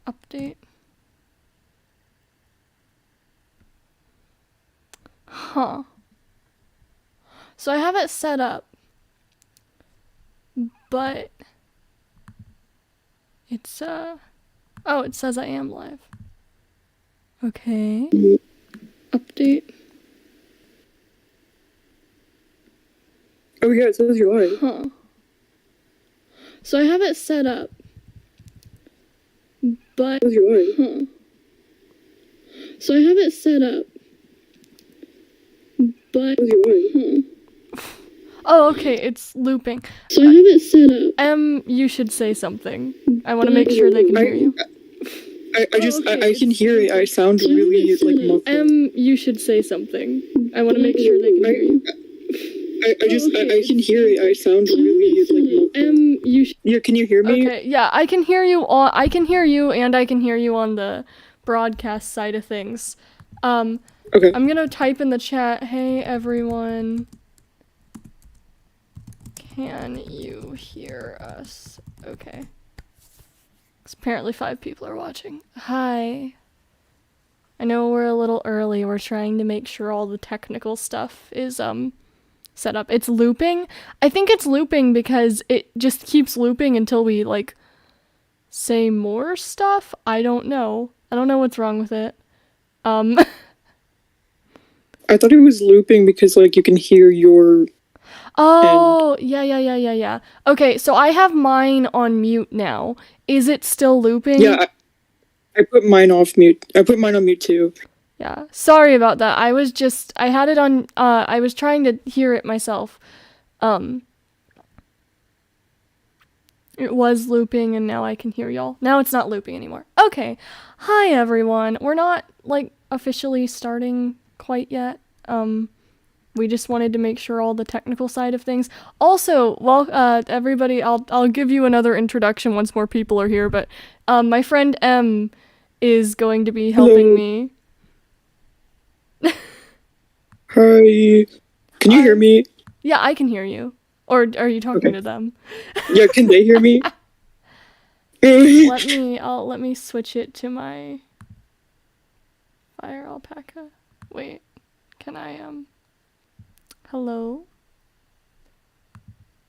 Update. Huh. So I have it set up, but it's, oh, it says I am live. Okay. Update. Oh yeah, it says you're live. Huh. So I have it set up, but, It says you're live. huh. So I have it set up, but, It says you're live. huh. Oh, okay, it's looping. So I have it set up. You should say something. I want to make sure they can hear you. I can hear it. I sound really like muffled. You should say something. I want to make sure they can hear you. I can hear it. I sound really like muffled. Yeah, can you hear me? Okay, yeah, I can hear you I can hear you, and I can hear you on the broadcast side of things. Okay. I'm gonna type in the chat, hey everyone, can you hear us? Okay. 'Cause apparently 5 people are watching. Hi. I know we're a little early. We're trying to make sure all the technical stuff is set up. It's looping. I think it's looping because it just keeps looping until we like say more stuff. I don't know. I don't know what's wrong with it. I thought it was looping because like you can hear your Oh, yeah. Okay, so I have mine on mute now. Is it still looping? Yeah, I put mine off mute. I put mine on mute too. Yeah. Sorry about that. I had it on, I was trying to hear it myself. It was looping and now I can hear y'all. Now it's not looping anymore. Okay. Hi everyone. We're not, like, officially starting quite yet. We just wanted to make sure all the technical side of things. Also, well, everybody, I'll give you another introduction once more people are here, but, my friend M is going to be helping me. Hi. Can you hear me? Yeah, I can hear you. Or are you talking to them? Yeah, can they hear me? Let me switch it to my Fire Alpaca. Wait, can I, hello?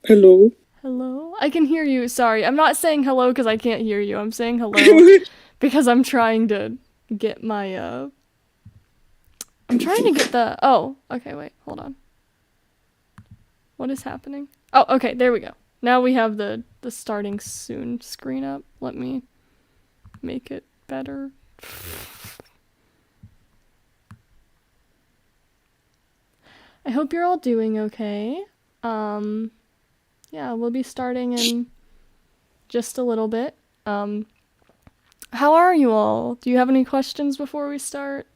Hello? Hello? I can hear you, sorry. I'm not saying hello because I can't hear you. I'm saying hello because I'm trying to get my, I'm trying to get the, oh, okay, wait, hold on. What is happening? Oh, okay, there we go. Now we have the starting soon screen up. Let me make it better. I hope you're all doing okay. Yeah, we'll be starting in just a little bit. How are you all? Do you have any questions before we start?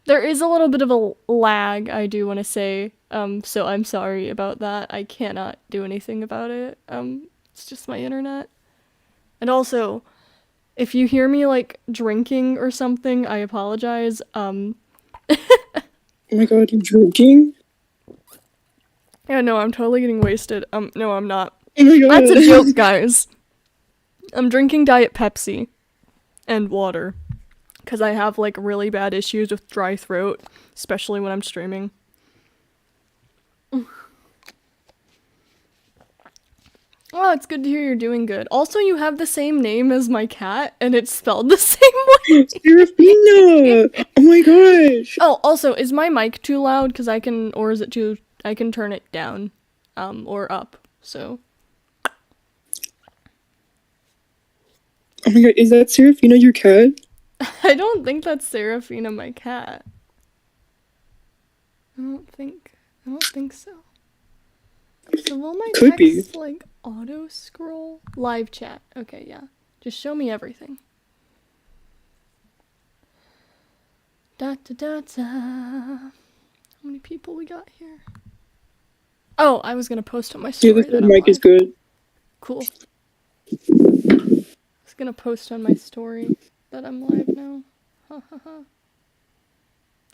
There is a little bit of a lag, I do want to say, so I'm sorry about that. I cannot do anything about it. It's just my internet. And also, if you hear me, like, drinking or something, I apologize. Oh my god, you're drinking? Yeah, no, I'm totally getting wasted. No, I'm not. Oh my god. That's a joke, guys. I'm drinking Diet Pepsi and water. Because I have, like, really bad issues with dry throat, especially when I'm streaming. Oh, it's good to hear you're doing good. Also, you have the same name as my cat, and it's spelled the same way. Serafina! Oh my gosh! Oh, also, is my mic too loud? Because I can, or is it too, I can turn it down, or up, so. Oh my god, is that Serafina your cat? I don't think that's Serafina, my cat. I don't think so. So will my Could text, be. like, auto-scroll? Live chat. Okay, yeah. Just show me everything. Da-da-da-da. How many people we got here? Oh, I was gonna post on my story. Yeah, this mic is good. Cool. I was gonna post on my story that I'm live now. Ha ha ha.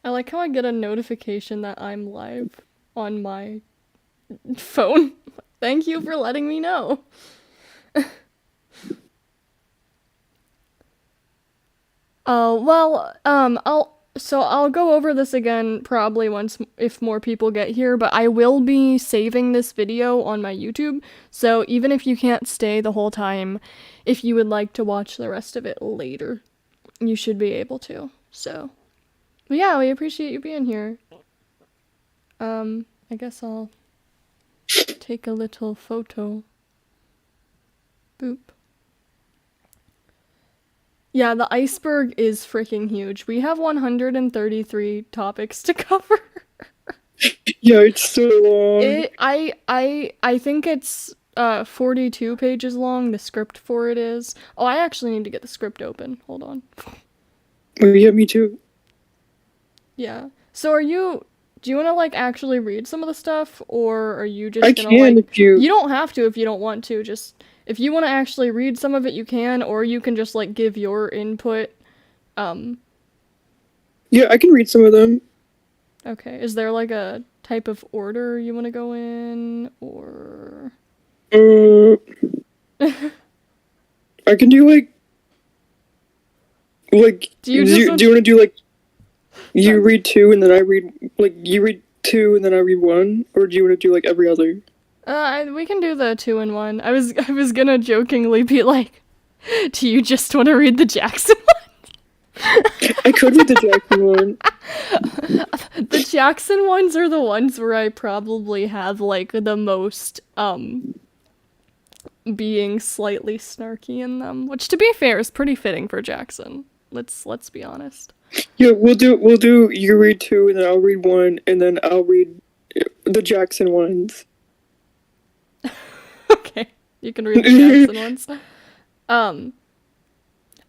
I like how I get a notification that I'm live on my phone. Thank you for letting me know. I'll go over this again probably if more people get here, but I will be saving this video on my YouTube, so even if you can't stay the whole time, if you would like to watch the rest of it later, you should be able to. So, but yeah, we appreciate you being here. I guess I'll take a little photo. Boop. Yeah, the iceberg is freaking huge. We have 133 topics to cover. Yeah, it's so long. I think it's 42 pages long. The script for it is. Oh, I actually need to get the script open. Hold on. Oh, yeah, me too. Yeah. So do you want to like actually read some of the stuff, or are you just gonna can like? if you. You don't have to if you don't want to. Just if you want to actually read some of it, you can, or you can just like give your input. Yeah, I can read some of them. Okay. Is there like a type of order you want to go in, or? I can do like. Do you want to do like? You read two and then I read you read two and then I read one, or do you want to do like every other? We can do the 2 in 1. I was gonna jokingly be like, do you just want to read the Jackson one? I could read the Jackson one. The Jackson ones are the ones where I probably have like the most being slightly snarky in them, which to be fair is pretty fitting for Jackson. Let's be honest. Yeah, we'll do you read two and then I'll read one and then I'll read the Jackson ones. Okay, you can read the Jackson ones.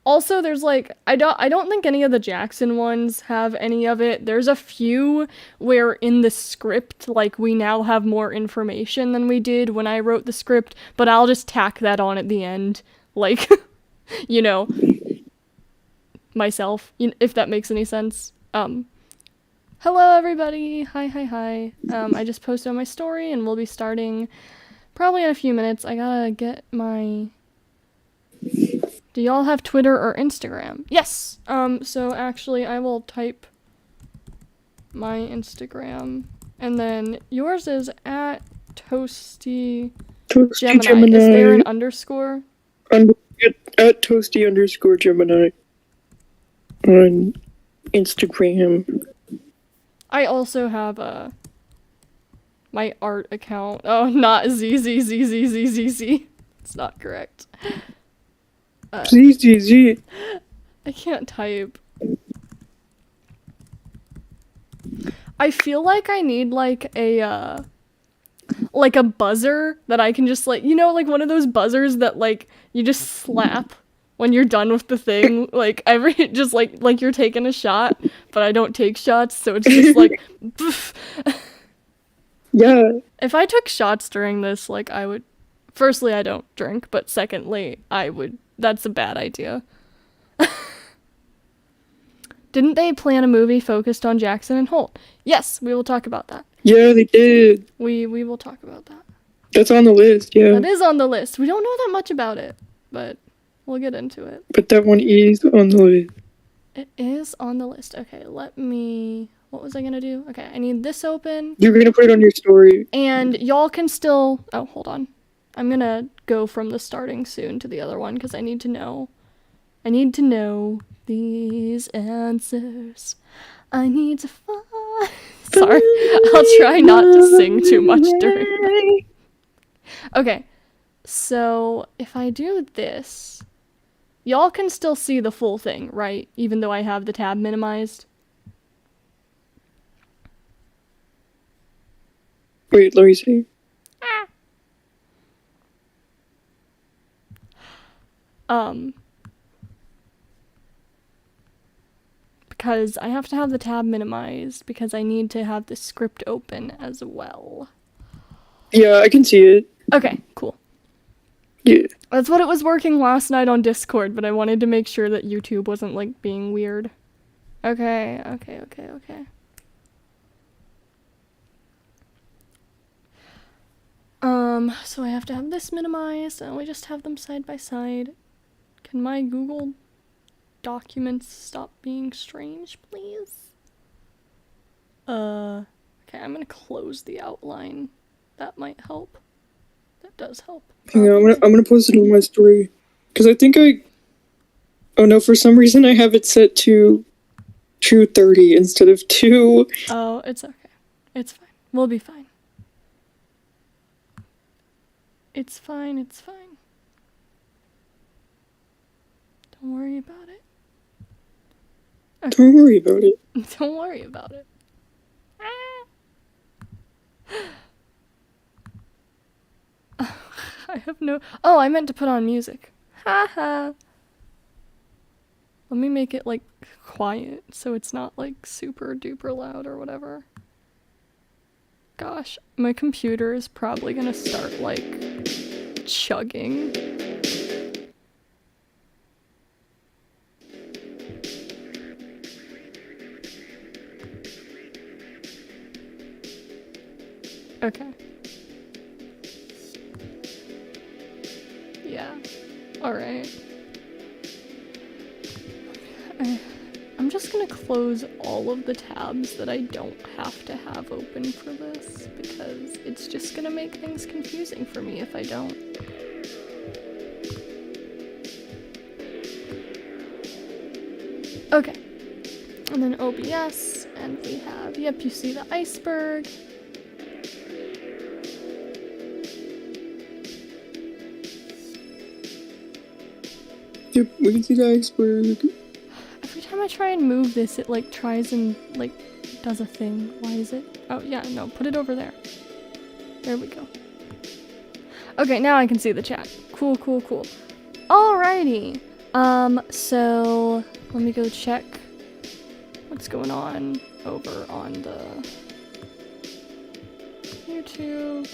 Also, there's like I don't think any of the Jackson ones have any of it. There's a few where in the script, like, we now have more information than we did when I wrote the script, but I'll just tack that on at the end, like, you know, myself, if that makes any sense. Hello everybody. Hi. I just posted on my story and we'll be starting probably in a few minutes. I gotta get my... Do y'all have Twitter or Instagram? Yes! So actually I will type my Instagram, and then yours is at Toasty Gemini. Is there an underscore? At Toasty_Gemini on Instagram. I also have my art account. Oh, not ZZZZZZZ. It's not correct. ZZZ. I can't type. I feel like I need like a buzzer that I can just like, you know, like one of those buzzers that like you just slap when you're done with the thing, like just like you're taking a shot, but I don't take shots, so it's just like Yeah. If I took shots during this, like, I would... Firstly, I don't drink, but secondly, I would... That's a bad idea. Didn't they plan a movie focused on Jackson and Holt? Yes, we will talk about that. Yeah, they did. We will talk about that. That's on the list, yeah. That is on the list. We don't know that much about it, but we'll get into it. But that one is on the list. It is on the list. Okay, let me... What was I gonna do? Okay, I need this open. You're gonna put it on your story. And y'all can still... Oh, hold on. I'm gonna go from the starting soon to the other one, because I need to know. I need to know these answers. I need to find... Sorry, I'll try not to sing too much during... Okay, so if I do this... Y'all can still see the full thing, right? Even though I have the tab minimized. Wait, let me see. Because I have to have the tab minimized because I need to have the script open as well. Yeah, I can see it. Okay, cool. Yeah. That's what it was working last night on Discord, but I wanted to make sure that YouTube wasn't, like, being weird. Okay. So I have to have this minimized, and we just have them side by side. Can my Google documents stop being strange, please? Okay, I'm gonna close the outline. That might help. That does help. Yeah, I'm gonna post it on my story. Because I think oh no, for some reason I have it set to 2:30 instead of 2. Oh, it's okay. It's fine. We'll be fine. It's fine, it's fine. Don't worry about it. Okay. Don't worry about it. Don't worry about it. I have no... Oh, I meant to put on music. Haha. Let me make it, like, quiet so it's not, like, super duper loud or whatever. Gosh, my computer is probably gonna start, like, chugging. Okay. Yeah. Alright. I'm just gonna close all of the tabs that I don't have to have open for this, because it's just gonna make things confusing for me if I don't. Okay. And then OBS, and we have, yep, you see the iceberg. Yep, we can see the iceberg. Every time I try and move this, it like tries and like does a thing. Why is it? Oh yeah, no, put it over there. There we go. Okay, now I can see the chat. Cool, cool, cool. Alrighty. So let me go check what's going on over on the YouTube.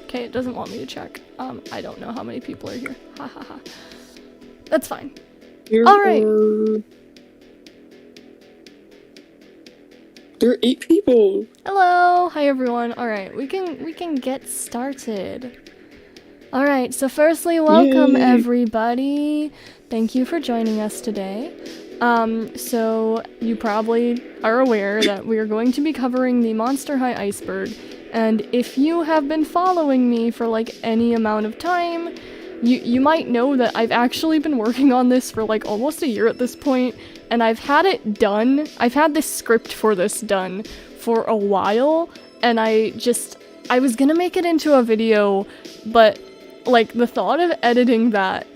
Okay, it doesn't want me to check. I don't know how many people are here. Ha ha ha. That's fine. Alright. There are 8 people. Hello. Hi everyone. Alright, we can get started. Alright, so firstly, welcome everybody. Thank you for joining us today. So you probably are aware that we are going to be covering the Monster High Iceberg, and if you have been following me for like any amount of time, you might know that I've actually been working on this for like almost a year at this point, and I've had it done. I've had this script for this done for a while, and I was gonna make it into a video, but like the thought of editing that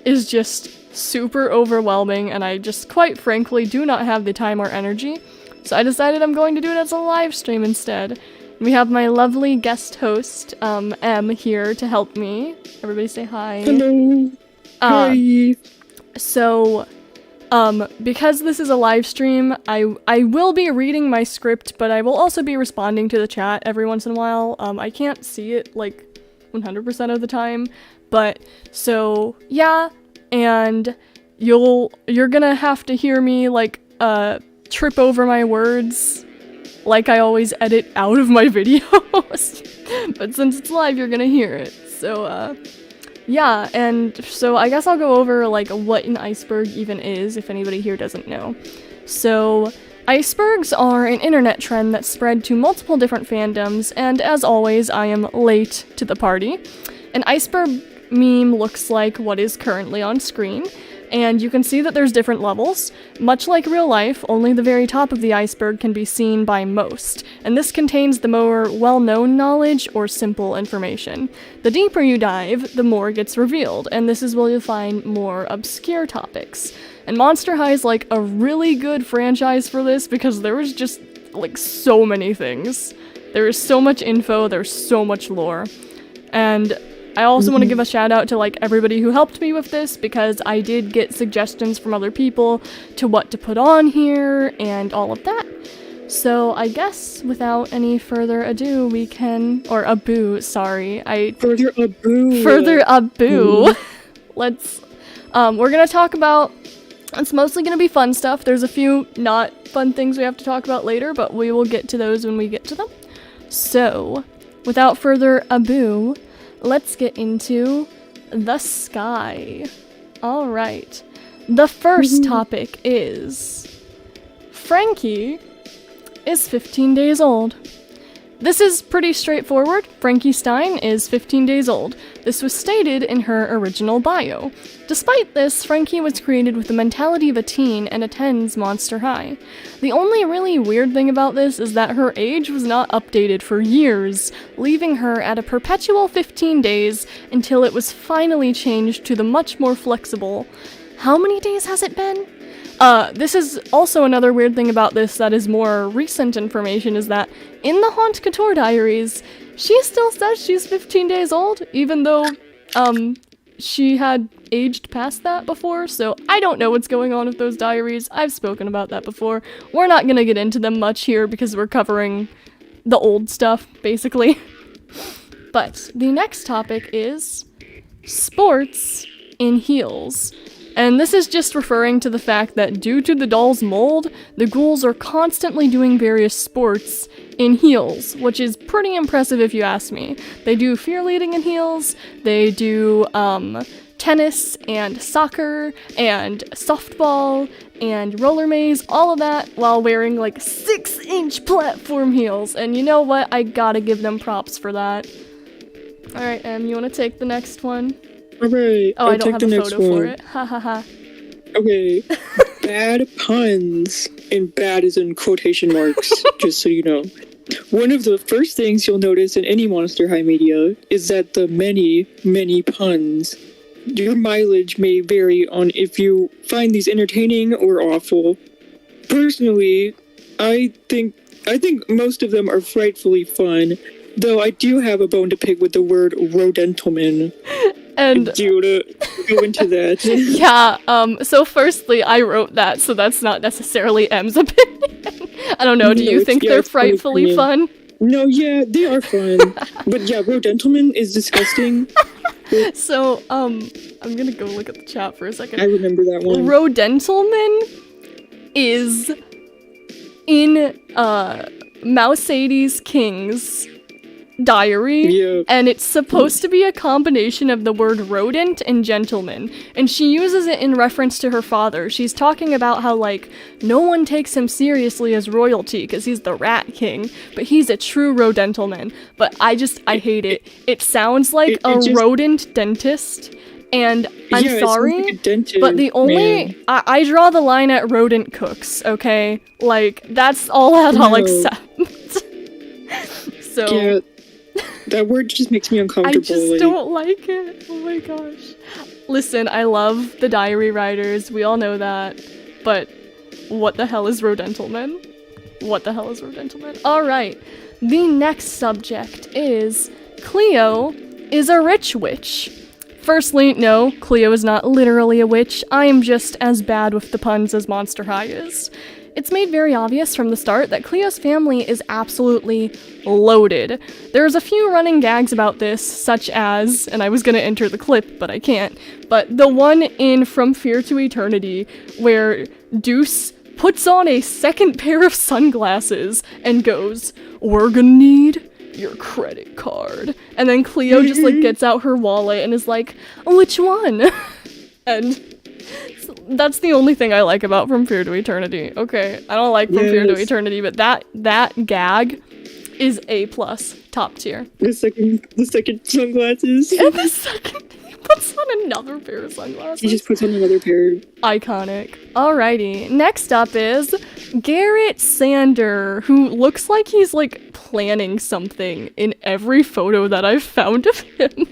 is just super overwhelming, and I just quite frankly do not have the time or energy. So I decided I'm going to do it as a live stream instead. We have my lovely guest host, M, here to help me. Everybody say hi. Hello. Hi. So, because this is a live stream, I will be reading my script, but I will also be responding to the chat every once in a while. I can't see it, like, 100% of the time, but, so, yeah, and you're gonna have to hear me, like, trip over my words, like I always edit out of my videos, but since it's live, you're gonna hear it, so, yeah, and so I guess I'll go over, like, what an iceberg even is, if anybody here doesn't know. So, icebergs are an internet trend that spread to multiple different fandoms, and as always, I am late to the party. An iceberg meme looks like what is currently on screen, and you can see that there's different levels. Much like real life, only the very top of the iceberg can be seen by most, and this contains the more well-known knowledge or simple information. The deeper you dive, the more gets revealed, and this is where you'll find more obscure topics. And Monster High is like a really good franchise for this because there was just like so many things. There is so much info, there's so much lore. And I also want to give a shout out to like everybody who helped me with this, because I did get suggestions from other people to what to put on here and all of that. So I guess without any further ado, we can, or ado, sorry, Further ado. Let's, we're gonna talk about, it's mostly gonna be fun stuff. There's a few not fun things we have to talk about later, but we will get to those when we get to them. So, without further ado, let's get into the sky. All right. The first topic is Frankie is 15 days old. This is pretty straightforward. Frankie Stein is 15 days old. This was stated in her original bio. Despite this, Frankie was created with the mentality of a teen and attends Monster High. The only really weird thing about this is that her age was not updated for years, leaving her at a perpetual 15 days until it was finally changed to the much more flexible. How many days has it been? This is also another weird thing about this that is more recent information is that in the Haunt Couture diaries, she still says she's 15 days old, even though, she had aged past that before, so I don't know what's going on with those diaries. I've spoken about that before. We're not gonna get into them much here because we're covering the old stuff, basically. But the next topic is sports in heels. And this is just referring to the fact that due to the doll's mold, the ghouls are constantly doing various sports in heels, which is pretty impressive if you ask me. They do fear leading in heels, they do tennis and soccer and softball and roller maze, all of that while wearing like 6-inch platform heels. And you know what? I gotta give them props for that. Alright, you wanna take the next one? Alright, Oh, I don't have a photo for it. Ha ha ha. Okay, bad puns, and bad is in quotation marks, just so you know. One of the first things you'll notice in any Monster High media is that the many, many puns. Your mileage may vary on if you find these entertaining or awful. Personally, I think most of them are frightfully fun, though I do have a bone to pick with the word rodentleman. And do you want to go into that? Yeah, so firstly, I wrote that, so that's not necessarily M's opinion. I don't know, do you think they're frightfully fun? No, yeah, they are fun. But yeah, rodentleman is disgusting. So, I'm gonna go look at the chat for a second. I remember that one. Rodentleman is in, Mousadie's King's diary, and it's supposed to be a combination of the word rodent and gentleman, and she uses it in reference to her father. She's talking about how, like, no one takes him seriously as royalty because he's the Rat King, but he's a true rodentleman. But I hate it. It sounds like a rodent dentist, and I'm sorry, like a dentist, but the only I draw the line at rodent cooks, okay? Like, that's all I'll accept. So yeah, that word just makes me uncomfortable. I just don't like it. Oh my gosh. Listen, I love the diary writers. We all know that. But what the hell is rodentleman? What the hell is rodentleman? Alright. The next subject is Cleo is a rich witch. Firstly, no, Cleo is not literally a witch. I am just as bad with the puns as Monster High is. It's made very obvious from the start that Cleo's family is absolutely loaded. There's a few running gags about this, such as, and I was gonna enter the clip, but I can't, but the one in From Fear to Eternity, where Deuce puts on a second pair of sunglasses and goes, "We're gonna need your credit card." And then Cleo just, like, gets out her wallet and is like, "Which one?" And that's the only thing I like about From Fear to Eternity. Okay, I don't like From Fear to Eternity, but that gag is A+, top tier. The second sunglasses. And the second, he puts on another pair of sunglasses. He just puts on another pair. Iconic. Alrighty, next up is Garrett Sander, who looks like he's, like, planning something in every photo that I've found of him.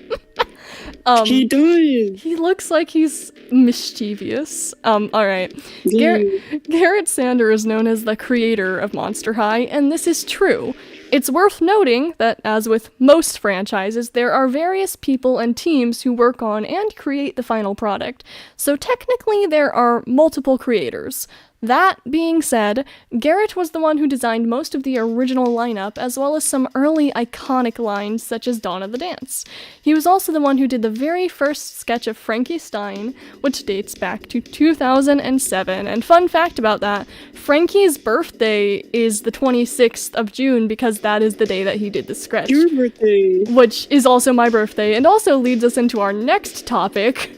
He does. He looks like he's mischievous. Alright. Garrett Sander is known as the creator of Monster High, and this is true. It's worth noting that, as with most franchises, there are various people and teams who work on and create the final product. So technically there are multiple creators. That being said, Garrett was the one who designed most of the original lineup, as well as some early iconic lines such as Dawn of the Dance. He was also the one who did the very first sketch of Frankie Stein, which dates back to 2007. And fun fact about that, Frankie's birthday is the 26th of June because that is the day that he did the sketch. Your birthday. Which is also my birthday, and also leads us into our next topic.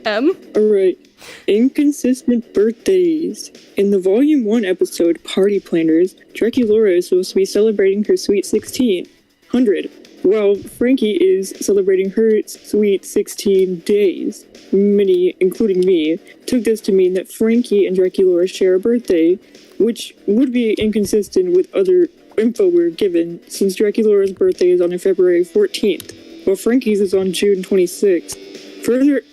Alright. Inconsistent birthdays. In the Volume 1 episode, Party Planners, Draculaura is supposed to be celebrating her sweet 1600, while Frankie is celebrating her sweet 16 days. Many, including me, took this to mean that Frankie and Draculaura share a birthday, which would be inconsistent with other info we're given, since Draculaura's birthday is on February 14th, while Frankie's is on June 26th.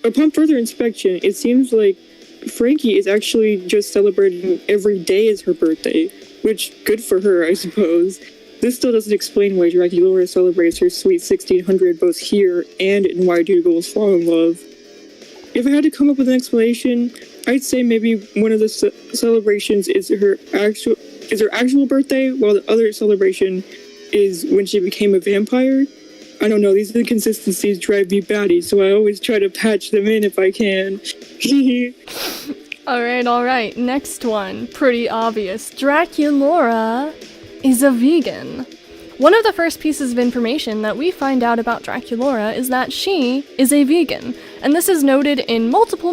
Upon further inspection, it seems like Frankie is actually just celebrating every day as her birthday, which, good for her, I suppose. This still doesn't explain why Draculaura celebrates her sweet 1600 both here and in Why Do Ghouls Fall in Love. If I had to come up with an explanation, I'd say maybe one of the celebrations is her actual birthday, while the other celebration is when she became a vampire. I don't know, these inconsistencies drive me batty, so I always try to patch them in if I can. Alright, next one. Pretty obvious. Draculaura is a vegan. One of the first pieces of information that we find out about Draculaura is that she is a vegan, and this is noted in multiple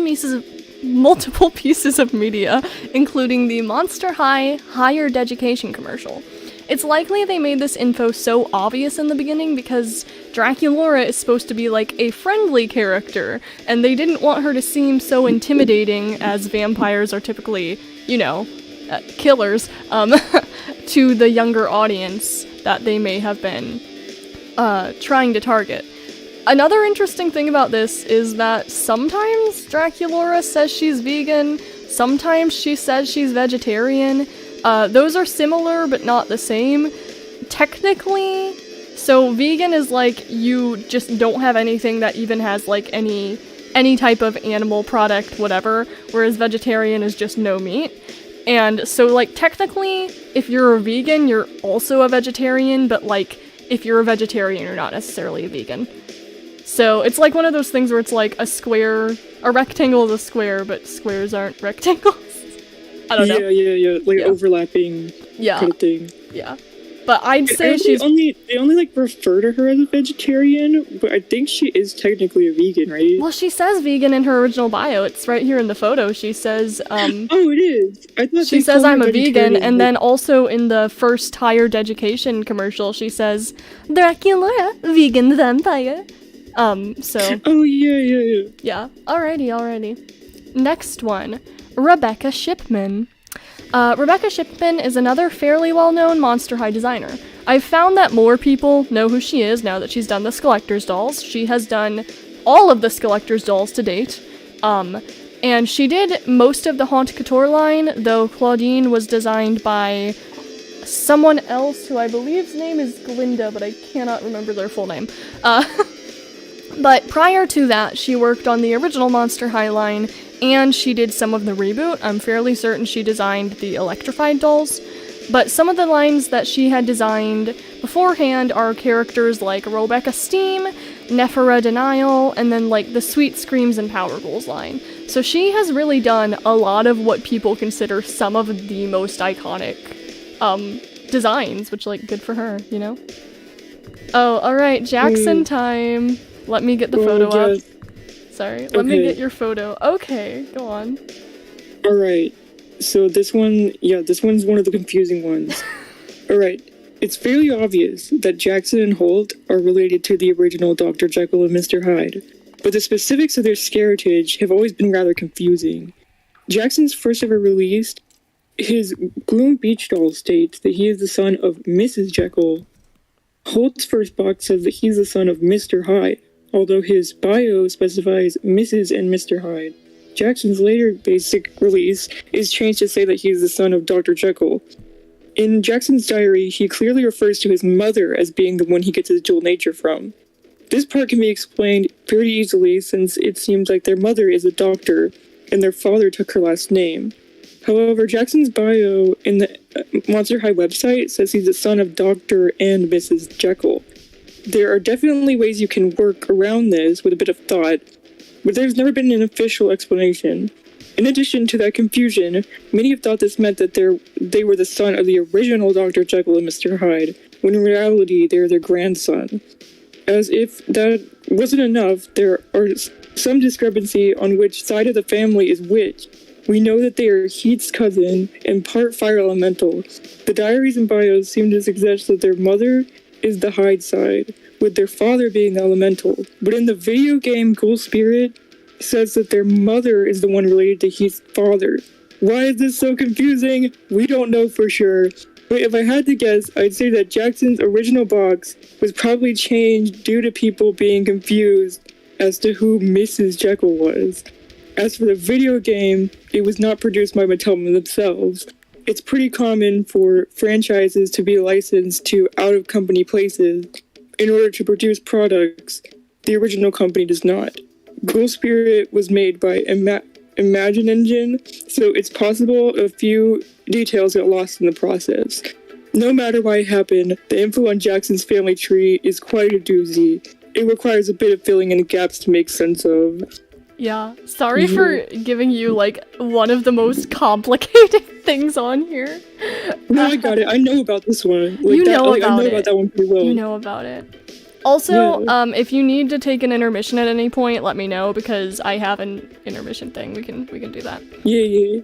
pieces of media, including the Monster High Higher Education commercial. It's likely they made this info so obvious in the beginning because Draculaura is supposed to be like a friendly character, and they didn't want her to seem so intimidating, as vampires are typically, killers, to the younger audience that they may have been trying to target. Another interesting thing about this is that sometimes Draculaura says she's vegan, sometimes she says she's vegetarian. Those are similar, but not the same. Technically, so vegan is like you just don't have anything that even has like any type of animal product, whatever, whereas vegetarian is just no meat. And so like technically, if you're a vegan, you're also a vegetarian, but like if you're a vegetarian, you're not necessarily a vegan. So it's like one of those things where it's like a rectangle is a square, but squares aren't rectangles. I don't know. Yeah. Overlapping kind of thing. Yeah. But I'd say they only like refer to her as a vegetarian, but I think she is technically a vegan, right? Well, she says vegan in her original bio. It's right here in the photo. She says, oh, it is. I thought she says I'm a vegan, and then also in the first Higher Education commercial, she says, Draculaura, vegan vampire. So. Oh, yeah. Yeah. Alrighty. Next one. Rebecca Shipman. Rebecca Shipman is another fairly well-known Monster High designer. I've found that more people know who she is now that she's done the Skelector's dolls. She has done all of the Skelector's dolls to date. And she did most of the Haunt Couture line, though Claudine was designed by someone else who I believe's name is Glinda, but I cannot remember their full name. But prior to that, she worked on the original Monster High line, and she did some of the reboot. I'm fairly certain she designed the electrified dolls. But some of the lines that she had designed beforehand are characters like Rebecca Steam, Nephara Denial, and then like the Sweet Screams and Power Ghouls line. So she has really done a lot of what people consider some of the most iconic designs, which like good for her, you know? Oh, alright, Jackson time. Let me get the photo up. Sorry, let me get your photo. Okay, go on. Alright, so this one's one of the confusing ones. Alright, it's fairly obvious that Jackson and Holt are related to the original Dr. Jekyll and Mr. Hyde, but the specifics of their scarritage have always been rather confusing. Jackson's first ever release, his Gloom Beach doll states that he is the son of Mrs. Jekyll. Holt's first box says that he's the son of Mr. Hyde, although his bio specifies Mrs. and Mr. Hyde. Jackson's later basic release is changed to say that he's the son of Dr. Jekyll. In Jackson's diary, he clearly refers to his mother as being the one he gets his dual nature from. This part can be explained pretty easily since it seems like their mother is a doctor, and their father took her last name. However, Jackson's bio in the Monster High website says he's the son of Dr. and Mrs. Jekyll. There are definitely ways you can work around this with a bit of thought, but there's never been an official explanation. In addition to that confusion, many have thought this meant that they were the son of the original Dr. Jekyll and Mr. Hyde, when in reality they're their grandson. As if that wasn't enough, there are some discrepancy on which side of the family is which. We know that they are Heath's cousin and part fire elemental. The diaries and bios seem to suggest that their mother is the Hyde side, with their father being the elemental. But in the video game, Ghoul Spirit says that their mother is the one related to Heath's father. Why is this so confusing? We don't know for sure. But if I had to guess, I'd say that Jackson's original box was probably changed due to people being confused as to who Mrs. Jekyll was. As for the video game, it was not produced by Mattel themselves. It's pretty common for franchises to be licensed to out-of-company places in order to produce products the original company does not. Ghoul Spirit was made by Imagine Engine, so it's possible a few details got lost in the process. No matter why it happened, the info on Jackson's family tree is quite a doozy. It requires a bit of filling in the gaps to make sense of. Yeah, sorry for giving you, like, one of the most complicated things on here. No, I got it. I know about this one. You know about it. I know about that one pretty well. You know about it. Also, if you need to take an intermission at any point, let me know, because I have an intermission thing. We can do that. Yeah.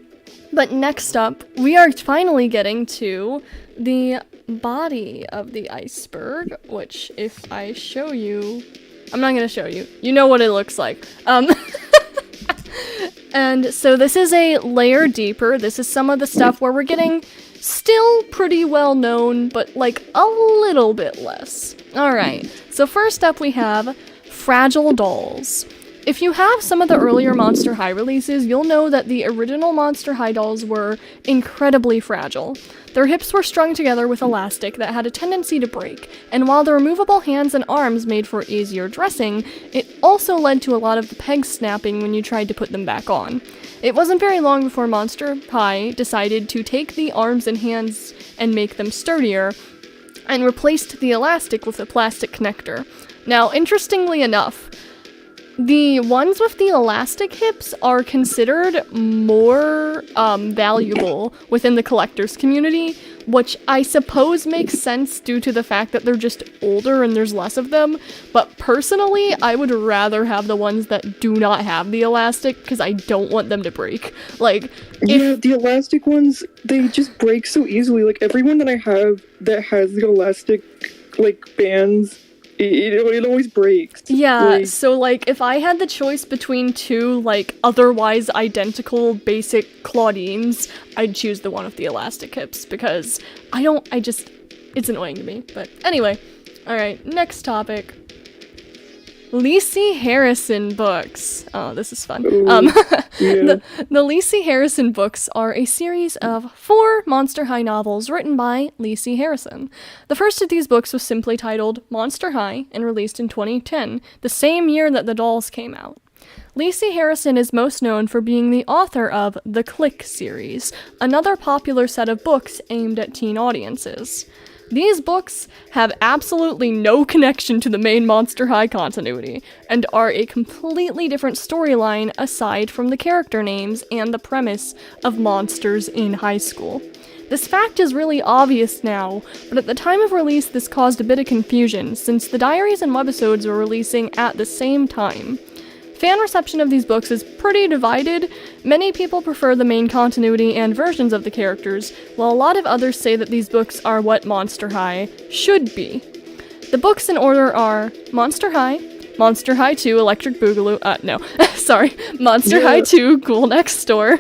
But next up, we are finally getting to the body of the iceberg, which if I show you... I'm not gonna show you. You know what it looks like. And so this is a layer deeper. This is some of the stuff where we're getting still pretty well known, but like a little bit less. Alright, so first up we have Fragile Dolls. If you have some of the earlier Monster High releases, you'll know that the original Monster High dolls were incredibly fragile. Their hips were strung together with elastic that had a tendency to break, and while the removable hands and arms made for easier dressing, it also led to a lot of the pegs snapping when you tried to put them back on. It wasn't very long before Monster High decided to take the arms and hands and make them sturdier, and replaced the elastic with a plastic connector. Now, interestingly enough, the ones with the elastic hips are considered more valuable within the collector's community, which I suppose makes sense due to the fact that they're just older and there's less of them. But personally, I would rather have the ones that do not have the elastic because I don't want them to break. Like, yeah, the elastic ones, they just break so easily. Like, everyone that I have that has the elastic, like, bands, it always breaks. Yeah, like, so, like, if I had the choice between two, like, otherwise identical basic Claudines, I'd choose the one with the elastic hips, because it's annoying to me. But anyway, alright, next topic. Lacey Harrison books. Oh, this is fun. Ooh, yeah. The Lacey Harrison books are a series of 4 Monster High novels written by Lacey Harrison. The first of these books was simply titled Monster High and released in 2010, the same year that the dolls came out. Lacey Harrison is most known for being the author of the Click series, another popular set of books aimed at teen audiences. These books have absolutely no connection to the main Monster High continuity, and are a completely different storyline aside from the character names and the premise of monsters in high school. This fact is really obvious now, but at the time of release this caused a bit of confusion, since the diaries and webisodes were releasing at the same time. Fan reception of these books is pretty divided. Many people prefer the main continuity and versions of the characters, while a lot of others say that these books are what Monster High should be. The books in order are Monster High, Monster High 2, Electric Boogaloo, Monster High 2, Ghoul Next Door,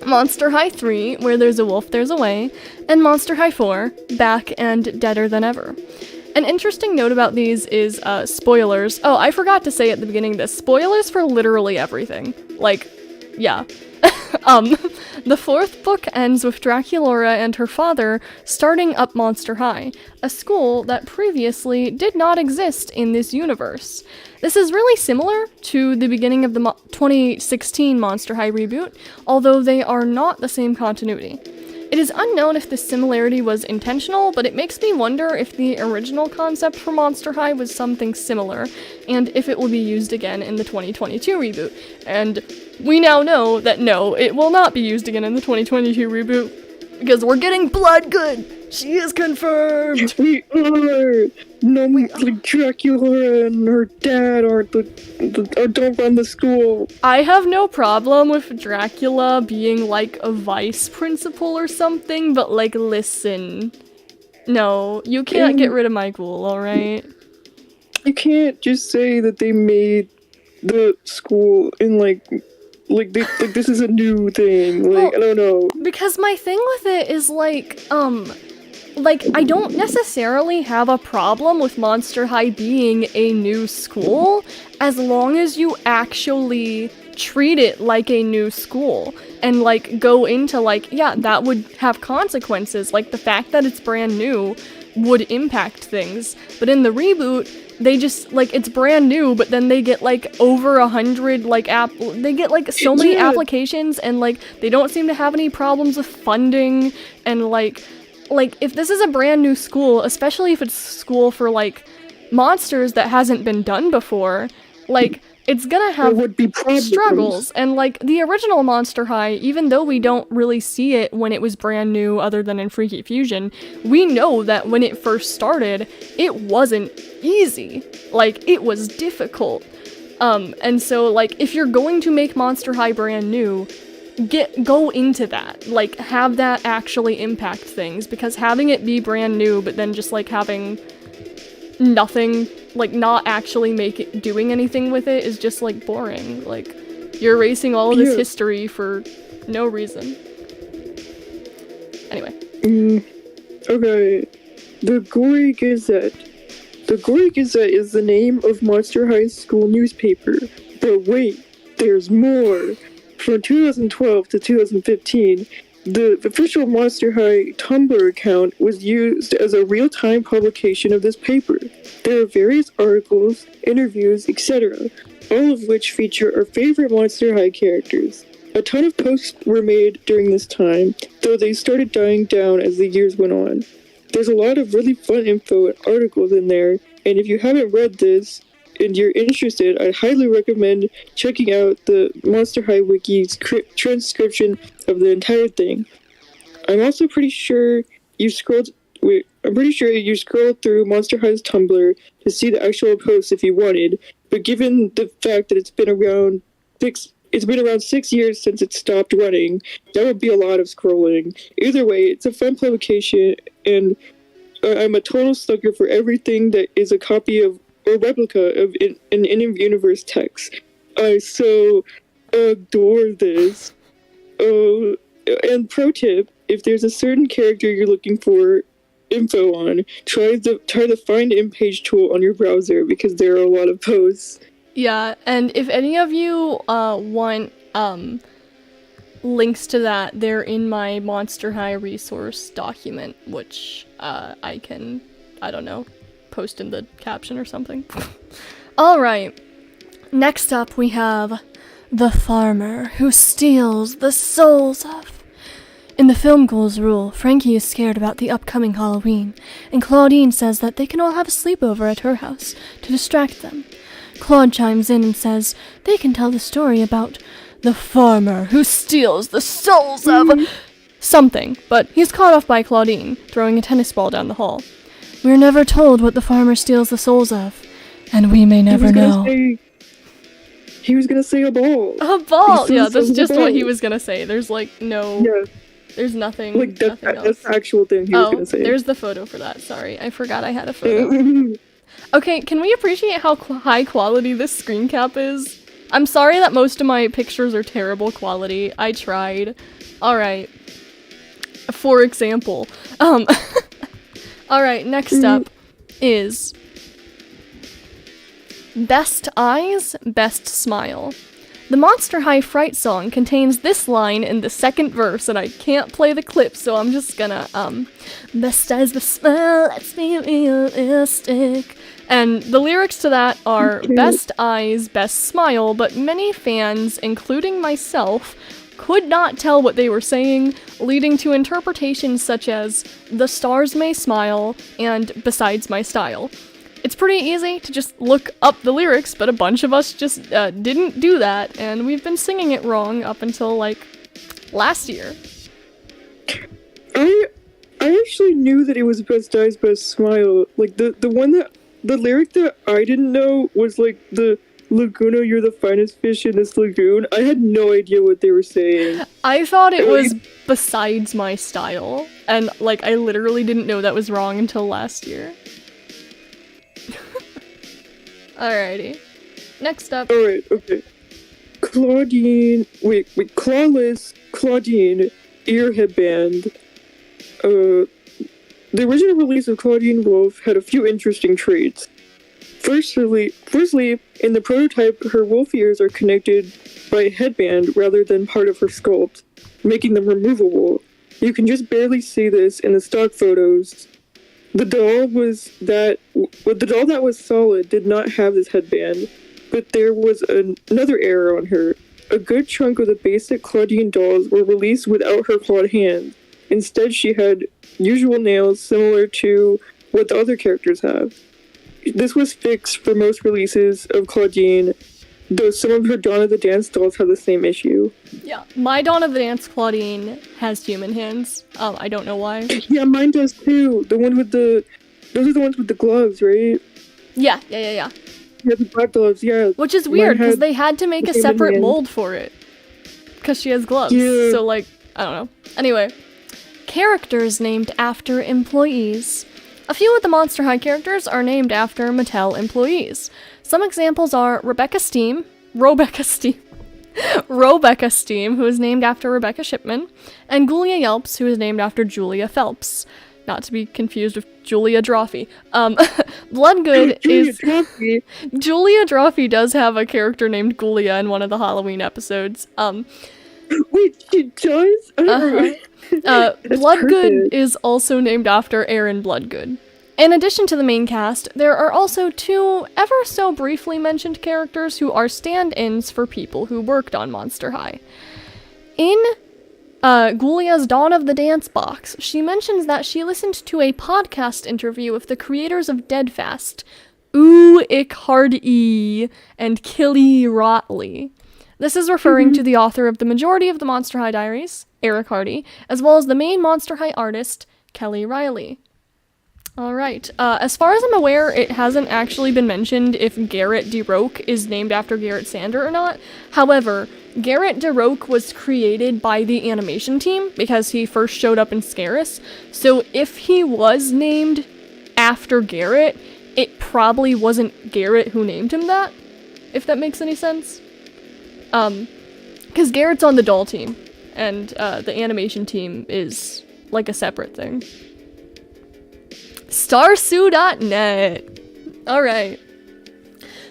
Monster High 3, Where There's a Wolf, There's a Way, and Monster High 4, Back and Deader Than Ever. An interesting note about these is, spoilers. Oh, I forgot to say at the beginning this. Spoilers for literally everything. Like, yeah. The fourth book ends with Draculaura and her father starting up Monster High, a school that previously did not exist in this universe. This is really similar to the beginning of the 2016 Monster High reboot, although they are not the same continuity. It is unknown if this similarity was intentional, but it makes me wonder if the original concept for Monster High was something similar, and if it will be used again in the 2022 reboot. And we now know that no, it will not be used again in the 2022 reboot, because we're getting Bloodgood! She is confirmed! We are! No, like Dracula and her dad don't run the school. I have no problem with Dracula being like a vice principal or something, but like, listen. No, you can't get rid of my ghoul, alright? You can't just say that they made the school in like this is a new thing. Like, well, I don't know. Because my thing with it is I don't necessarily have a problem with Monster High being a new school, as long as you actually treat it like a new school, and, like, go into, like, yeah, that would have consequences, like, the fact that it's brand new would impact things, but in the reboot, they just, like, it's brand new, but then they get, like, over 100, like, they get, like, so many applications, and, like, they don't seem to have any problems with funding, and, like, if this is a brand new school, especially if it's a school for, like, monsters that hasn't been done before, like, it's gonna have struggles. And, like, the original Monster High, even though we don't really see it when it was brand new other than in Freaky Fusion, we know that when it first started, it wasn't easy. Like, it was difficult. And so, like, if you're going to make Monster High brand new, go into that, like, have that actually impact things, because having it be brand new but then just, like, having nothing, like, not actually doing anything with it is just, like, boring. Like, you're erasing all of this history for no reason. Anyway. Okay. The Gory Gazette. The Gory Gazette is the name of Monster High School newspaper. But wait, there's more. From 2012 to 2015, the official Monster High Tumblr account was used as a real-time publication of this paper. There are various articles, interviews, etc., all of which feature our favorite Monster High characters. A ton of posts were made during this time, though they started dying down as the years went on. There's a lot of really fun info and articles in there, and if you haven't read this, and you're interested, I highly recommend checking out the Monster High Wiki's transcription of the entire thing. I'm also pretty sure you scrolled through Monster High's Tumblr to see the actual posts if you wanted, but given the fact that it's been around 6 years since it stopped running, that would be a lot of scrolling. Either way, it's a fun publication, and I'm a total sucker for everything that is a copy of or replica of an in-universe text. I so adore this. And pro tip, if there's a certain character you're looking for info on, try the find in-page tool on your browser, because there are a lot of posts. Yeah, and if any of you want links to that, they're in my Monster High resource document, which I can, I don't know, post in the caption or something. Alright, next up we have the farmer who steals the souls of. In the film Ghouls Rule, Frankie is scared about the upcoming Halloween, and Claudine says that they can all have a sleepover at her house to distract them. Claude chimes in and says they can tell the story about the farmer who steals the souls of something, but he's caught off by Claudine, throwing a tennis ball down the hall. We're never told what the farmer steals the souls of, and we may never know. He was gonna say a ball. A ball! Yeah, that's just what he was gonna say. There's, like, no... Yeah. There's nothing, like, nothing else. That's the actual thing he was gonna say. There's the photo for that. Sorry, I forgot I had a photo. Okay, can we appreciate how high quality this screen cap is? I'm sorry that most of my pictures are terrible quality. I tried. Alright. For example. Alright, next up is Best Eyes, Best Smile. The Monster High Fright song contains this line in the second verse, and I can't play the clip, so I'm just gonna, best eyes, best smile, let's be realistic. And the lyrics to that are best eyes, best smile, but many fans, including myself, could not tell what they were saying, leading to interpretations such as, the stars may smile, and besides my style. It's pretty easy to just look up the lyrics, but a bunch of us just didn't do that, and we've been singing it wrong up until, like, last year. I actually knew that it was best eyes, best smile. Like, the lyric that I didn't know was, like, the Laguna, you're the finest fish in this lagoon. I had no idea what they were saying. I thought it was besides my style, and, like, I literally didn't know that was wrong until last year. Alrighty. Next up. Alright, okay. Clawless Claudine ear headband. The original release of Claudine Wolf had a few interesting traits. Firstly, in the prototype, her wolf ears are connected by a headband rather than part of her sculpt, making them removable. You can just barely see this in the stock photos. The doll that was solid did not have this headband, but there was another error on her. A good chunk of the basic Claudine dolls were released without her clawed hands. Instead, she had usual nails similar to what the other characters have. This was fixed for most releases of Claudine, though some of her Dawn of the Dance dolls have the same issue. Yeah, my Dawn of the Dance Claudine has human hands. I don't know why. Yeah, mine does too. Those are the ones with the gloves, right? Yeah. Yeah, the black gloves, yeah. Which is weird, because they had to make a separate mold for it. Because she has gloves. Yeah. So, like, I don't know. Anyway. Characters named after employees. A few of the Monster High characters are named after Mattel employees. Some examples are Rebecca Steam, who is named after Rebecca Shipman, and Julia Yelps, who is named after Julia Phelps. Not to be confused with Julia Drawfee. Bloodgood is... Julia Drawfee does have a character named Julia in one of the Halloween episodes. Wait, she does? Bloodgood is also named after Aaron Bloodgood. In addition to the main cast, there are also two ever so briefly mentioned characters who are stand-ins for people who worked on Monster High. In Gulia's Dawn of the Dance box, she mentions that she listened to a podcast interview with the creators of Deadfast, Ich Hardy and Killy Rotley. This is referring to the author of the majority of the Monster High Diaries, Eric Hardy, as well as the main Monster High artist, Kelly Riley. Alright, as far as I'm aware, it hasn't actually been mentioned if Garrett DeRoque is named after Garrett Sander or not. However, Garrett DeRoque was created by the animation team because he first showed up in Scaris, so if he was named after Garrett, it probably wasn't Garrett who named him that, if that makes any sense. Because Garrett's on the doll team, and the animation team is like a separate thing. Starsu.net. Alright.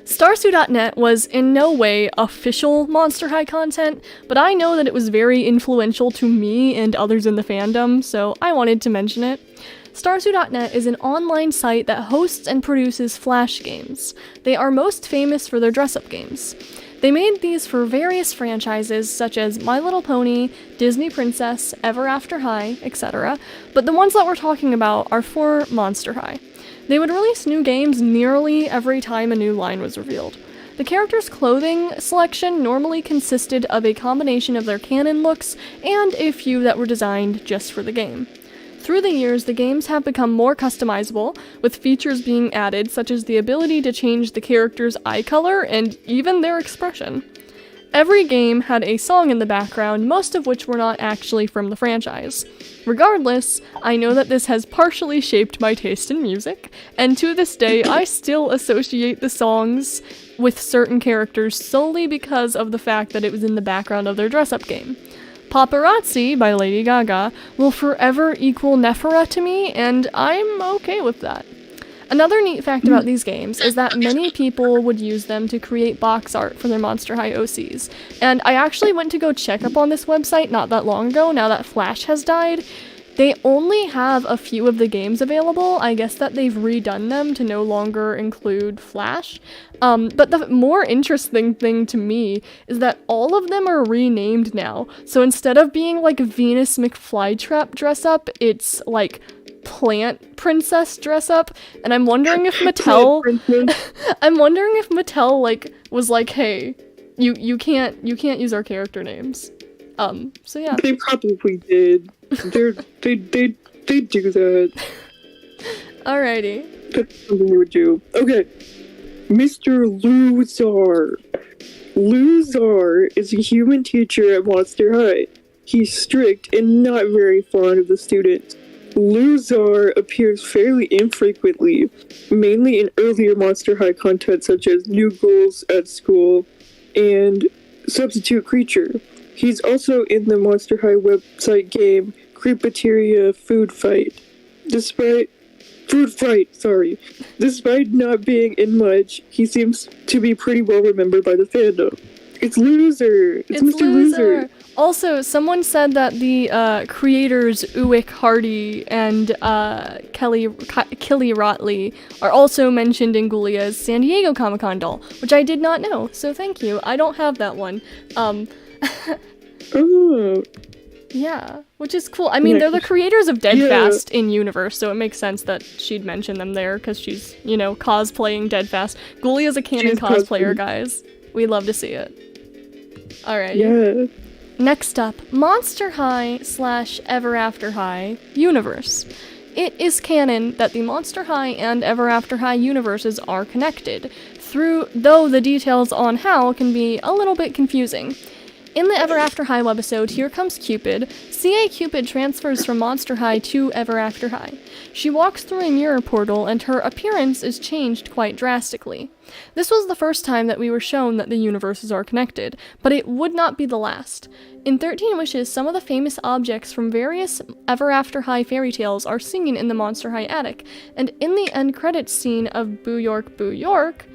Starsu.net was in no way official Monster High content, but I know that it was very influential to me and others in the fandom, so I wanted to mention it. Starsu.net is an online site that hosts and produces Flash games. They are most famous for their dress-up games. They made these for various franchises such as My Little Pony, Disney Princess, Ever After High, etc., but the ones that we're talking about are for Monster High. They would release new games nearly every time a new line was revealed. The characters' clothing selection normally consisted of a combination of their canon looks and a few that were designed just for the game. Through the years, the games have become more customizable, with features being added such as the ability to change the character's eye color and even their expression. Every game had a song in the background, most of which were not actually from the franchise. Regardless, I know that this has partially shaped my taste in music, and to this day I still associate the songs with certain characters solely because of the fact that it was in the background of their dress-up game. Paparazzi by Lady Gaga will forever equal Nephra to me, and I'm okay with that. Another neat fact about these games is that many people would use them to create box art for their Monster High OCs. And I actually went to go check up on this website not that long ago, now that Flash has died. They only have a few of the games available. I guess that they've redone them to no longer include Flash. But the more interesting thing to me is that all of them are renamed now. So instead of being like Venus McFlytrap dress up, it's like Plant Princess dress up. And I'm wondering if Mattel like was like, hey, you can't use our character names. So yeah. They probably did. They do that. Alrighty. That's something they would do. Okay. Mr. Luzar. Luzar is a human teacher at Monster High. He's strict and not very fond of the students. Luzar appears fairly infrequently, mainly in earlier Monster High content such as New Goals at School and Substitute Creature. He's also in the Monster High website game Creepateria Food Fight. Despite not being in much, he seems to be pretty well remembered by the fandom. It's Loser! It's Mr. Loser! Also, someone said that the creators Uwick Hardy and Kelly Rotley are also mentioned in Ghoulia's San Diego Comic-Con doll, which I did not know, so thank you. I don't have that one. Oh. Yeah, which is cool. I mean, they're the creators of Deadfast in universe, so it makes sense that she'd mention them there, because she's, cosplaying Deadfast. Ghoulia's a canon cosplayer, guys. We love to see it. Alright. Yeah. Next up, Monster High / Ever After High universe. It is canon that the Monster High and Ever After High universes are connected, though the details on how can be a little bit confusing. In the Ever After High webisode, Here Comes Cupid, C.A. Cupid transfers from Monster High to Ever After High. She walks through a mirror portal and her appearance is changed quite drastically. This was the first time that we were shown that the universes are connected, but it would not be the last. In 13 Wishes, some of the famous objects from various Ever After High fairy tales are seen in the Monster High attic, and in the end credits scene of Boo York, Boo York,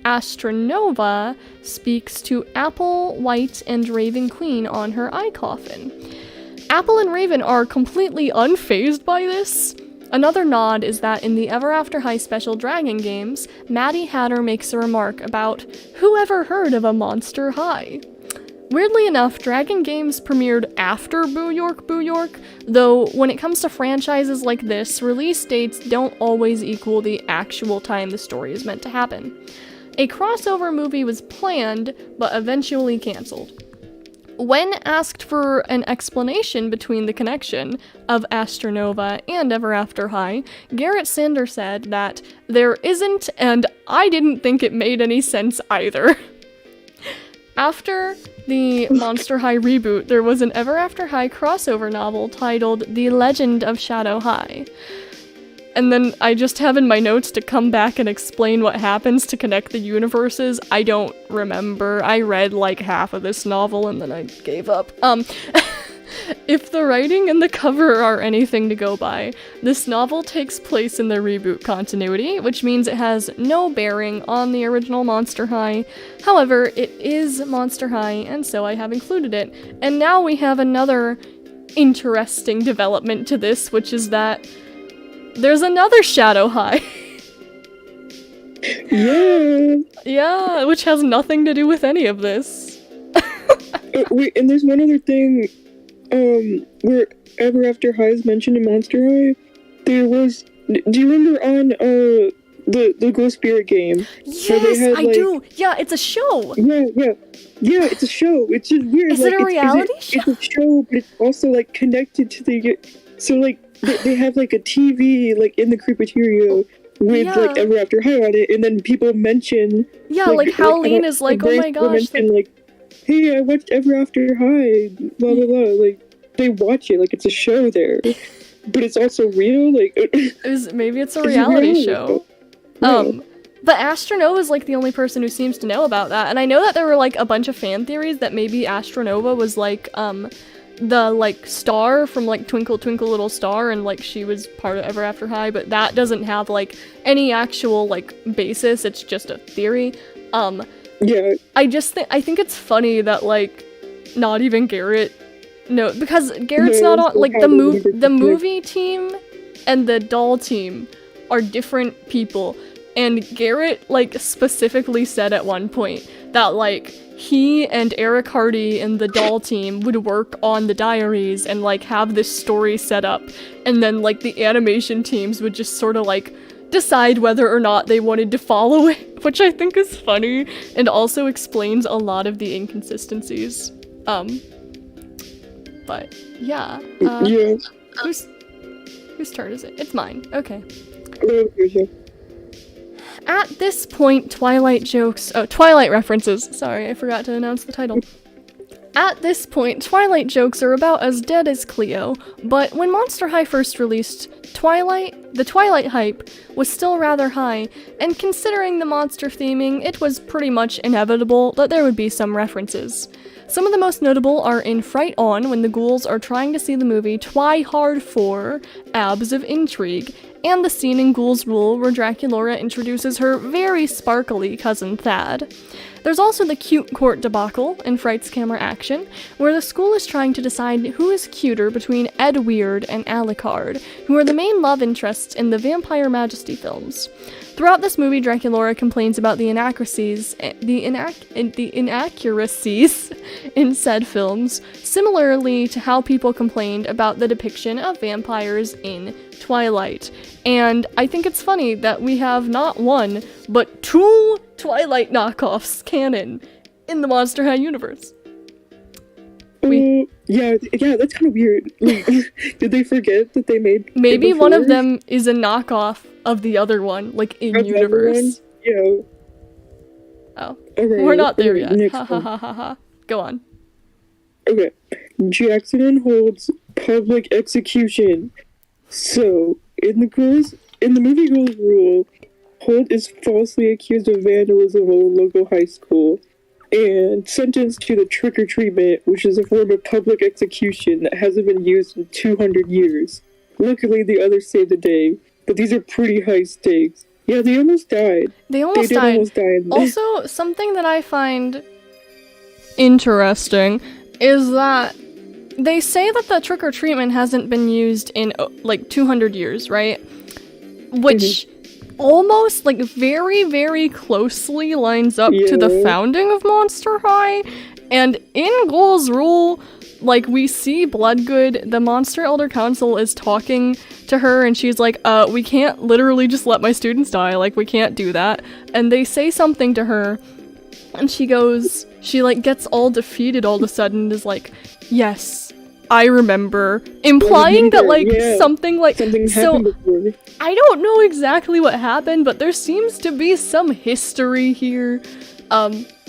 Astronova speaks to Apple, White, and Raven Queen on her eye coffin. Apple and Raven are completely unfazed by this. Another nod is that in the Ever After High special Dragon games, Maddie Hatter makes a remark about who ever heard of a Monster High. Weirdly enough, Dragon games premiered after Boo York, though when it comes to franchises like this, release dates don't always equal the actual time the story is meant to happen. A crossover movie was planned, but eventually cancelled. When asked for an explanation between the connection of Astronova and Ever After High, Garrett Sander said that there isn't, and I didn't think it made any sense either. After the Monster High reboot, there was an Ever After High crossover novel titled The Legend of Shadow High. And then I just have in my notes to come back and explain what happens to connect the universes. I don't remember. I read like half of this novel and then I gave up. If the writing and the cover are anything to go by, this novel takes place in the reboot continuity, which means it has no bearing on the original Monster High. However, it is Monster High, and so I have included it. And now we have another interesting development to this, which is that there's another Shadow High. Yeah, which has nothing to do with any of this. Wait, and there's one other thing, where Ever After High is mentioned in Monster High. There was, do you remember on, the Ghost Spirit game? Yes, I do! Yeah, it's a show! Yeah, it's a show. It's just weird. Is it a reality show? It's a show, but it's also, like, connected to the, so, like, they have like a TV like in the Creepateria with like Ever After High on it, and then people mention like Howleen is like, oh my gosh, mention, like, hey, I watched Ever After High, blah blah blah. Like they watch it like it's a show there, but it's also real. Like maybe it's a reality show. But Astronova is like the only person who seems to know about that, and I know that there were like a bunch of fan theories that maybe Astronova was like the, like, star from, like, Twinkle Twinkle Little Star, and, like, she was part of Ever After High, but that doesn't have, like, any actual, like, basis. It's just a theory. Yeah. I think it's funny that, like, not even Garrett, no, because Garrett's not on, like, the movie team and the doll team are different people, and Garrett, like, specifically said at one point that, like, he and Eric Hardy and the doll team would work on the diaries and, like, have this story set up, and then, like, the animation teams would just sort of, like, decide whether or not they wanted to follow it, which I think is funny, and also explains a lot of the inconsistencies. But, yeah. Yeah. Whose turn is it? It's mine. Okay. Yeah. At this point, Twilight references. Sorry, I forgot to announce the title. At this point, Twilight jokes are about as dead as Cleo, but when Monster High first released, the Twilight hype was still rather high, and considering the monster theming, it was pretty much inevitable that there would be some references. Some of the most notable are in Fright On, when the ghouls are trying to see the movie Twi Hard 4, Abs of Intrigue, and the scene in Ghouls Rule where Draculaura introduces her very sparkly cousin Thad. There's also the cute court debacle in Fright's Camera Action, where the school is trying to decide who is cuter between Ed Weird and Alucard, who are the main love interests in the Vampire Majesty films. Throughout this movie, Draculaura complains about the inaccuracies in said films, similarly to how people complained about the depiction of vampires in Twilight. And I think it's funny that we have not one, but 2 Twilight knockoffs canon in the Monster High universe. Yeah, that's kind of weird. Like, did they forget that they made? Maybe one of them is a knockoff of the other one, like in universe. Yeah. Oh, okay, we're not there yet. Next Ha ha ha ha ha. Go on. Okay, Jackson and Holt's public execution. So in the movie Ghouls Rule, Holt is falsely accused of vandalism of a local high school and sentenced to the trick or treatment, which is a form of public execution that hasn't been used in 200 years. Luckily, the others saved the day, but these are pretty high stakes. Yeah, they almost died. They almost died. Also, something that I find interesting is that they say that the trick or treatment hasn't been used in like 200 years, right? Which almost, like, very, very closely lines up to the founding of Monster High. And in Ghouls Rule, like, we see Bloodgood, the Monster Elder Council is talking to her, and she's like, we can't literally just let my students die, like, we can't do that. And they say something to her, and she like, gets all defeated all of a sudden, and is like, yes, I remember, implying that, like, something happened before. I don't know exactly what happened, but there seems to be some history here.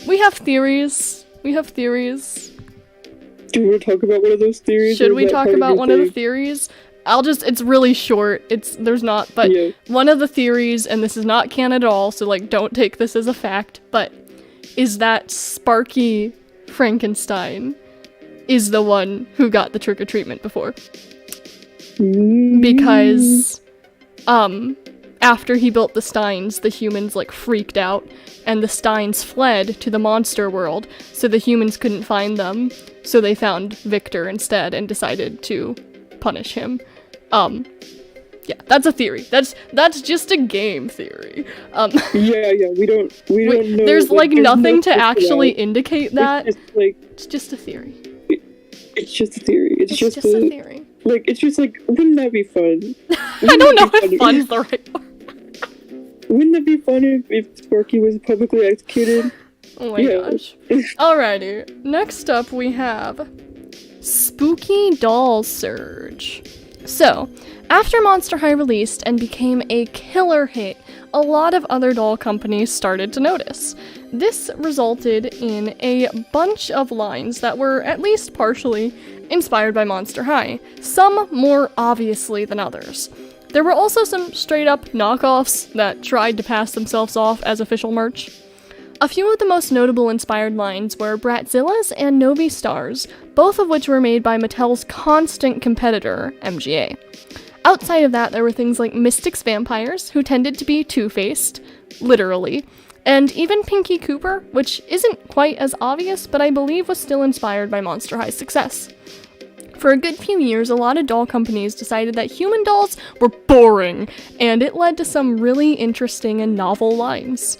We have theories. Do you want to talk about one of those theories? Should we talk about one of the theories? It's really short. One of the theories, and this is not canon at all, so, like, don't take this as a fact, but is that Sparky Frankenstein is the one who got the trick-or-treatment before. Because, after he built the Steins, the humans, like, freaked out, and the Steins fled to the monster world, so the humans couldn't find them, so they found Victor instead and decided to punish him. Yeah, that's a theory. That's just a game theory. We don't know. There's, like, nothing to actually indicate that. It's just a theory. It's just a theory. It's just a theory. Like, it's just like, wouldn't that be fun? I don't know if fun's the right word. Wouldn't that be fun if Sparky was publicly executed? Oh my gosh. Alrighty. Next up we have Spooky Doll Surge. So, after Monster High released and became a killer hit, a lot of other doll companies started to notice. This resulted in a bunch of lines that were at least partially inspired by Monster High, some more obviously than others. There were also some straight-up knockoffs that tried to pass themselves off as official merch. A few of the most notable inspired lines were Bratzillas and Novi Stars, both of which were made by Mattel's constant competitor, MGA. Outside of that, there were things like Mystics Vampires, who tended to be two-faced, literally, and even Pinky Cooper, which isn't quite as obvious, but I believe was still inspired by Monster High's success. For a good few years, a lot of doll companies decided that human dolls were boring, and it led to some really interesting and novel lines.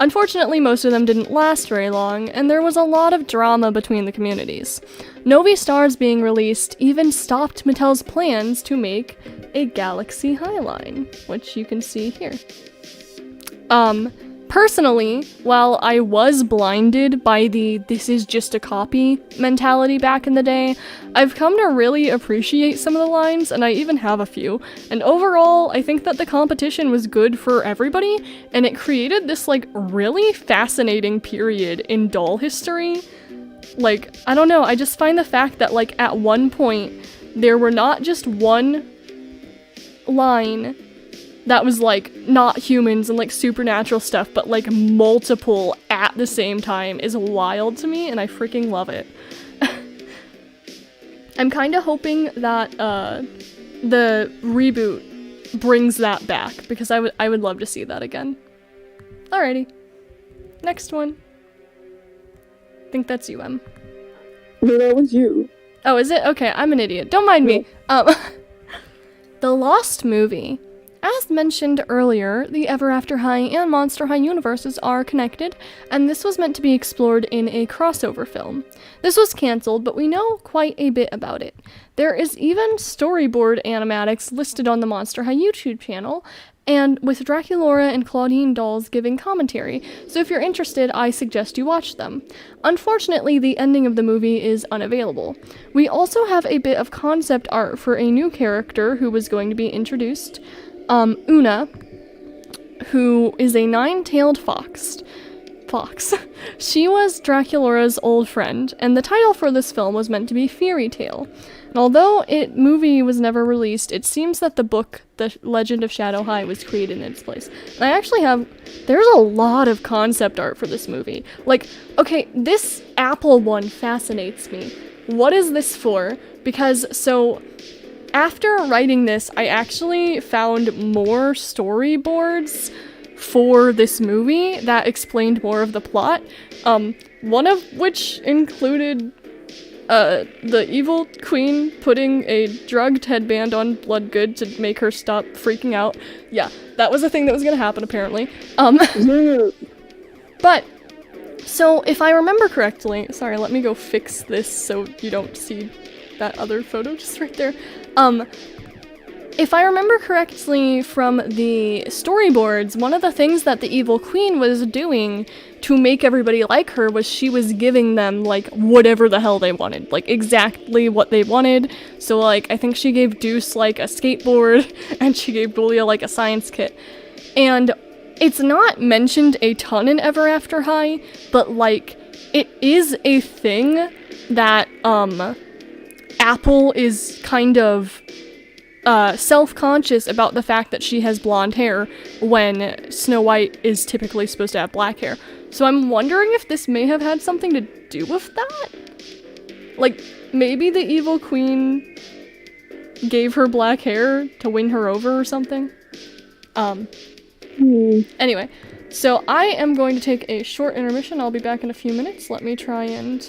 Unfortunately, most of them didn't last very long, and there was a lot of drama between the communities. Novi Stars being released even stopped Mattel's plans to make a Galaxy High line, which you can see here. Personally, while I was blinded by the "this is just a copy" mentality back in the day, I've come to really appreciate some of the lines, and I even have a few. And overall, I think that the competition was good for everybody, and it created this, like, really fascinating period in doll history. Like, I don't know, I just find the fact that, like, at one point, there were not just one line that was, like, not humans and, like, supernatural stuff, but, like, multiple at the same time is wild to me, and I freaking love it. I'm kinda hoping that, the reboot brings that back, because I would love to see that again. Alrighty. Next one. I think that's you, Em. No, that was you. Oh, is it? Okay, I'm an idiot. Don't mind me. The Lost movie. As mentioned earlier, the Ever After High and Monster High universes are connected, and this was meant to be explored in a crossover film. This was cancelled, but we know quite a bit about it. There is even storyboard animatics listed on the Monster High YouTube channel, and with Draculaura and Claudine dolls giving commentary, so if you're interested, I suggest you watch them. Unfortunately, the ending of the movie is unavailable. We also have a bit of concept art for a new character who was going to be introduced, Una, who is a nine-tailed fox. She was Draculaura's old friend, and the title for this film was meant to be Fairy Tale. And although movie was never released, it seems that the book, The Legend of Shadow High, was created in its place. And I actually there's a lot of concept art for this movie. Like, okay, this apple one fascinates me. What is this for? Because, after writing this, I actually found more storyboards for this movie that explained more of the plot, one of which included the evil queen putting a drugged headband on Bloodgood to make her stop freaking out. Yeah, that was a thing that was gonna happen, apparently. But, so if I remember correctly, sorry, let me go fix this so you don't see that other photo just right there. If I remember correctly from the storyboards, one of the things that the evil queen was doing to make everybody like her was she was giving them, like, whatever the hell they wanted. Like, exactly what they wanted. So, like, I think she gave Deuce, like, a skateboard, and she gave Julia, like, a science kit. And it's not mentioned a ton in Ever After High, but, like, it is a thing that, Apple is kind of self-conscious about the fact that she has blonde hair when Snow White is typically supposed to have black hair. So I'm wondering if this may have had something to do with that? Like, maybe the evil queen gave her black hair to win her over or something? Anyway, so I am going to take a short intermission. I'll be back in a few minutes. Let me try and,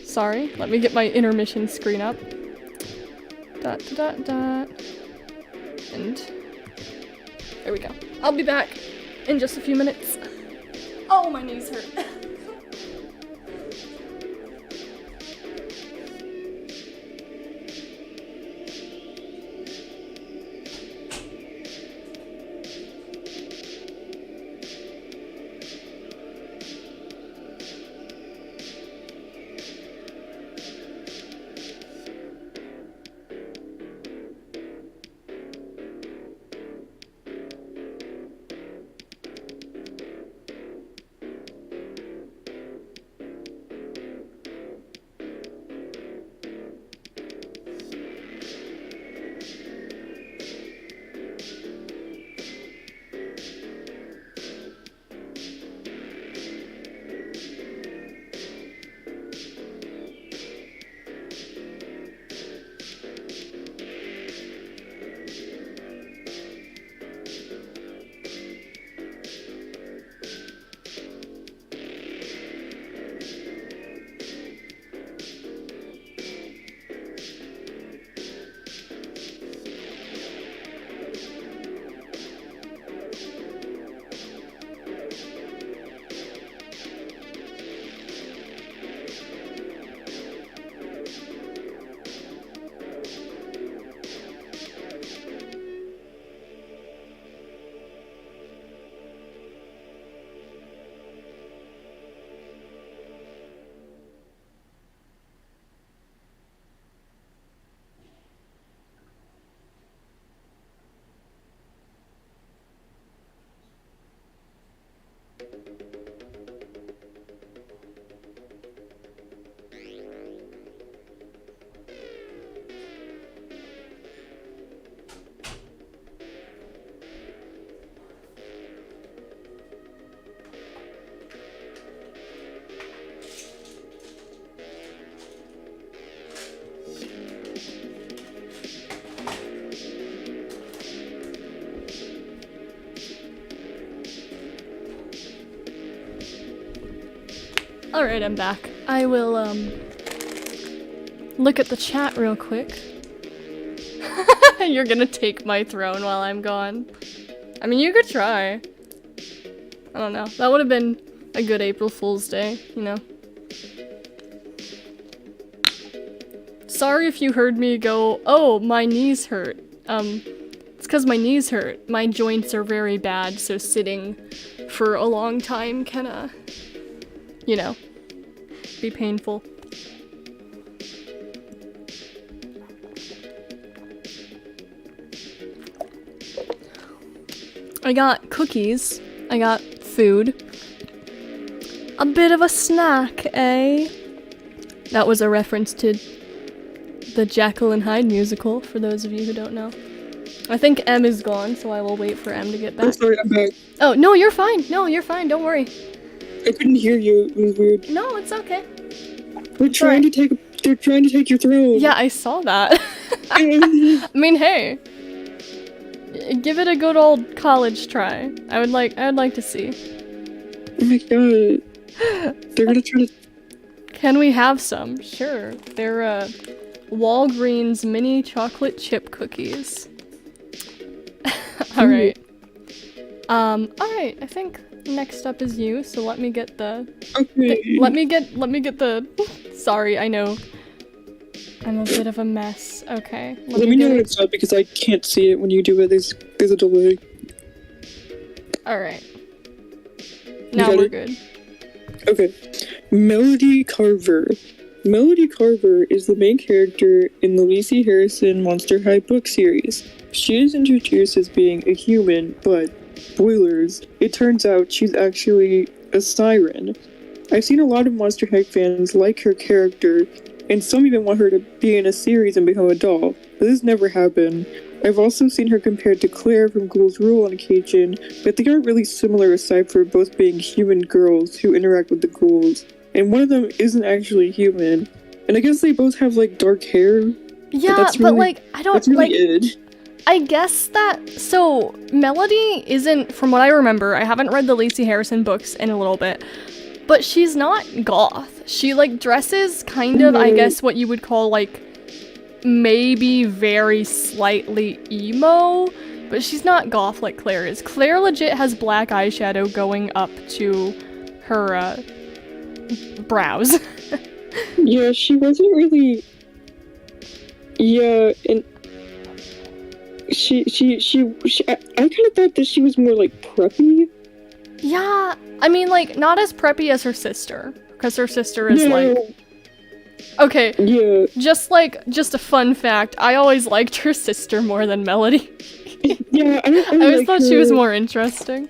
sorry, let me get my intermission screen up. And there we go. I'll be back in just a few minutes. Oh, my knees hurt. Alright, I'm back. I will, look at the chat real quick. You're gonna take my throne while I'm gone. I mean, you could try. I don't know. That would have been a good April Fool's Day, you know? Sorry if you heard me go, oh, my knees hurt. It's because my knees hurt. My joints are very bad, so sitting for a long time can, you know, be painful. I got cookies. I got food. A bit of a snack, eh? That was a reference to the Jekyll and Hyde musical, for those of you who don't know. I think M is gone, so I will wait for M to get back. I'm sorry, I'm back. Oh, no, you're fine. No, you're fine. Don't worry. I couldn't hear you. It was weird. No, it's okay. They're trying to take your throne. Yeah, I saw that. I mean, hey. Give it a good old college try. I would like to see. Oh my god. They're gonna try to... Can we have some? Sure. They're, Walgreens mini chocolate chip cookies. Alright. Alright, I think next up is you, so let me get the... Okay. let me get the... Sorry, I know. I'm a bit of a mess. Okay. Let me know when it's up, because I can't see it when you do it. There's a delay. Alright. Now we're good. Okay. Melody Carver. Melody Carver is the main character in the Lacey Harrison Monster High book series. She is introduced as being a human, but, spoilers, it turns out she's actually a siren. I've seen a lot of Monster High fans like her character, and some even want her to be in a series and become a doll, but this never happened. I've also seen her compared to Claire from Ghoul's Rule on occasion, but they aren't really similar aside for both being human girls who interact with the ghouls. And one of them isn't actually human. And I guess they both have, like, dark hair. Yeah, but like, I don't, that's really like... it. I guess that... So, Melody isn't, from what I remember, I haven't read the Lacey Harrison books in a little bit, but she's not goth. She, like, dresses kind of, I guess, what you would call, like, maybe very slightly emo, but she's not goth like Claire is. Claire legit has black eyeshadow going up to her, brows. Yeah, she wasn't really... Yeah, and... I kind of thought that she was more, like, preppy. Yeah, I mean, like, not as preppy as her sister, because her sister is, like... Okay, yeah. Just a fun fact, I always liked her sister more than Melody. Yeah, I always thought she was more interesting.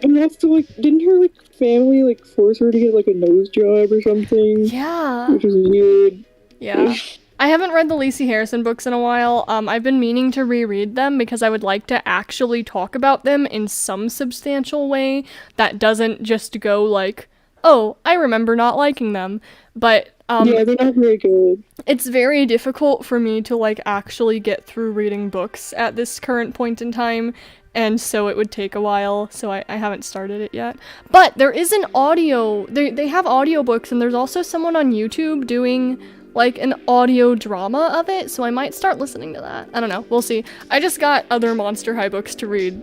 And also, like, didn't her, like, family, like, force her to get, like, a nose job or something? Yeah. Which was weird. Yeah. I haven't read the Lacey Harrison books in a while. I've been meaning to reread them because I would like to actually talk about them in some substantial way that doesn't just go like, oh, I remember not liking them. But, yeah, they're not very good. It's very difficult for me to, like, actually get through reading books at this current point in time, and so it would take a while, so I haven't started it yet. But there is an audio, they have audiobooks, and there's also someone on YouTube doing, like, an audio drama of it, so I might start listening to that. I don't know, we'll see. I just got other Monster High books to read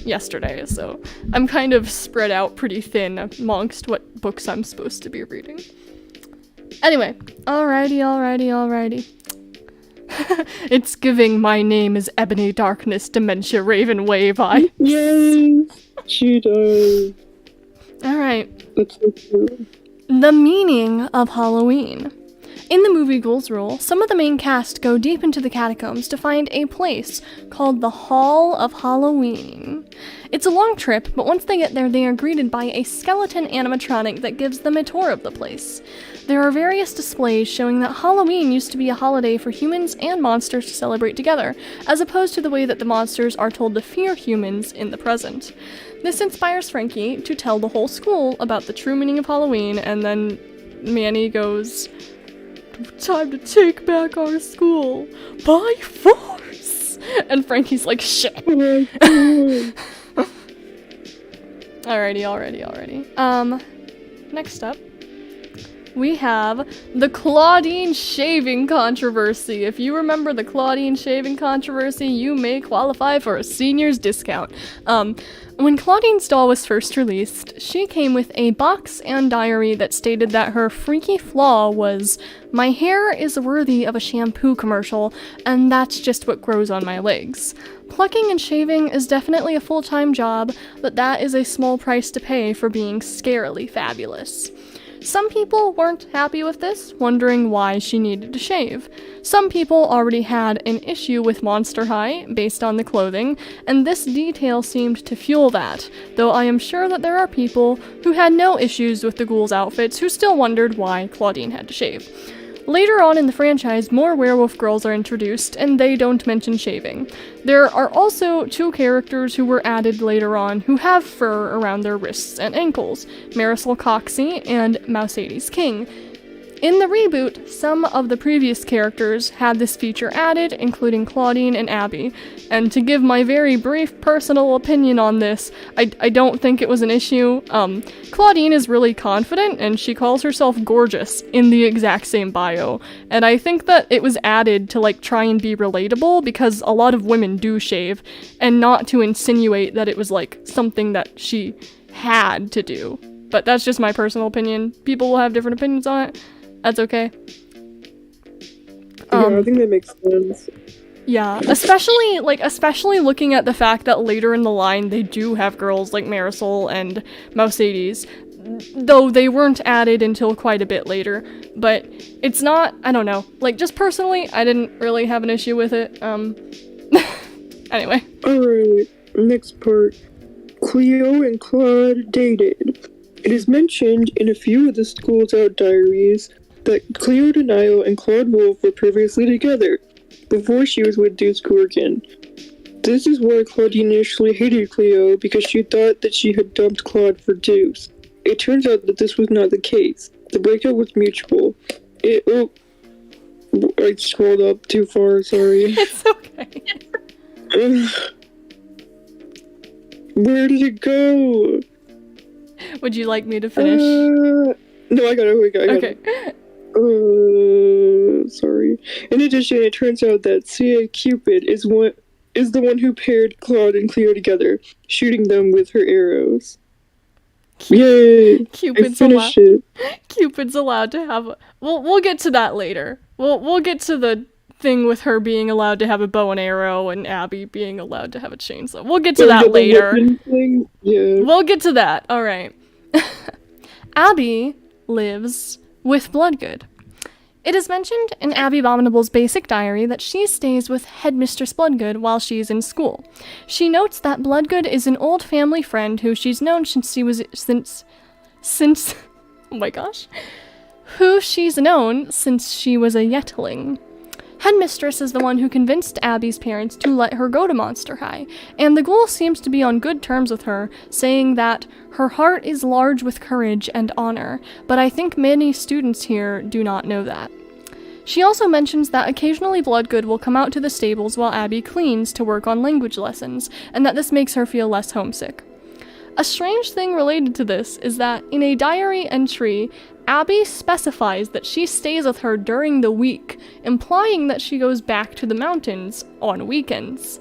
yesterday, so I'm kind of spread out pretty thin amongst what books I'm supposed to be reading. Anyway, alrighty. It's giving my name is Ebony Darkness Dementia Ravenway vibes. Yay! She does. Alright. That's so true. The meaning of Halloween. In the movie Ghoul's Rule, some of the main cast go deep into the catacombs to find a place called the Hall of Halloween. It's a long trip, but once they get there, they are greeted by a skeleton animatronic that gives them a tour of the place. There are various displays showing that Halloween used to be a holiday for humans and monsters to celebrate together, as opposed to the way that the monsters are told to fear humans in the present. This inspires Frankie to tell the whole school about the true meaning of Halloween, and then Manny goes, "Time to take back our school by force!" And Frankie's like, shit. Alrighty. Next up. we have the Claudine shaving controversy. If you remember the Claudine shaving controversy, you may qualify for a senior's discount. When Claudine's doll was first released, she came with a box and diary that stated that her freaky flaw was, "My hair is worthy of a shampoo commercial, and that's just what grows on my legs. Plucking and shaving is definitely a full-time job, but that is a small price to pay for being scarily fabulous." Some people weren't happy with this, wondering why she needed to shave. Some people already had an issue with Monster High based on the clothing, and this detail seemed to fuel that, though I am sure that there are people who had no issues with the ghouls' outfits who still wondered why Claudine had to shave. Later on in the franchise, more werewolf girls are introduced, and they don't mention shaving. There are also 2 characters who were added later on who have fur around their wrists and ankles, Marisol Coxey and Mousadis King. In the reboot, some of the previous characters had this feature added, including Claudine and Abby. And to give my very brief personal opinion on this, I don't think it was an issue. Claudine is really confident, and she calls herself gorgeous in the exact same bio. And I think that it was added to, try and be relatable, because a lot of women do shave, and not to insinuate that it was, something that she had to do. But that's just my personal opinion. People will have different opinions on it. That's okay. Yeah, I think that makes sense. Yeah, especially looking at the fact that later in the line they do have girls like Marisol and Mousadis, though they weren't added until quite a bit later. But it's not, I don't know, just personally, I didn't really have an issue with it. Anyway. Alright, next part. Cleo and Claude dated. It is mentioned in a few of the School's Out diaries that Cleo Denial and Claude Wolf were previously together, before she was with Deuce Gorgon. This is why Claudine initially hated Cleo, because she thought that she had dumped Claude for Deuce. It turns out that this was not the case. The breakup was mutual. I scrolled up too far, sorry. It's okay. Where did it go? Would you like me to finish? No, I got it. Okay. Sorry. In addition, it turns out that C.A. Cupid is the one who paired Claude and Cleo together, shooting them with her arrows. Yay! Cupid's allowed to have. We'll get to that later. We'll get to the thing with her being allowed to have a bow and arrow and Abby being allowed to have a chainsaw. We'll get to that later. Yeah. We'll get to that. All right. Abby lives with Bloodgood. It is mentioned in Abby Abominable's basic diary that she stays with Headmistress Bloodgood while she's in school. She notes that Bloodgood is an old family friend who she's known who she's known since she was a Yetling. Headmistress is the one who convinced Abby's parents to let her go to Monster High, and the ghoul seems to be on good terms with her, saying that her heart is large with courage and honor, but I think many students here do not know that. She also mentions that occasionally Bloodgood will come out to the stables while Abby cleans to work on language lessons, and that this makes her feel less homesick. A strange thing related to this is that in a diary entry, Abby specifies that she stays with her during the week, implying that she goes back to the mountains on weekends.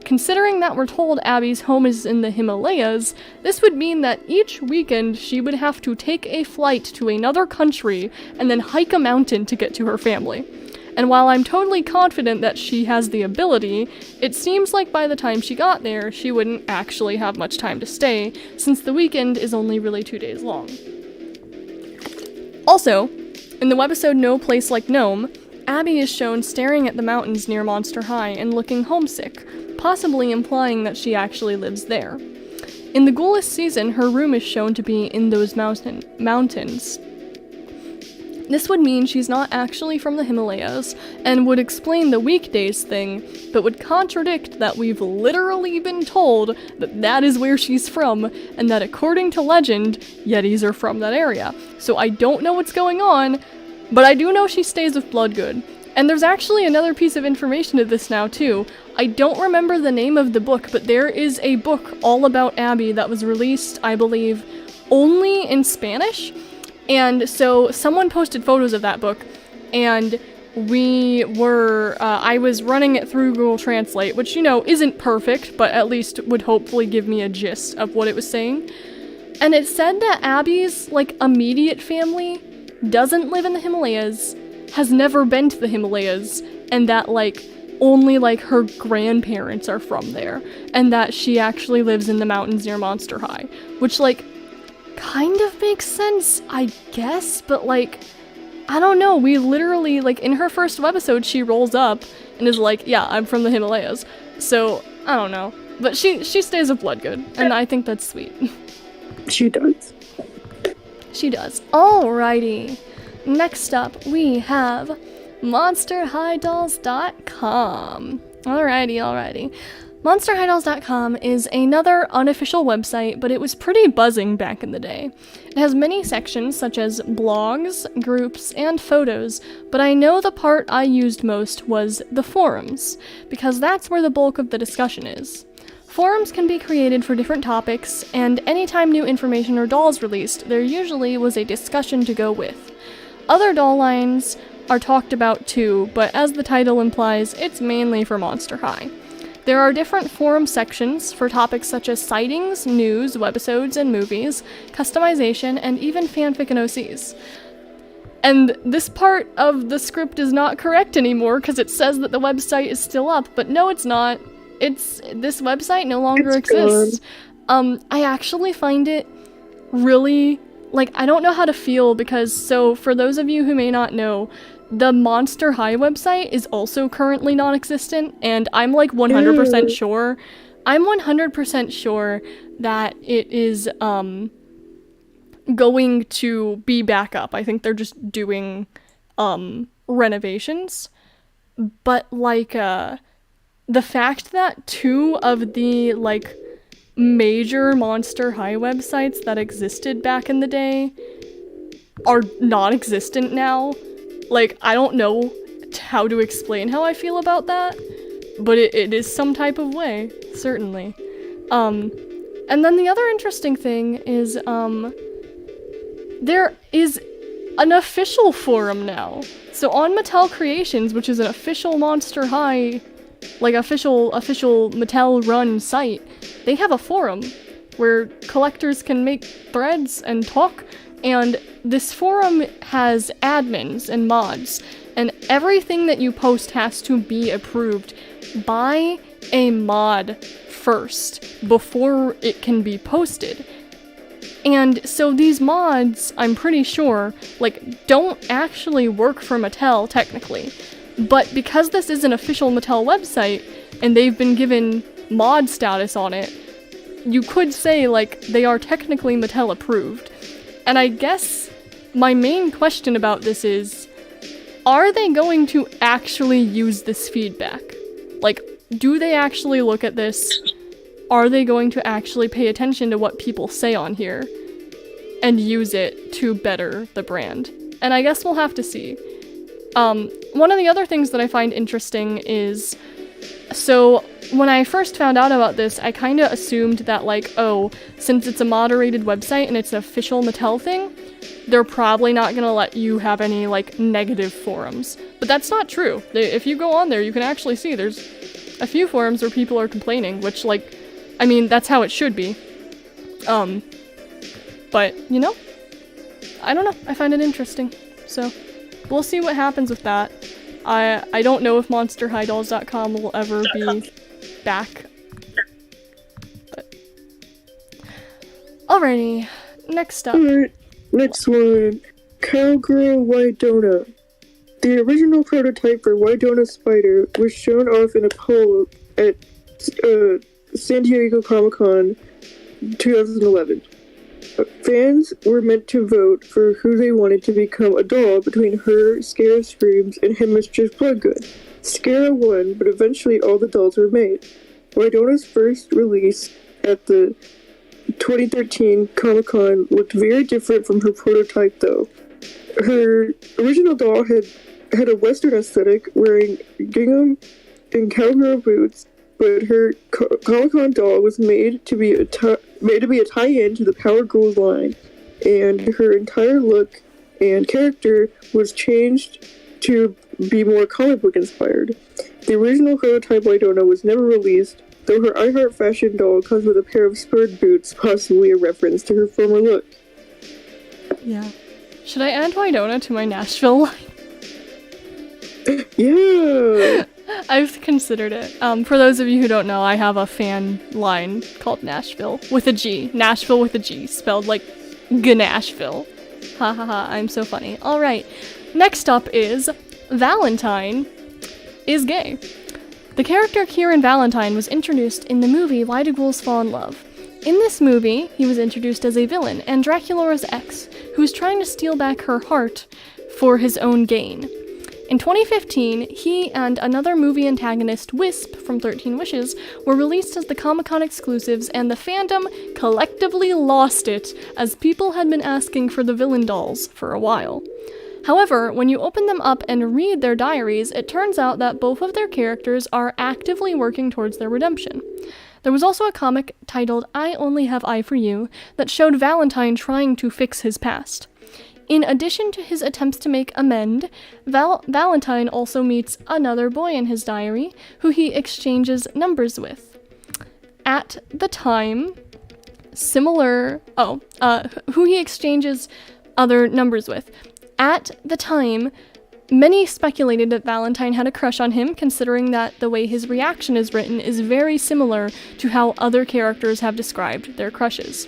Considering that we're told Abby's home is in the Himalayas, this would mean that each weekend she would have to take a flight to another country and then hike a mountain to get to her family. And while I'm totally confident that she has the ability, it seems like by the time she got there, she wouldn't actually have much time to stay, since the weekend is only really 2 days long. Also, in the webisode No Place Like Nome, Abby is shown staring at the mountains near Monster High and looking homesick, possibly implying that she actually lives there. In the Ghoulish season, her room is shown to be in those mountains. This would mean she's not actually from the Himalayas, and would explain the weekdays thing, but would contradict that we've literally been told that that is where she's from, and that according to legend, Yetis are from that area. So I don't know what's going on, but I do know she stays with Bloodgood. And there's actually another piece of information to this now too. I don't remember the name of the book, but there is a book all about Abby that was released, I believe, only in Spanish. And so someone posted photos of that book, and I was running it through Google Translate, which, isn't perfect, but at least would hopefully give me a gist of what it was saying. And it said that Abby's, immediate family doesn't live in the Himalayas, has never been to the Himalayas, and that, only, her grandparents are from there, and that she actually lives in the mountains near Monster High, which, kind of makes sense, I guess, but, I don't know, we literally, in her first webisode, she rolls up and is like, yeah, I'm from the Himalayas, so, I don't know, but she stays with Bloodgood, and I think that's sweet. She does. She does. Alrighty. Next up, we have MonsterHighDolls.com. Alrighty. MonsterHighDolls.com is another unofficial website, but it was pretty buzzing back in the day. It has many sections such as blogs, groups, and photos, but I know the part I used most was the forums, because that's where the bulk of the discussion is. Forums can be created for different topics, and anytime new information or dolls released, there usually was a discussion to go with. Other doll lines are talked about too, but as the title implies, it's mainly for Monster High. There are different forum sections for topics such as sightings, news, webisodes, and movies, customization, and even fanfic and OCs. And this part of the script is not correct anymore because it says that the website is still up, but no, it's not. This website no longer exists. I actually find it really, I don't know how to feel because, so for those of you who may not know, the Monster High website is also currently non-existent, and I'm 100% sure. I'm 100% sure that it is going to be back up. I think they're just doing renovations. But the fact that two of the major Monster High websites that existed back in the day are non-existent now, I don't know how to explain how I feel about that, but it is some type of way, certainly. And then the other interesting thing is, there is an official forum now. So on Mattel Creations, which is an official Monster High, official Mattel-run site, they have a forum where collectors can make threads and talk, and this forum has admins and mods, and everything that you post has to be approved by a mod first, before it can be posted. And so these mods, I'm pretty sure, don't actually work for Mattel, technically. But because this is an official Mattel website, and they've been given mod status on it, you could say, they are technically Mattel approved. And I guess my main question about this is, are they going to actually use this feedback? Do they actually look at this? Are they going to actually pay attention to what people say on here and use it to better the brand? And I guess we'll have to see. One of the other things that I find interesting is, so when I first found out about this, I kind of assumed that since it's a moderated website and it's an official Mattel thing, they're probably not gonna let you have any negative forums. But that's not true. If you go on there, you can actually see there's a few forums where people are complaining, which that's how it should be. But, I don't know, I find it interesting, so we'll see what happens with that. I don't know if MonsterHighDolls.com will ever be back. But alrighty, next up. Alright, next one. Cowgirl White Donut. The original prototype for White Donut Spider was shown off in a poll at San Diego Comic-Con 2011. Fans were meant to vote for who they wanted to become a doll between her, Scara Screams, and Headmistress Bloodgood. Scara won, but eventually all the dolls were made. Wydona's first release at the 2013 Comic-Con looked very different from her prototype, though. Her original doll had a Western aesthetic, wearing gingham and cowgirl boots, but her Comic-Con doll was made to be a tie-in to the Power Girls line. and her entire look and character was changed to be more comic book inspired. The original prototype Wydonna was never released, though her I Heart Fashion doll comes with a pair of spurred boots, possibly a reference to her former look. Yeah. Should I add Wydonna to my Nashville line? Yeah! I've considered it. For those of you who don't know, I have a fan line called Nashville with a G. Nashville with a G, spelled like Gnashville. Ha ha ha, I'm so funny. Alright, next up is Valentine is gay. The character Kieran Valentine was introduced in the movie Why Do Ghouls Fall in Love? In this movie, he was introduced as a villain and Draculaura's ex, who was trying to steal back her heart for his own gain. In 2015, he and another movie antagonist, Wisp from 13 Wishes, were released as the Comic-Con exclusives, and the fandom collectively lost it, as people had been asking for the villain dolls for a while. However, when you open them up and read their diaries, it turns out that both of their characters are actively working towards their redemption. There was also a comic titled I Only Have Eye for You that showed Valentine trying to fix his past. In addition to his attempts to make amends, Valentine also meets another boy in his diary, who he exchanges numbers with. At the time, who he exchanges other numbers with. At the time, many speculated that Valentine had a crush on him, considering that the way his reaction is written is very similar to how other characters have described their crushes.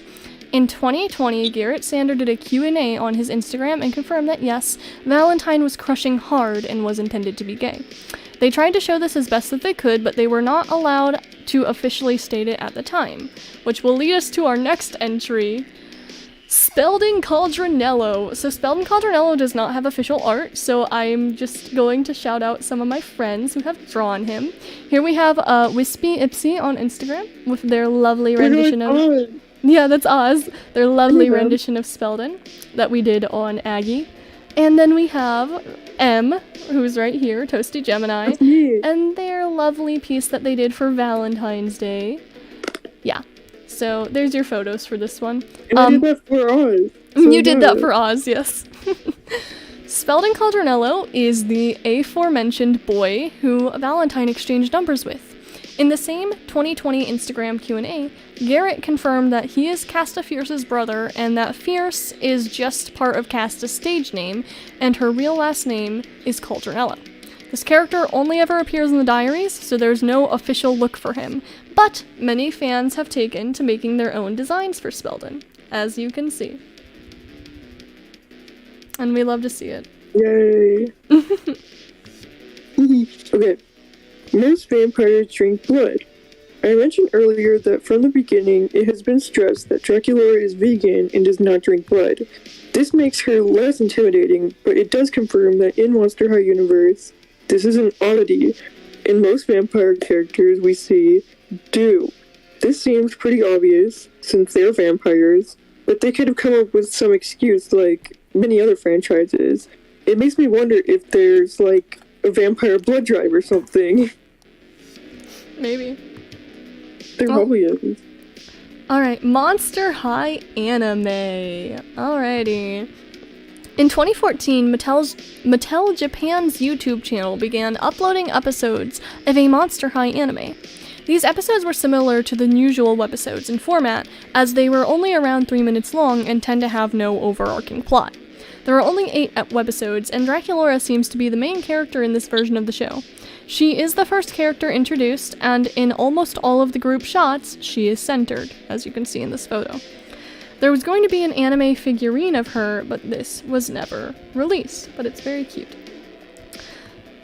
In 2020, Garrett Sander did a Q&A on his Instagram and confirmed that yes, Valentine was crushing hard and was intended to be gay. They tried to show this as best that they could, but they were not allowed to officially state it at the time, which will lead us to our next entry, Spelding Caldronello. So Spelding Caldronello does not have official art, so I'm just going to shout out some of my friends who have drawn him. Here we have Wispy Ipsy on Instagram with their lovely rendition of... Yeah, that's Oz. Their lovely rendition of Speldon that we did on Aggie. And then we have M, who's right here, Toasty Gemini, and their lovely piece that they did for Valentine's Day. Yeah. So there's your photos for this one. And I did that for Oz. You did that for Oz, yes. Spelding Caldronello is the aforementioned boy who Valentine exchanged numbers with. In the same 2020 Instagram Q&A, Garrett confirmed that he is Casta Fierce's brother and that Fierce is just part of Casta's stage name, and her real last name is Caldronello. This character only ever appears in the diaries, so there's no official look for him, but many fans have taken to making their own designs for Speldon, as you can see. And we love to see it. Yay! Okay. Most vampires drink blood. I mentioned earlier that from the beginning, it has been stressed that Draculaura is vegan and does not drink blood. This makes her less intimidating, but it does confirm that in Monster High universe, this is an oddity, and most vampire characters we see do. This seems pretty obvious, since they're vampires, but they could have come up with some excuse like many other franchises. It makes me wonder if there's, like, a vampire blood drive or something. Maybe. There probably is. Alright, Monster High Anime. Alrighty. In 2014, Mattel Japan's YouTube channel began uploading episodes of a Monster High anime. These episodes were similar to the usual webisodes in format, as they were only around 3 minutes long and tend to have no overarching plot. There are only 8 webisodes, and Draculaura seems to be the main character in this version of the show. She is the first character introduced, and in almost all of the group shots, she is centered, as you can see in this photo. There was going to be an anime figurine of her, but this was never released, but it's very cute.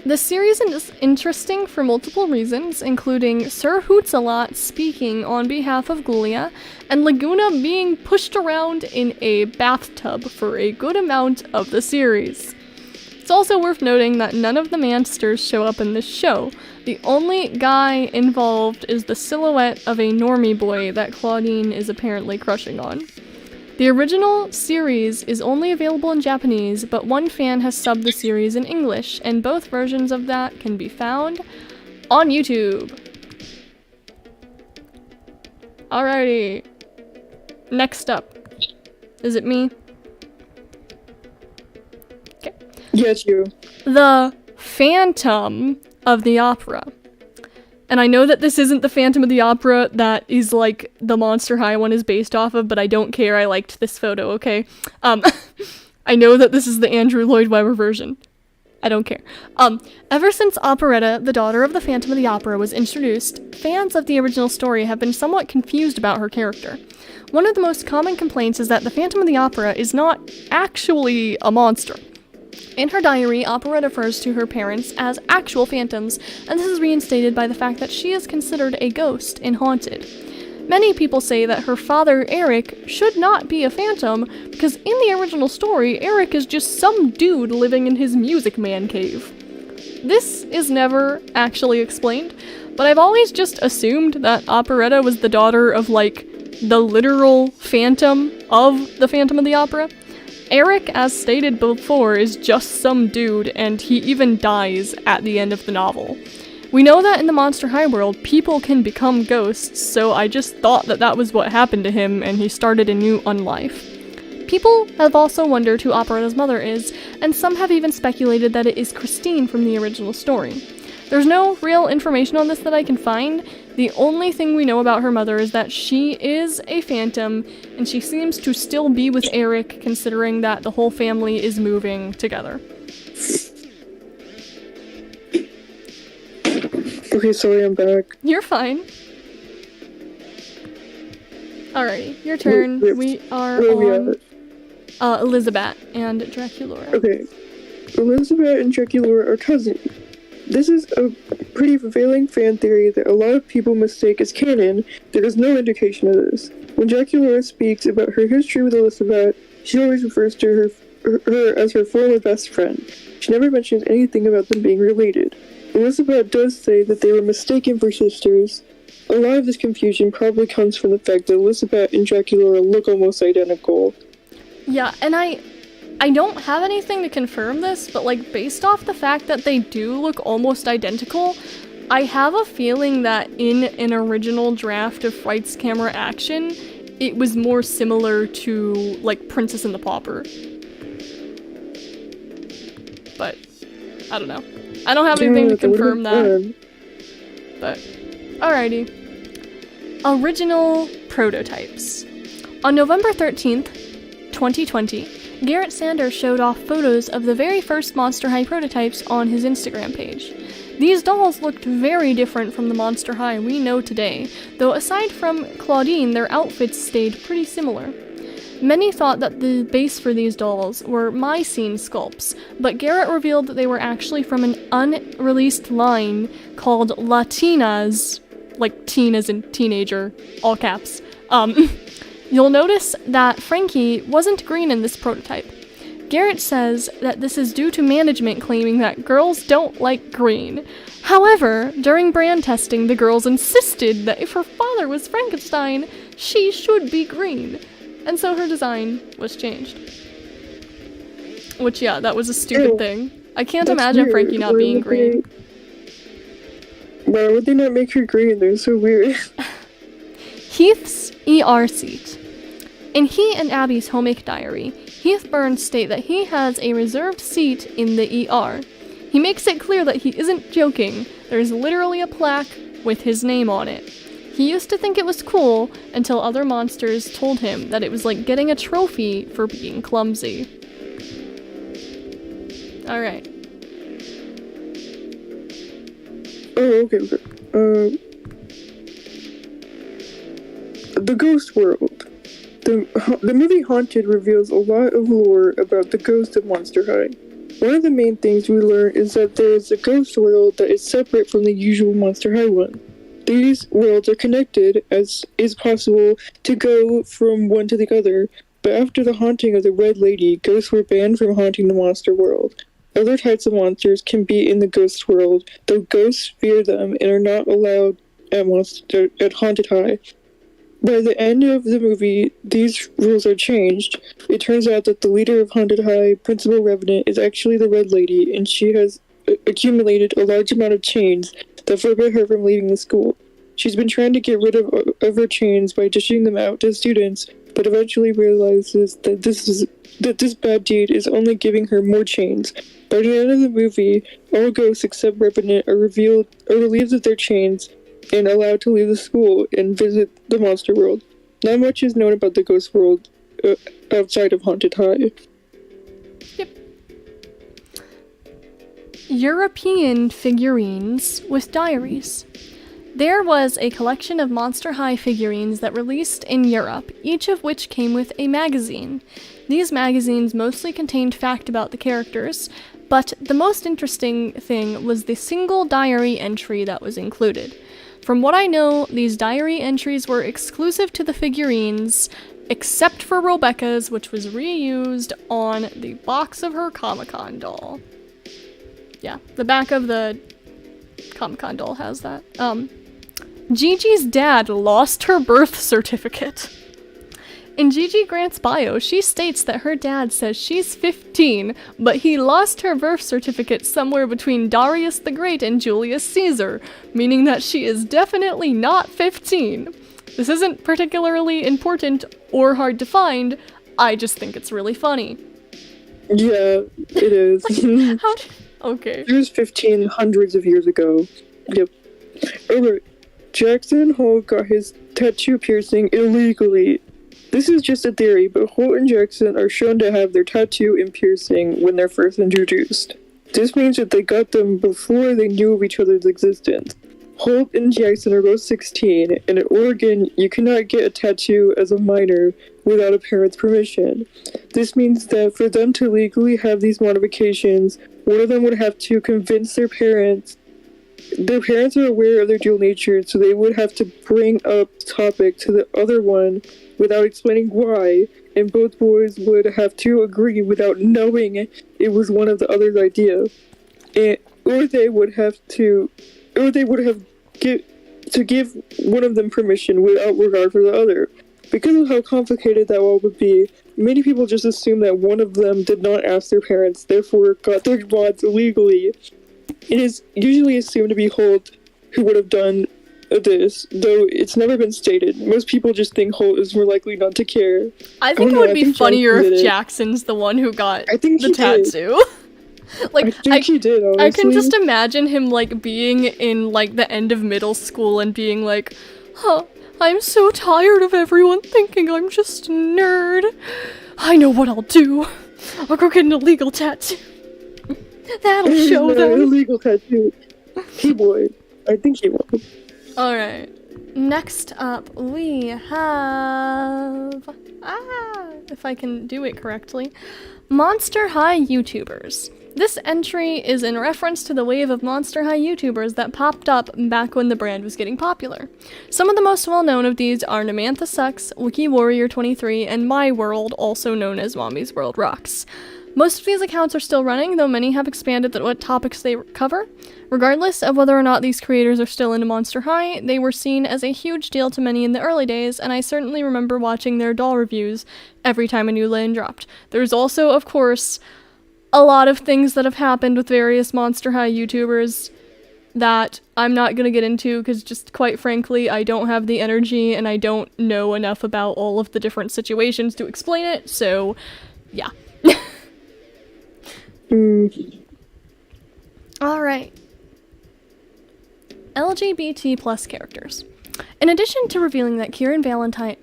The series is interesting for multiple reasons, including Sir Hootsalot speaking on behalf of Ghoulia, and Laguna being pushed around in a bathtub for a good amount of the series. It's also worth noting that none of the Mansters show up in this show. The only guy involved is the silhouette of a normie boy that Claudine is apparently crushing on. The original series is only available in Japanese, but one fan has subbed the series in English, and both versions of that can be found on YouTube. Alrighty. Next up. Is it me? Yes, you. The Phantom of the Opera. And I know that this isn't the Phantom of the Opera that is like the Monster High one is based off of, but I don't care. I liked this photo, okay? I know that this is the Andrew Lloyd Webber version. I don't care. Ever since Operetta, the daughter of the Phantom of the Opera, was introduced, fans of the original story have been somewhat confused about her character. One of the most common complaints is that the Phantom of the Opera is not actually a monster. In her diary, Operetta refers to her parents as actual phantoms, and this is reinstated by the fact that she is considered a ghost in Haunted. Many people say that her father, Eric, should not be a phantom, because in the original story, Eric is just some dude living in his Music Man cave. This is never actually explained, but I've always just assumed that Operetta was the daughter of, like, the literal phantom of the Phantom of the Opera. Eric, as stated before, is just some dude, and he even dies at the end of the novel. We know that in the Monster High world, people can become ghosts, so I just thought that that was what happened to him, and he started a new unlife. People have also wondered who Operetta's mother is, and some have even speculated that it is Christine from the original story. There's no real information on this that I can find. The only thing we know about her mother is that she is a phantom, and she seems to still be with Eric, considering that the whole family is moving together. Okay, sorry, I'm back. You're fine. Alrighty, your turn. We are on Elizabeth and Draculaura. Okay. Elizabeth and Draculaura are cousins. This is a pretty prevailing fan theory that a lot of people mistake as canon. There is no indication of this. When Draculaura speaks about her history with Elizabeth, she always refers to her as her former best friend. She never mentions anything about them being related. Elizabeth does say that they were mistaken for sisters. A lot of this confusion probably comes from the fact that Elizabeth and Draculaura look almost identical. Yeah, and I don't have anything to confirm this, but like based off the fact that they do look almost identical, I have a feeling that in an original draft of Frights Camera Action, it was more similar to like Princess and the Pauper. But I don't know. I don't have anything to confirm that. But alrighty. Original prototypes. On November 13th, 2020, Garrett Sanders showed off photos of the very first Monster High prototypes on his Instagram page. These dolls looked very different from the Monster High we know today, though aside from Claudine, their outfits stayed pretty similar. Many thought that the base for these dolls were Mycene sculpts, but Garrett revealed that they were actually from an unreleased line called Latinas, like teen as in teenager, all caps. You'll notice that Frankie wasn't green in this prototype. Garrett says that this is due to management claiming that girls don't like green. However, during brand testing, the girls insisted that if her father was Frankenstein, she should be green. And so her design was changed. Which, yeah, that was a stupid thing. I can't imagine weird. Frankie not being green. Why would they not make her green? They're so weird. Heath's ER seat. In he and Abby's homemade diary, Heath Burns state that he has a reserved seat in the ER. He makes it clear that he isn't joking. There's literally a plaque with his name on it. He used to think it was cool until other monsters told him that it was like getting a trophy for being clumsy. Alright. Oh, okay. The Ghost World. The movie Haunted reveals a lot of lore about the ghost of Monster High. One of the main things we learn is that there is a ghost world that is separate from the usual Monster High one. These worlds are connected, as is possible to go from one to the other, but after the haunting of the Red Lady, ghosts were banned from haunting the monster world. Other types of monsters can be in the ghost world, though ghosts fear them and are not allowed at Haunted High. By the end of the movie, these rules are changed. It turns out that the leader of Haunted High, Principal Revenant, is actually the Red Lady, and she has accumulated a large amount of chains that forbid her from leaving the school. She's been trying to get rid of her chains by dishing them out to students but eventually realizes that this bad deed is only giving her more chains. By the end of the movie, all ghosts except Revenant are relieved of their chains and allowed to leave the school and visit the monster world. Not much is known about the ghost world outside of Haunted High. Yep. European figurines with diaries. There was a collection of Monster High figurines that released in Europe, each of which came with a magazine. These magazines mostly contained fact about the characters, but the most interesting thing was the single diary entry that was included. From what I know, these diary entries were exclusive to the figurines, except for Rebecca's, which was reused on the box of her Comic-Con doll. Yeah, the back of the Comic-Con doll has that. Gigi's dad lost her birth certificate. In Gigi Grant's bio, she states that her dad says she's 15, but he lost her birth certificate somewhere between Darius the Great and Julius Caesar, meaning that she is definitely not 15. This isn't particularly important or hard to find, I just think it's really funny. Yeah, it is. Okay. It was 15 hundreds of years ago. Yep. Alright. Jackson Holt got his tattoo piercing illegally. This is just a theory, but Holt and Jackson are shown to have their tattoo and piercing when they're first introduced. This means that they got them before they knew of each other's existence. Holt and Jackson are both 16, and in Oregon, you cannot get a tattoo as a minor without a parent's permission. This means that for them to legally have these modifications, one of them would have to convince their parents. Their parents are aware of their dual nature, so they would have to bring up the topic to the other one without explaining why, and both boys would have to agree without knowing it was one of the other's idea. Or they would have to give one of them permission without regard for the other. Because of how complicated that all would be, many people just assume that one of them did not ask their parents, therefore got their mods illegally. It is usually assumed to be Holt who would have done this, though it's never been stated. Most people just think Holt is more likely not to care. I think it would be funnier if Jackson's the one who got the tattoo. I think he did, honestly. I can just imagine him, like, being in, like, the end of middle school and being like, I'm so tired of everyone thinking I'm just a nerd. I know what I'll do. I'll go get an illegal tattoo. That'll show them. An illegal tattoo. He would. I think he would. Alright. Next up, we have... if I can do it correctly. Monster High YouTubers. This entry is in reference to the wave of Monster High YouTubers that popped up back when the brand was getting popular. Some of the most well-known of these are Namantha Sucks, WikiWarrior23, and My World, also known as Mommy's World Rocks. Most of these accounts are still running, though many have expanded what topics they cover. Regardless of whether or not these creators are still into Monster High, they were seen as a huge deal to many in the early days, and I certainly remember watching their doll reviews every time a new land dropped. There's also, of course, a lot of things that have happened with various Monster High YouTubers that I'm not gonna get into, because just quite frankly, I don't have the energy and I don't know enough about all of the different situations to explain it, so yeah. Alright. LGBT plus characters. In addition to revealing that Kieran Valentine...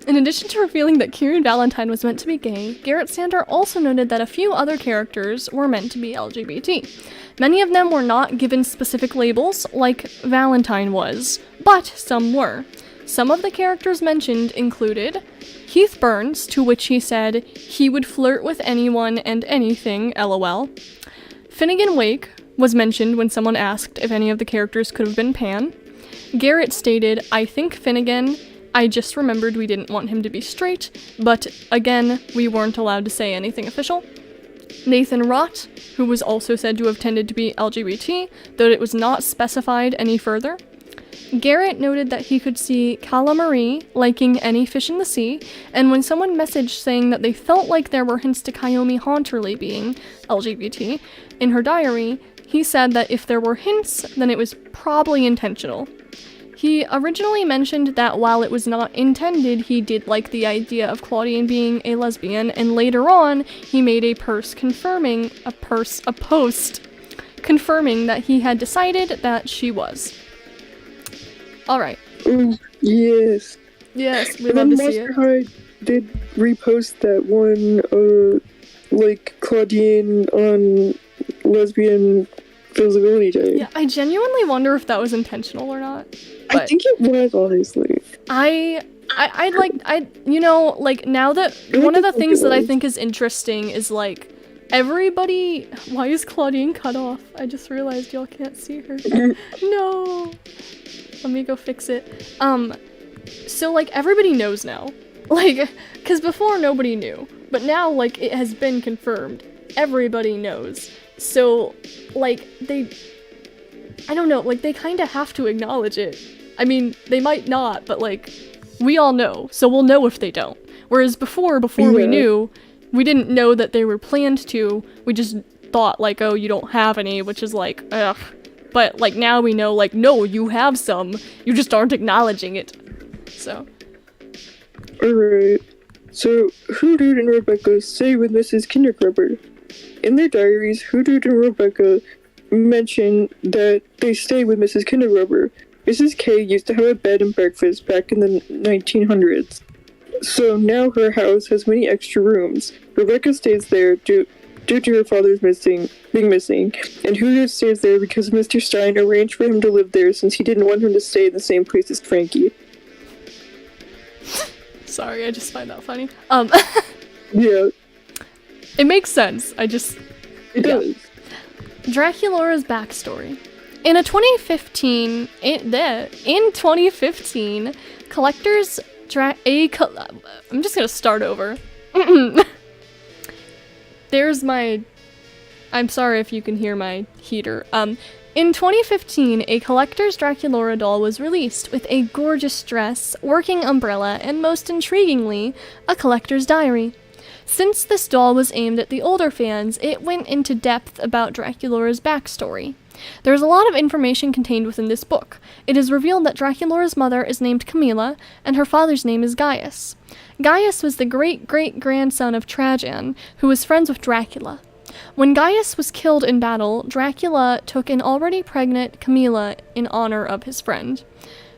In addition to revealing that Kieran Valentine was meant to be gay, Garrett Sander also noted that a few other characters were meant to be LGBT. Many of them were not given specific labels, like Valentine was, but some were. Some of the characters mentioned included Heath Burns, to which he said he would flirt with anyone and anything, lol. Finnegan Wake was mentioned when someone asked if any of the characters could have been pan. Garrett stated, I think Finnegan, I just remembered we didn't want him to be straight, but again, we weren't allowed to say anything official. Nathan Rott, who was also said to have tended to be LGBT, though it was not specified any further. Garrett noted that he could see Kala Marie liking any fish in the sea, and when someone messaged saying that they felt like there were hints to Kayomi Haunterly being LGBT, in her diary, he said that if there were hints, then it was probably intentional. He originally mentioned that while it was not intended, he did like the idea of Claudine being a lesbian, and later on, he made a post confirming that he had decided that she was. Alright. Yes. Yes, we And love then to see Monster it. High did repost that one, like Claudine on lesbian visibility day. Yeah, I genuinely wonder if that was intentional or not. I think it was, honestly. Now that one of the things that I think is interesting is like everybody. Why is Claudine cut off? I just realized y'all can't see her. No. Let me go fix it. So like everybody knows now. Like, cause before nobody knew, but now like it has been confirmed. Everybody knows. So like I don't know, like they kind of have to acknowledge it. I mean, they might not, but like we all know, so we'll know if they don't. Whereas before we knew, we didn't know that they were planned to. We just thought like, oh, you don't have any, which is like, ugh. But like now we know, like, no, you have some. You just aren't acknowledging it. So. Alright. So, Hoodoo and Rebecca stay with Mrs. Kindergrubber. In their diaries, Hoodoo and Rebecca mention that they stay with Mrs. Kindergrubber. Mrs. K used to have a bed and breakfast back in the 1900s. So now her house has many extra rooms. Rebecca stays there due to her father's being missing, and Hoodoo stays there because Mr. Stein arranged for him to live there since he didn't want him to stay in the same place as Frankie. Sorry, I just find that funny. Yeah. It makes sense. It does. Draculaura's backstory. In 2015, collectors I'm just gonna start over. I'm sorry if you can hear my heater. In 2015, a collector's Draculaura doll was released with a gorgeous dress, working umbrella, and most intriguingly, a collector's diary. Since this doll was aimed at the older fans, it went into depth about Draculaura's backstory. There is a lot of information contained within this book. It is revealed that Draculaura's mother is named Camilla, and her father's name is Gaius. Gaius was the great-great-grandson of Trajan, who was friends with Dracula. When Gaius was killed in battle, Dracula took an already pregnant Camilla in honor of his friend.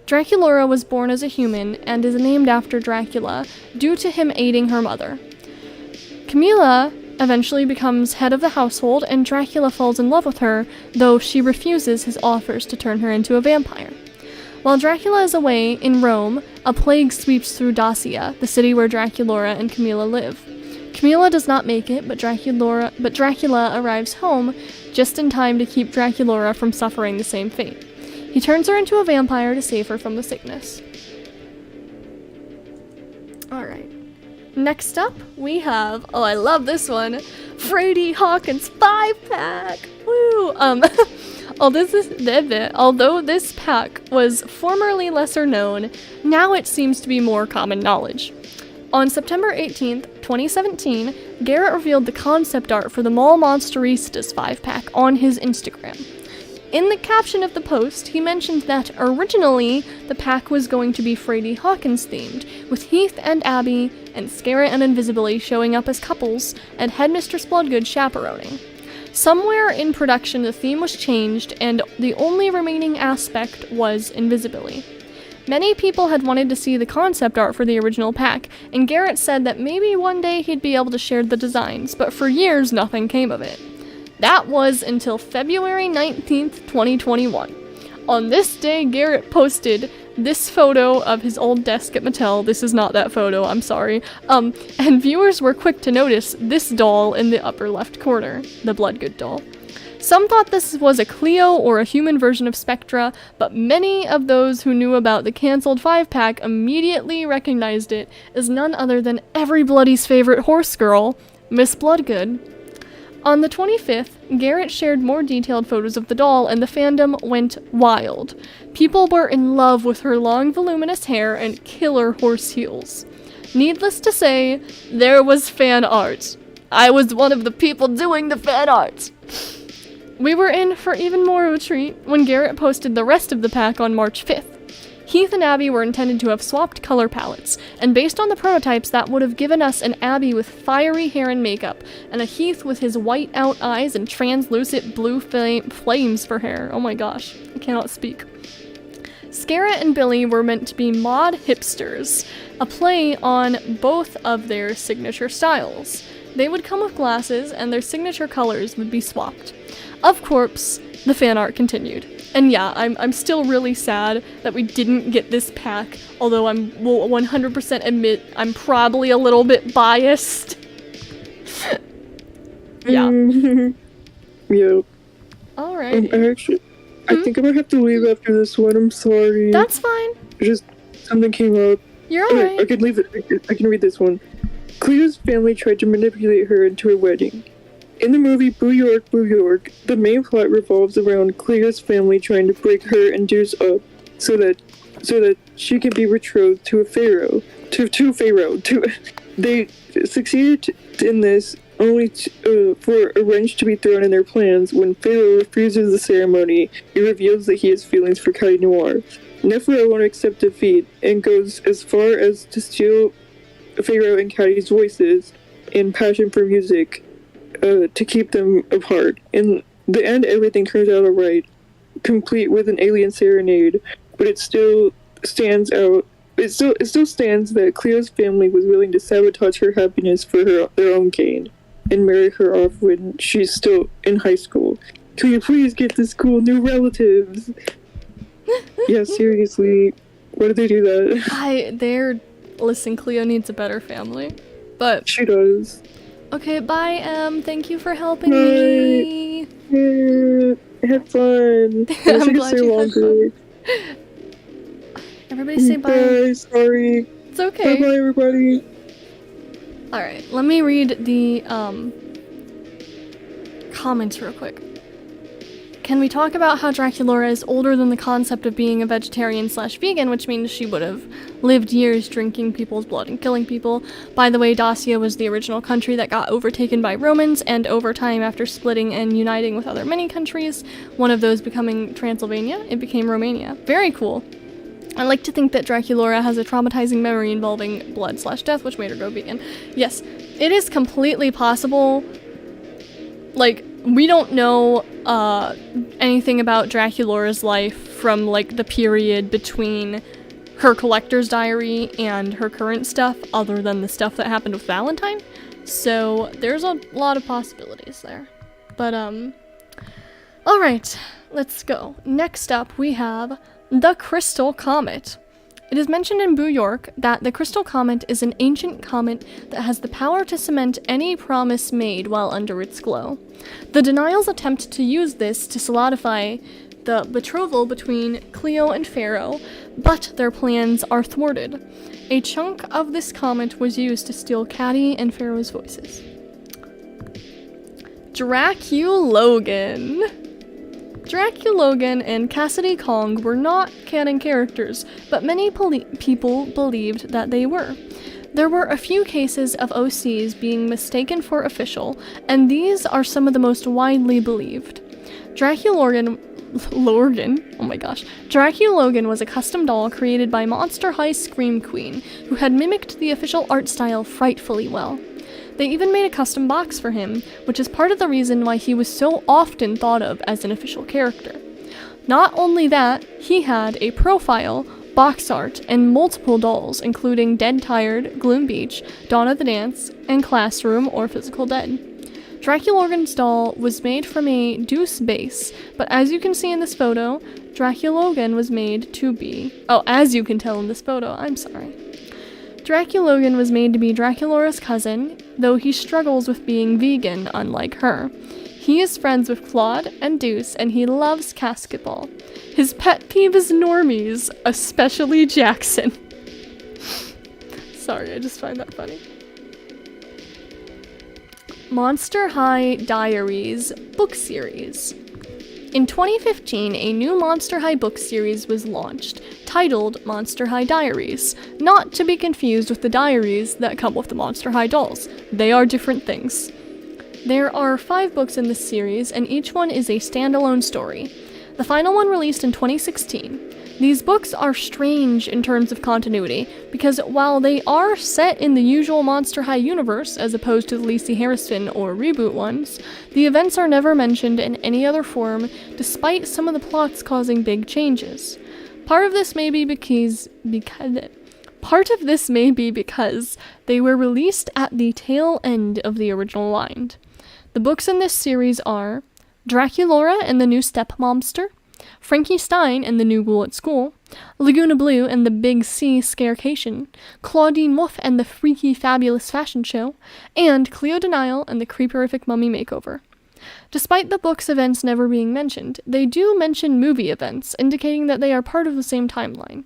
Draculaura was born as a human and is named after Dracula due to him aiding her mother. Camilla eventually becomes head of the household, and Dracula falls in love with her, though she refuses his offers to turn her into a vampire. While Dracula is away in Rome, a plague sweeps through Dacia, the city where Draculaura and Camilla live. Camilla does not make it, but Dracula arrives home just in time to keep Draculaura from suffering the same fate. He turns her into a vampire to save her from the sickness. Alright. Next up, we have, oh, I love this one, Frady Hawkins 5-pack! Woo! Although this pack was formerly lesser known, now it seems to be more common knowledge. On September 18th, 2017, Garrett revealed the concept art for the Mall Monsteristas 5-pack on his Instagram. In the caption of the post, he mentioned that originally the pack was going to be Frady Hawkins themed, with Heath and Abby and Scarrett and Invisibly showing up as couples, and Headmistress Bloodgood chaperoning. Somewhere in production the theme was changed, and the only remaining aspect was Invisibly. Many people had wanted to see the concept art for the original pack, and Garrett said that maybe one day he'd be able to share the designs, but for years nothing came of it. That was until February 19th, 2021. On this day, Garrett posted this photo of his old desk at Mattel. This is not that photo, I'm sorry. And viewers were quick to notice this doll in the upper left corner, the Bloodgood doll. Some thought this was a Cleo or a human version of Spectra, but many of those who knew about the cancelled 5-pack immediately recognized it as none other than everybody's favorite horse girl, Miss Bloodgood. On the 25th, Garrett shared more detailed photos of the doll, and the fandom went wild. People were in love with her long, voluminous hair and killer horse heels. Needless to say, there was fan art. I was one of the people doing the fan art. We were in for even more of a treat when Garrett posted the rest of the pack on March 5th. Heath and Abby were intended to have swapped color palettes, and based on the prototypes, that would have given us an Abby with fiery hair and makeup, and a Heath with his white-out eyes and translucent blue flames for hair. Oh my gosh, I cannot speak. Scarrett and Billy were meant to be mod hipsters, a play on both of their signature styles. They would come with glasses, and their signature colors would be swapped. Of course, the fan art continued. And yeah, I'm still really sad that we didn't get this pack, although I will 100% admit I'm probably a little bit biased. Yeah. Yeah. Alright. I think I'm gonna have to leave after this one. I'm sorry. That's fine. Just something came up. You're alright. I can leave it. I can read this one. Cleo's family tried to manipulate her into a wedding. In the movie Boo York, Boo York, the main plot revolves around Cleo's family trying to break her and Deuce up so that she can be betrothed to a pharaoh. They succeeded in this only for a wrench to be thrown in their plans. When Pharaoh refuses the ceremony, it reveals that he has feelings for Kai Noir. Nephiro won't accept defeat and goes as far as to steal Pharaoh and Caddy's voices and passion for music to keep them apart. In the end, everything turns out alright, complete with an alien serenade, but it still stands out. It still stands that Cleo's family was willing to sabotage her happiness for their own gain and marry her off when she's still in high school. Can you please get this cool new relatives? Yeah, seriously. Why did they do that? Listen, Cleo needs a better family. But she does. Okay, bye, Em. Thank you for helping me. Yeah, have fun. I'm glad you had fun. Everybody say bye. Bye, sorry. It's okay. Bye-bye, everybody. Alright, let me read the, comments real quick. Can we talk about how Draculaura is older than the concept of being a vegetarian/vegan, which means she would have lived years drinking people's blood and killing people? By the way, Dacia was the original country that got overtaken by Romans, and over time, after splitting and uniting with other many countries, one of those becoming Transylvania, it became Romania. Very cool. I like to think that Draculaura has a traumatizing memory involving blood/death, which made her go vegan. Yes, it is completely possible. Like, we don't know anything about Draculaura's life from, like, the period between her collector's diary and her current stuff, other than the stuff that happened with Valentine. So, there's a lot of possibilities there. But, alright, let's go. Next up, we have the Crystal Comet. It is mentioned in Boo York that the Crystal Comet is an ancient comet that has the power to cement any promise made while under its glow. The Denials attempt to use this to solidify the betrothal between Cleo and Pharaoh, but their plans are thwarted. A chunk of this comet was used to steal Caddy and Pharaoh's voices. Draculogan. Draculogan and Cassidy Kong were not canon characters, but many people believed that they were. There were a few cases of OCs being mistaken for official, and these are some of the most widely believed. Draculogan was a custom doll created by Monster High Scream Queen, who had mimicked the official art style frightfully well. They even made a custom box for him, which is part of the reason why he was so often thought of as an official character. Not only that, he had a profile, box art, and multiple dolls, including Dead Tired, Gloom Beach, Dawn of the Dance, and Classroom or Physical Dead. Draculogan's doll was made from a Deuce base, but as you can see in this photo, Draculogan was made to be... Oh, as you can tell in this photo, I'm sorry. Draculogan was made to be Draculaura's cousin, though he struggles with being vegan, unlike her. He is friends with Claude and Deuce, and he loves basketball. His pet peeve is normies, especially Jackson. Sorry, I just find that funny. Monster High Diaries book series. In 2015, a new Monster High book series was launched, titled Monster High Diaries, not to be confused with the diaries that come with the Monster High dolls. They are different things. There are 5 books in this series, and each one is a standalone story. The final one released in 2016. These books are strange in terms of continuity, because while they are set in the usual Monster High universe, as opposed to the Lacey Harrison or reboot ones, the events are never mentioned in any other form, despite some of the plots causing big changes. Part of this may be because they were released at the tail end of the original line. The books in this series are Draculaura and the New Step Monster, Frankie Stein and the New Ghoul at School, Laguna Blue and the Big C Scarecation, Claudine Wolfe and the Freaky Fabulous Fashion Show, and Cleo Denial and the Creeperific Mummy Makeover. Despite the book's events never being mentioned, they do mention movie events, indicating that they are part of the same timeline.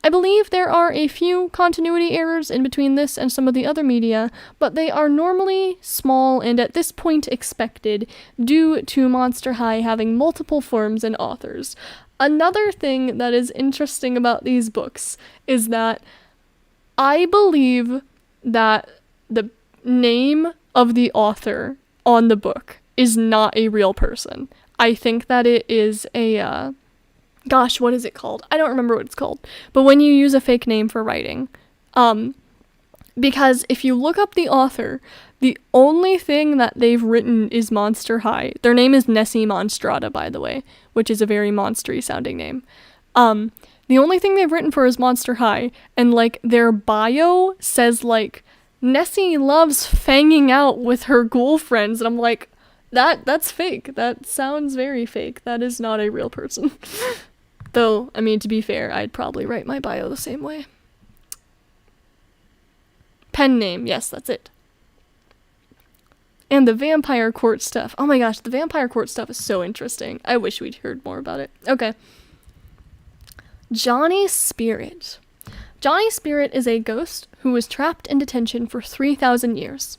I believe there are a few continuity errors in between this and some of the other media, but they are normally small and at this point expected due to Monster High having multiple forms and authors. Another thing that is interesting about these books is that I believe that the name of the author on the book is not a real person. I think that it is a, gosh, what is it called? I don't remember what it's called. But when you use a fake name for writing. Because if you look up the author, the only thing that they've written is Monster High. Their name is Nessie Monstrata, by the way, which is a very monstery sounding name. The only thing they've written for is Monster High, and, like, their bio says, like, Nessie loves fanging out with her ghoul friends, and I'm like, that's fake. That sounds very fake. That is not a real person. Though, I mean, to be fair, I'd probably write my bio the same way. Pen name, yes, that's it. And the vampire court stuff. Oh my gosh, the vampire court stuff is so interesting. I wish we'd heard more about it. Okay. Johnny Spirit. Johnny Spirit is a ghost who was trapped in detention for 3,000 years.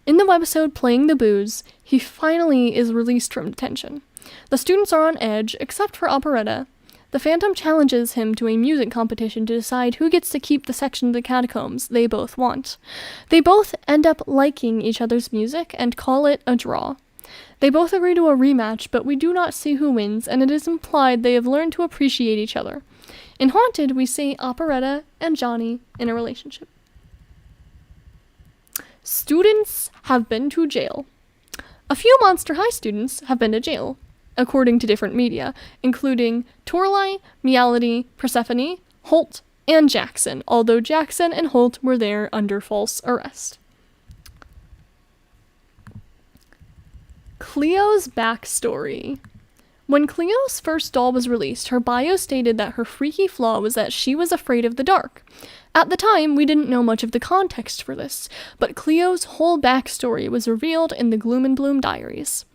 In the webisode Playing the Booze, he finally is released from detention. The students are on edge, except for Operetta. The Phantom challenges him to a music competition to decide who gets to keep the section of the catacombs they both want. They both end up liking each other's music and call it a draw. They both agree to a rematch, but we do not see who wins, and it is implied they have learned to appreciate each other. In Haunted, we see Operetta and Johnny in a relationship. Students have been to jail. A few Monster High students have been to jail, according to different media, including Torlai, Meality, Persephone, Holt, and Jackson, although Jackson and Holt were there under false arrest. Cleo's backstory. When Cleo's first doll was released, her bio stated that her freaky flaw was that she was afraid of the dark. At the time, we didn't know much of the context for this, but Cleo's whole backstory was revealed in the Gloom and Bloom diaries.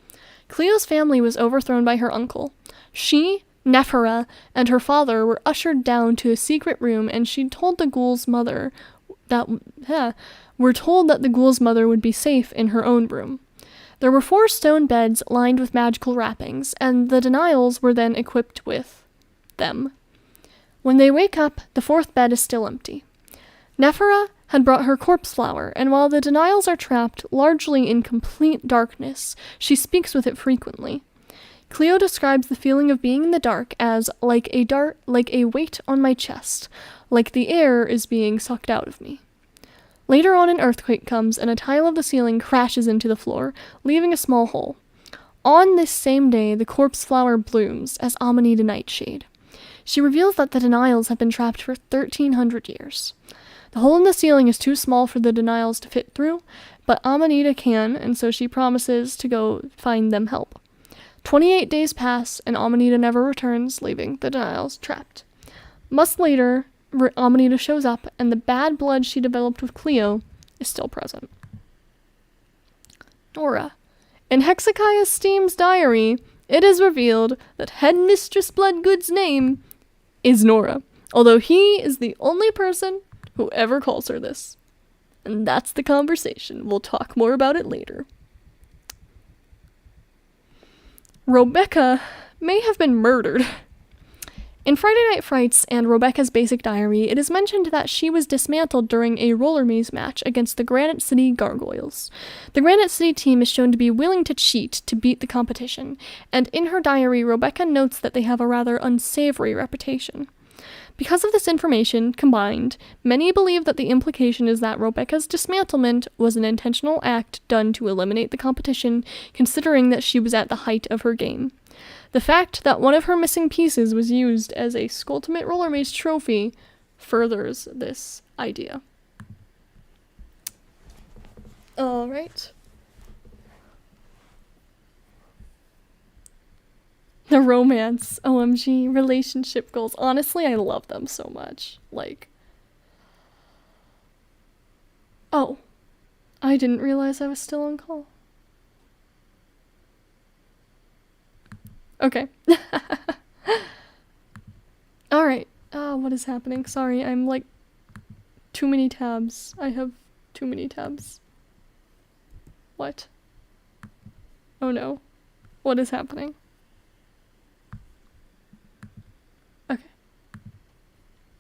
Cleo's family was overthrown by her uncle. She, Nephra, and her father were ushered down to a secret room, and she told the ghoul's mother that the ghoul's mother would be safe in her own room. There were 4 stone beds lined with magical wrappings, and the denials were then equipped with them. When they wake up, the 4th bed is still empty. Nephra had brought her corpse flower, and while the denials are trapped largely in complete darkness, she speaks with it frequently. Cleo describes the feeling of being in the dark as like a weight on my chest, like the air is being sucked out of me. Later on, an earthquake comes, and a tile of the ceiling crashes into the floor, leaving a small hole. On this same day, the corpse flower blooms as Amanita Nightshade. She reveals that the denials have been trapped for 1,300 years. The hole in the ceiling is too small for the denials to fit through, but Amanita can, and so she promises to go find them help. 28 days pass, and Amanita never returns, leaving the denials trapped. Months later, Amanita shows up, and the bad blood she developed with Cleo is still present. Nora. In Hezekiah Steam's diary, it is revealed that Headmistress Bloodgood's name is Nora, although he is the only person who ever calls her this. And that's the conversation. We'll talk more about it later. Rebecca may have been murdered. In Friday Night Frights and Rebecca's Basic Diary, it is mentioned that she was dismantled during a roller maze match against the Granite City Gargoyles. The Granite City team is shown to be willing to cheat to beat the competition, and in her diary, Rebecca notes that they have a rather unsavory reputation. Because of this information combined, many believe that the implication is that Rebecca's dismantlement was an intentional act done to eliminate the competition, considering that she was at the height of her game. The fact that one of her missing pieces was used as a Skulltimate Roller Maze trophy furthers this idea. Alright. The romance, OMG, relationship goals. Honestly, I love them so much. Like, oh, I didn't realize I was still on call. Okay. Alright. What is happening? Sorry, I'm like, too many tabs. I have too many tabs. What? Oh no. What is happening?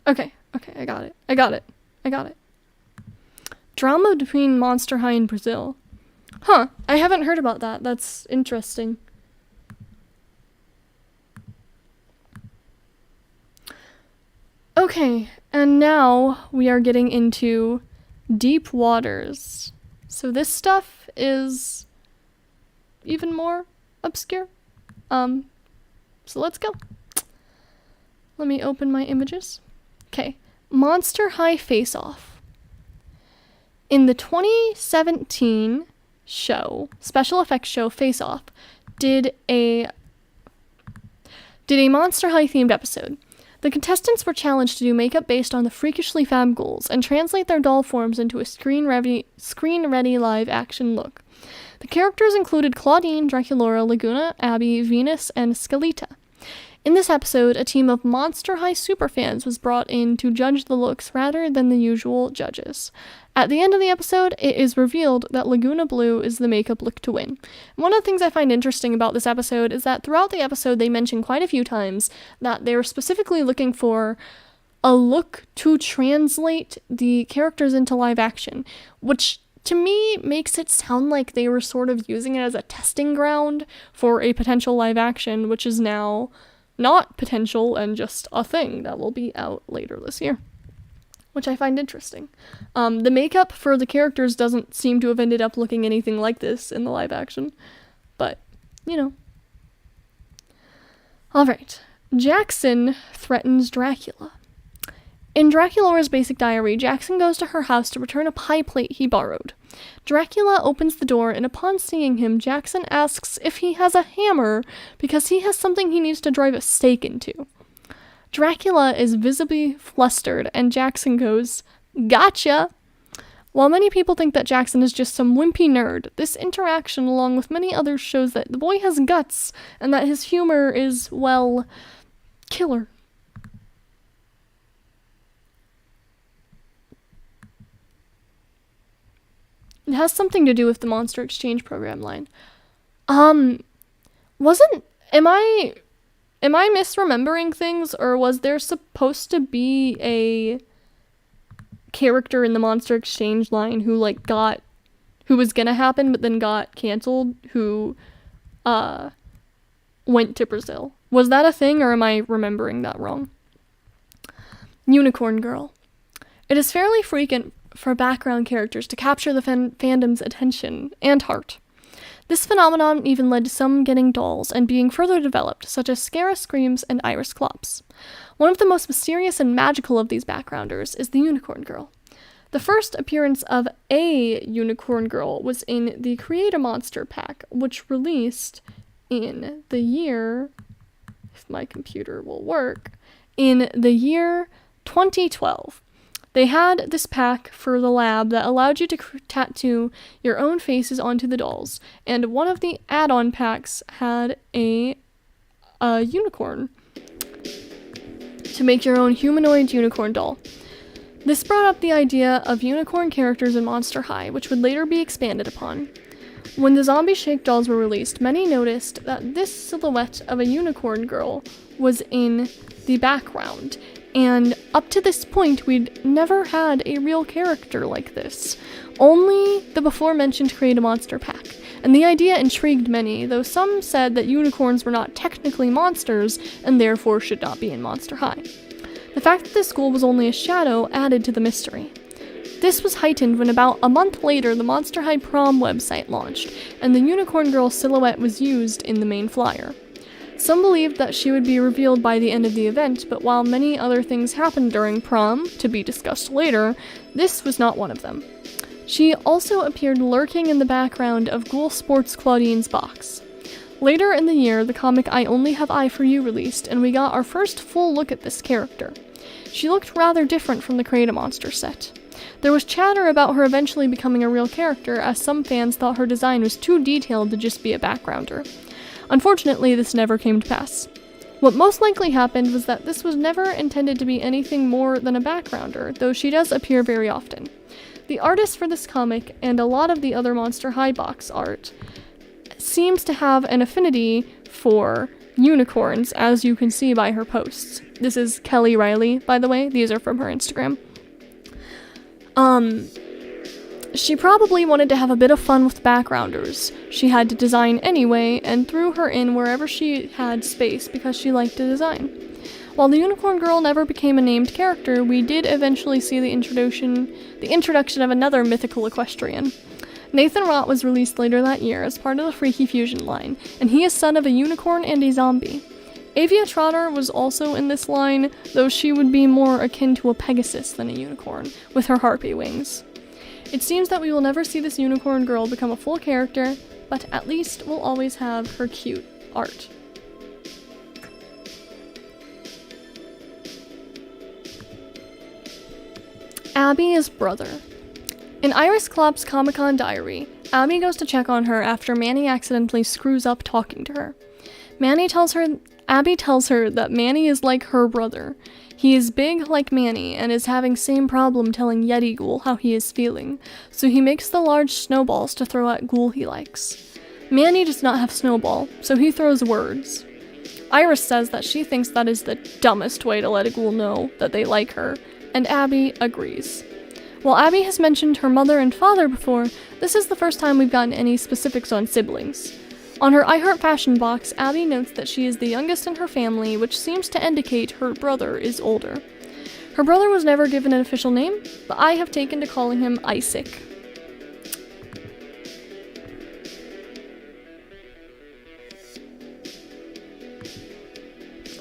Okay, I got it. Drama between Monster High and Brazil. Huh, I haven't heard about that. That's interesting. Okay, and now we are getting into deep waters. So this stuff is even more obscure. So let's go. Let me open my images. Okay, Monster High Face Off. In the 2017 show, special effects show Face Off, did a Monster High themed episode. The contestants were challenged to do makeup based on the freakishly fab ghouls and translate their doll forms into a screen-ready live action look. The characters included Claudine, Draculaura, Laguna, Abby, Venus, and Skeleta. In this episode, a team of Monster High superfans was brought in to judge the looks rather than the usual judges. At the end of the episode, it is revealed that Laguna Blue is the makeup look to win. One of the things I find interesting about this episode is that throughout the episode they mention quite a few times that they were specifically looking for a look to translate the characters into live action, which to me makes it sound like they were sort of using it as a testing ground for a potential live action, which is now not potential and just a thing that will be out later this year, which I find interesting. The makeup for the characters doesn't seem to have ended up looking anything like this in the live action, but, you know. Alright, Jackson threatens Dracula. In Draculaura's Basic Diary, Jackson goes to her house to return a pie plate he borrowed. Dracula opens the door, and upon seeing him, Jackson asks if he has a hammer because he has something he needs to drive a stake into. Dracula is visibly flustered, and Jackson goes, "Gotcha!" While many people think that Jackson is just some wimpy nerd, this interaction, along with many others, shows that the boy has guts, and that his humor is, well, killer. It has something to do with the Monster Exchange Program line. Am I misremembering things, or was there supposed to be a character in the Monster Exchange line who was gonna happen but then got canceled, who went to Brazil? Was that a thing, or am I remembering that wrong? Unicorn Girl. It is fairly frequent for background characters to capture the fandom's attention and heart. This phenomenon even led to some getting dolls and being further developed, such as Scara Screams and Iris Klops. One of the most mysterious and magical of these backgrounders is the Unicorn Girl. The first appearance of a Unicorn Girl was in the Create a Monster pack, which released in the year, if my computer will work, in the year 2012. They had this pack for the lab that allowed you to tattoo your own faces onto the dolls, and one of the add-on packs had a unicorn to make your own humanoid unicorn doll. This brought up the idea of unicorn characters in Monster High, which would later be expanded upon. When the Zombie Shake dolls were released, many noticed that this silhouette of a unicorn girl was in the background. And up to this point, we'd never had a real character like this. Only the before-mentioned Create a Monster pack. And the idea intrigued many, though some said that unicorns were not technically monsters and therefore should not be in Monster High. The fact that this school was only a shadow added to the mystery. This was heightened when about a month later the Monster High prom website launched, and the unicorn girl silhouette was used in the main flyer. Some believed that she would be revealed by the end of the event, but while many other things happened during prom, to be discussed later, this was not one of them. She also appeared lurking in the background of Ghoul Sports Claudine's box. Later in the year, the comic I Only Have Eye for You released, and we got our first full look at this character. She looked rather different from the Create a Monster set. There was chatter about her eventually becoming a real character, as some fans thought her design was too detailed to just be a backgrounder. Unfortunately, this never came to pass. What most likely happened was that this was never intended to be anything more than a backgrounder, though she does appear very often. The artist for this comic, and a lot of the other Monster High box art, seems to have an affinity for unicorns, as you can see by her posts. This is Kelly Riley, by the way. These are from her Instagram. She probably wanted to have a bit of fun with backgrounders. She had to design anyway, and threw her in wherever she had space because she liked to design. While the Unicorn Girl never became a named character, we did eventually see the introduction of another mythical equestrian. Nathan Rott was released later that year as part of the Freaky Fusion line, and he is son of a unicorn and a zombie. Avia Trotter was also in this line, though she would be more akin to a Pegasus than a unicorn, with her harpy wings. It seems that we will never see this Unicorn Girl become a full character, but at least we'll always have her cute art. Abby's brother. In Iris Klopp's Comic-Con diary, Abby goes to check on her after Manny accidentally screws up talking to her. Abby tells her that Manny is like her brother. He is big like Manny and is having same problem telling Yeti Ghoul how he is feeling, so he makes the large snowballs to throw at Ghoul he likes. Manny does not have Snowball, so he throws words. Iris says that she thinks that is the dumbest way to let a ghoul know that they like her, and Abby agrees. While Abby has mentioned her mother and father before, this is the first time we've gotten any specifics on siblings. On her I Heart Fashion box, Abby notes that she is the youngest in her family, which seems to indicate her brother is older. Her brother was never given an official name, but I have taken to calling him Isaac.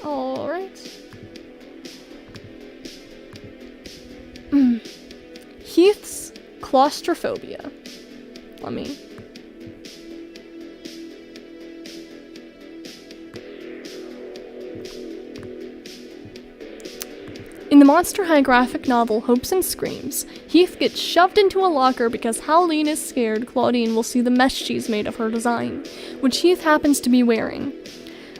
Alright. Heath's claustrophobia. Let me... In the Monster High graphic novel Hopes and Screams, Heath gets shoved into a locker because Howleen is scared Claudine will see the mesh she's made of her design, which Heath happens to be wearing.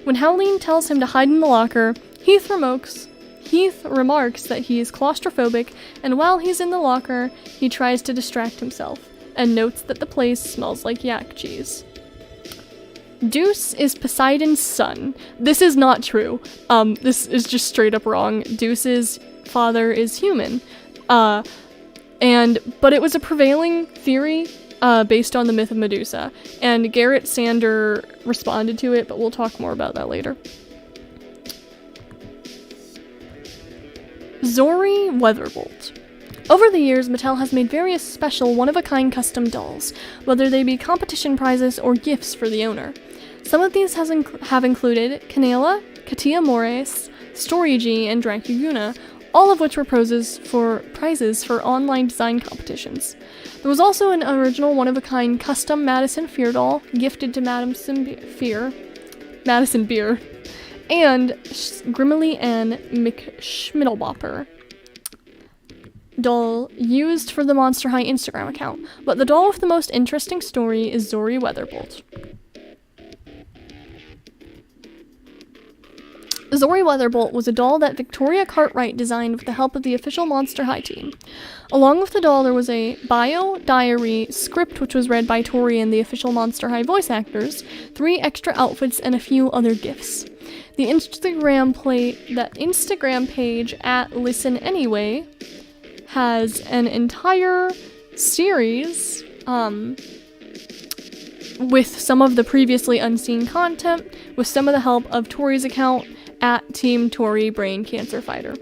When Howleen tells him to hide in the locker, Heath remarks that he is claustrophobic, and while he's in the locker, he tries to distract himself, and notes that the place smells like yak cheese. Deuce is Poseidon's son. This is not true. This is just straight up wrong. Deuce's father is human. But it was a prevailing theory, based on the myth of Medusa, and Garrett Sander responded to it, but we'll talk more about that later. Zori Weatherbolt. Over the years, Mattel has made various special one-of-a-kind custom dolls, whether they be competition prizes or gifts for the owner. Some of these have included Canela, Katia Mores, Storyg, and Dracuguna, all of which were prizes for online design competitions. There was also an original one-of-a-kind custom Madison Fear doll, gifted to Madison Beer, and Grimly Ann McSchmidlbopper doll used for the Monster High Instagram account, but the doll with the most interesting story is Zori Weatherbolt. Zori Weatherbolt was a doll that Victoria Cartwright designed with the help of the official Monster High team. Along with the doll, there was a bio, diary, script which was read by Tori and the official Monster High voice actors, 3 extra outfits, and a few other gifts. The Instagram page at Listen Anyway has an entire series with some of the previously unseen content, with some of the help of Tori's account at Team Tori Brain Cancer Fighter.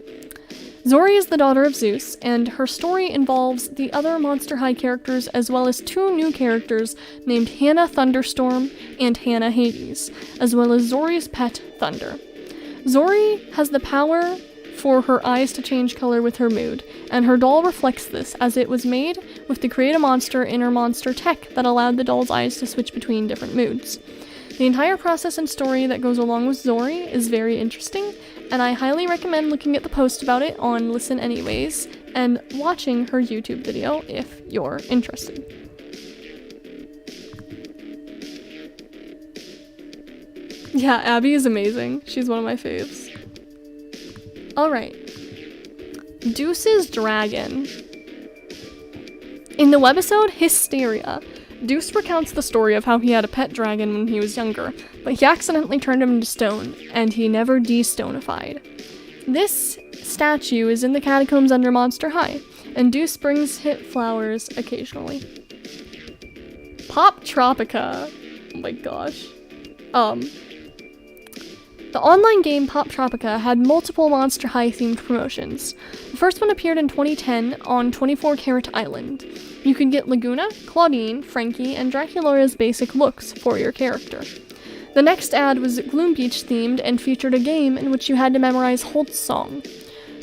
Zori is the daughter of Zeus, and her story involves the other Monster High characters as well as 2 new characters named Hannah Thunderstorm and Hannah Hades, as well as Zori's pet, Thunder. Zori has the power for her eyes to change color with her mood, and her doll reflects this, as it was made with the Create a Monster inner monster tech that allowed the doll's eyes to switch between different moods. The entire process and story that goes along with Zori is very interesting, and I highly recommend looking at the post about it on Listen Anyways and watching her YouTube video if you're interested. Yeah, Abby is amazing. She's one of my faves. Alright. Deuce's Dragon. In the webisode Hysteria, Deuce recounts the story of how he had a pet dragon when he was younger, but he accidentally turned him into stone, and he never de-stonified. This statue is in the catacombs under Monster High, and Deuce brings it flowers occasionally. Pop Tropica. Oh my gosh. The online game Pop Tropica had multiple Monster High themed promotions. The first one appeared in 2010 on 24 Carat Island. You could get Laguna, Claudine, Frankie, and Draculaura's basic looks for your character. The next ad was Gloom Beach themed and featured a game in which you had to memorize Holt's song.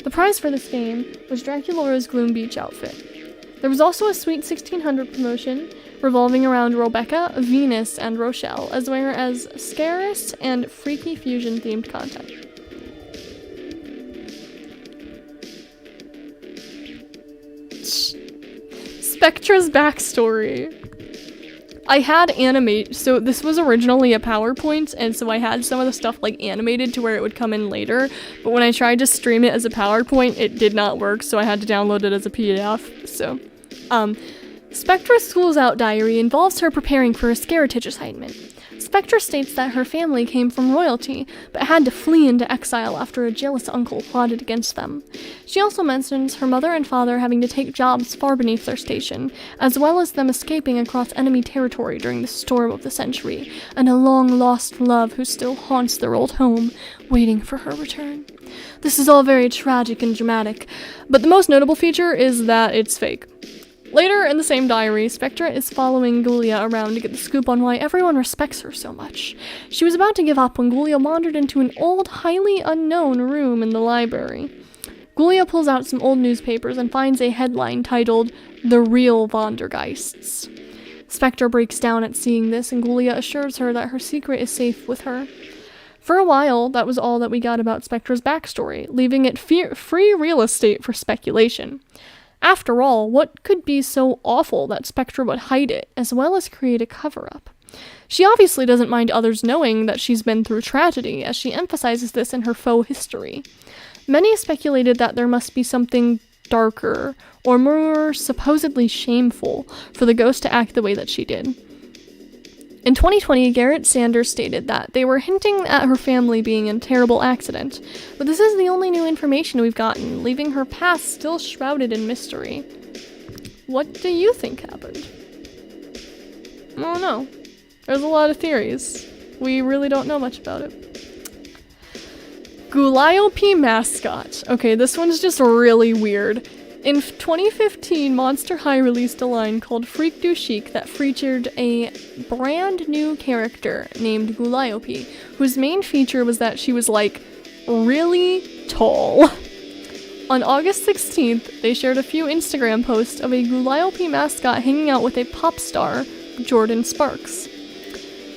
The prize for this game was Draculaura's Gloom Beach outfit. There was also a Sweet 1600 promotion revolving around Rebecca, Venus, and Rochelle, as well as Scarus and Freaky Fusion themed content. Spectra's backstory. I had so this was originally a PowerPoint, and so I had some of the stuff like animated to where it would come in later, but when I tried to stream it as a PowerPoint, it did not work, so I had to download it as a PDF, so, Spectra's School's Out diary involves her preparing for a Scaritich assignment. Spectra states that her family came from royalty, but had to flee into exile after a jealous uncle plotted against them. She also mentions her mother and father having to take jobs far beneath their station, as well as them escaping across enemy territory during the storm of the century, and a long-lost love who still haunts their old home, waiting for her return. This is all very tragic and dramatic, but the most notable feature is that it's fake. Later in the same diary, Spectra is following Gulia around to get the scoop on why everyone respects her so much. She was about to give up when Gulia wandered into an old, highly unknown room in the library. Gulia pulls out some old newspapers and finds a headline titled, "The Real Vondergeists." Spectra breaks down at seeing this, and Gulia assures her that her secret is safe with her. For a while, that was all that we got about Spectra's backstory, leaving it free real estate for speculation. After all, what could be so awful that Spectra would hide it, as well as create a cover-up? She obviously doesn't mind others knowing that she's been through tragedy, as she emphasizes this in her faux history. Many speculated that there must be something darker, or more supposedly shameful, for the ghost to act the way that she did. In 2020, Garrett Sanders stated that they were hinting at her family being in a terrible accident, but this is the only new information we've gotten, leaving her past still shrouded in mystery. What do you think happened? I don't know. There's a lot of theories. We really don't know much about it. Guliope mascot. Okay, this one's just really weird. In 2015, Monster High released a line called Freak Do Chic that featured a brand new character named Guliope, whose main feature was that she was, like, really tall. On August 16th, they shared a few Instagram posts of a Guliope mascot hanging out with a pop star, Jordan Sparks.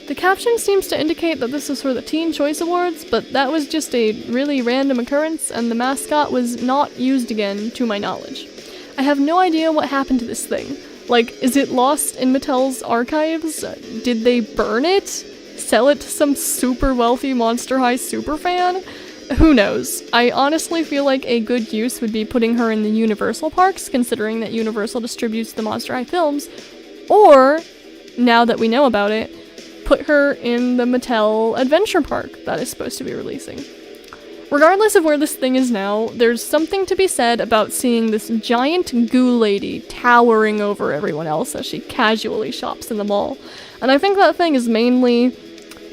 The caption seems to indicate that this was for the Teen Choice Awards, but that was just a really random occurrence, and the mascot was not used again, to my knowledge. I have no idea what happened to this thing. Like, is it lost in Mattel's archives? Did they burn it? Sell it to some super wealthy Monster High superfan? who knows? I honestly feel like a good use would be putting her in the Universal parks, considering that Universal distributes the Monster High films, or, now that we know about it, put her in the Mattel Adventure Park that is supposed to be releasing. Regardless of where this thing is now, there's something to be said about seeing this giant goo lady towering over everyone else as she casually shops in the mall. And I think that thing is mainly,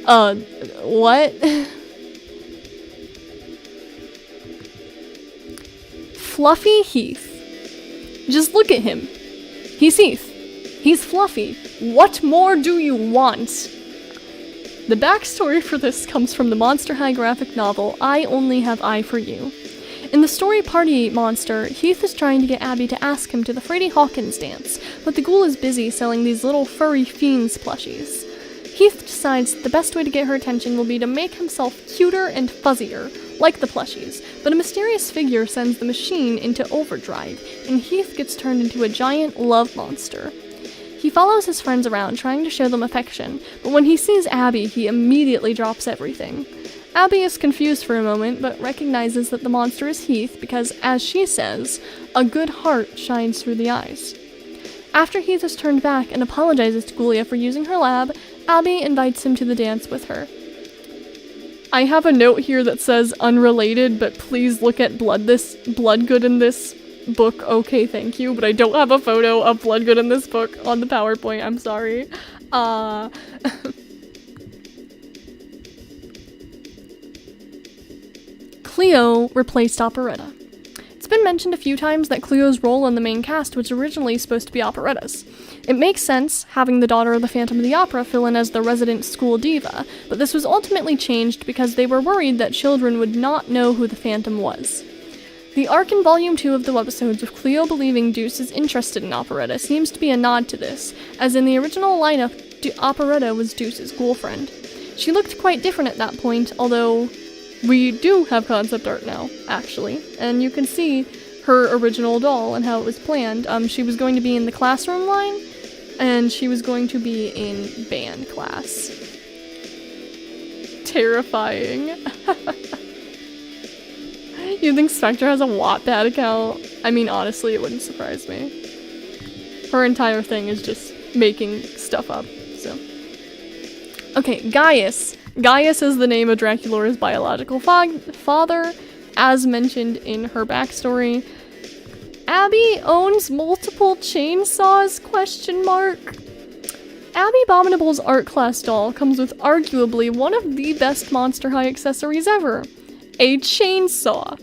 what? Fluffy Heath. Just look at him. He's Heath. He's fluffy. What more do you want? The backstory for this comes from the Monster High graphic novel, I Only Have Eye for You. In the story Party Monster, Heath is trying to get Abby to ask him to the Freddy Hawkins dance, but the ghoul is busy selling these little furry fiends plushies. Heath decides that the best way to get her attention will be to make himself cuter and fuzzier, like the plushies, but a mysterious figure sends the machine into overdrive, and Heath gets turned into a giant love monster. He follows his friends around, trying to show them affection, but when he sees Abby, he immediately drops everything. Abby is confused for a moment, but recognizes that the monster is Heath because, as she says, a good heart shines through the eyes. After Heath is turned back and apologizes to Ghoulia for using her lab, Abby invites him to the dance with her. I have a note here that says unrelated, but please look at Bloodgood in this book. Okay, thank you, but I don't have a photo of Bloodgood in this book on the PowerPoint. I'm sorry. Cleo replaced operetta. It's been mentioned a few times that Cleo's role in the main cast was originally supposed to be operettas. It makes sense, having the daughter of the Phantom of the Opera fill in as the resident school diva, but this was ultimately changed because they were worried that children would not know who the Phantom was. The arc in Volume 2 of the webisodes of Cleo believing Deuce is interested in operetta seems to be a nod to this, as in the original lineup, operetta was Deuce's girlfriend. She looked quite different at that point, although we do have concept art now, actually, and you can see her original doll and how it was planned. She was going to be in the classroom line, and she was going to be in band class. Terrifying. You think Spectre has a Wattpad account? I mean, honestly, it wouldn't surprise me. Her entire thing is just making stuff up, so. Okay, Gaius. Gaius is the name of Draculaura's biological father, as mentioned in her backstory. Abby owns multiple chainsaws, ? Abby Abominable's art class doll comes with arguably one of the best Monster High accessories ever. A chainsaw.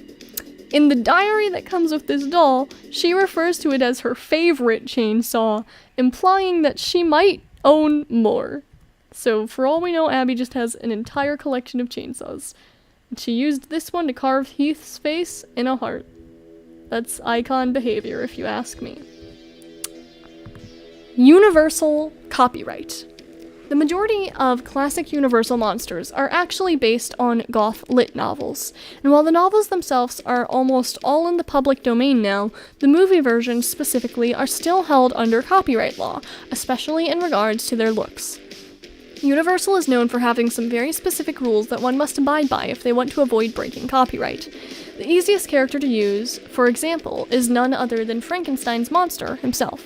In the diary that comes with this doll, she refers to it as her favorite chainsaw, implying that she might own more. So for all we know, Abby just has an entire collection of chainsaws. And she used this one to carve Heath's face in a heart. That's icon behavior, if you ask me. Universal copyright. The majority of classic Universal monsters are actually based on goth lit novels, and while the novels themselves are almost all in the public domain now, the movie versions specifically are still held under copyright law, especially in regards to their looks. Universal is known for having some very specific rules that one must abide by if they want to avoid breaking copyright. The easiest character to use, for example, is none other than Frankenstein's monster himself.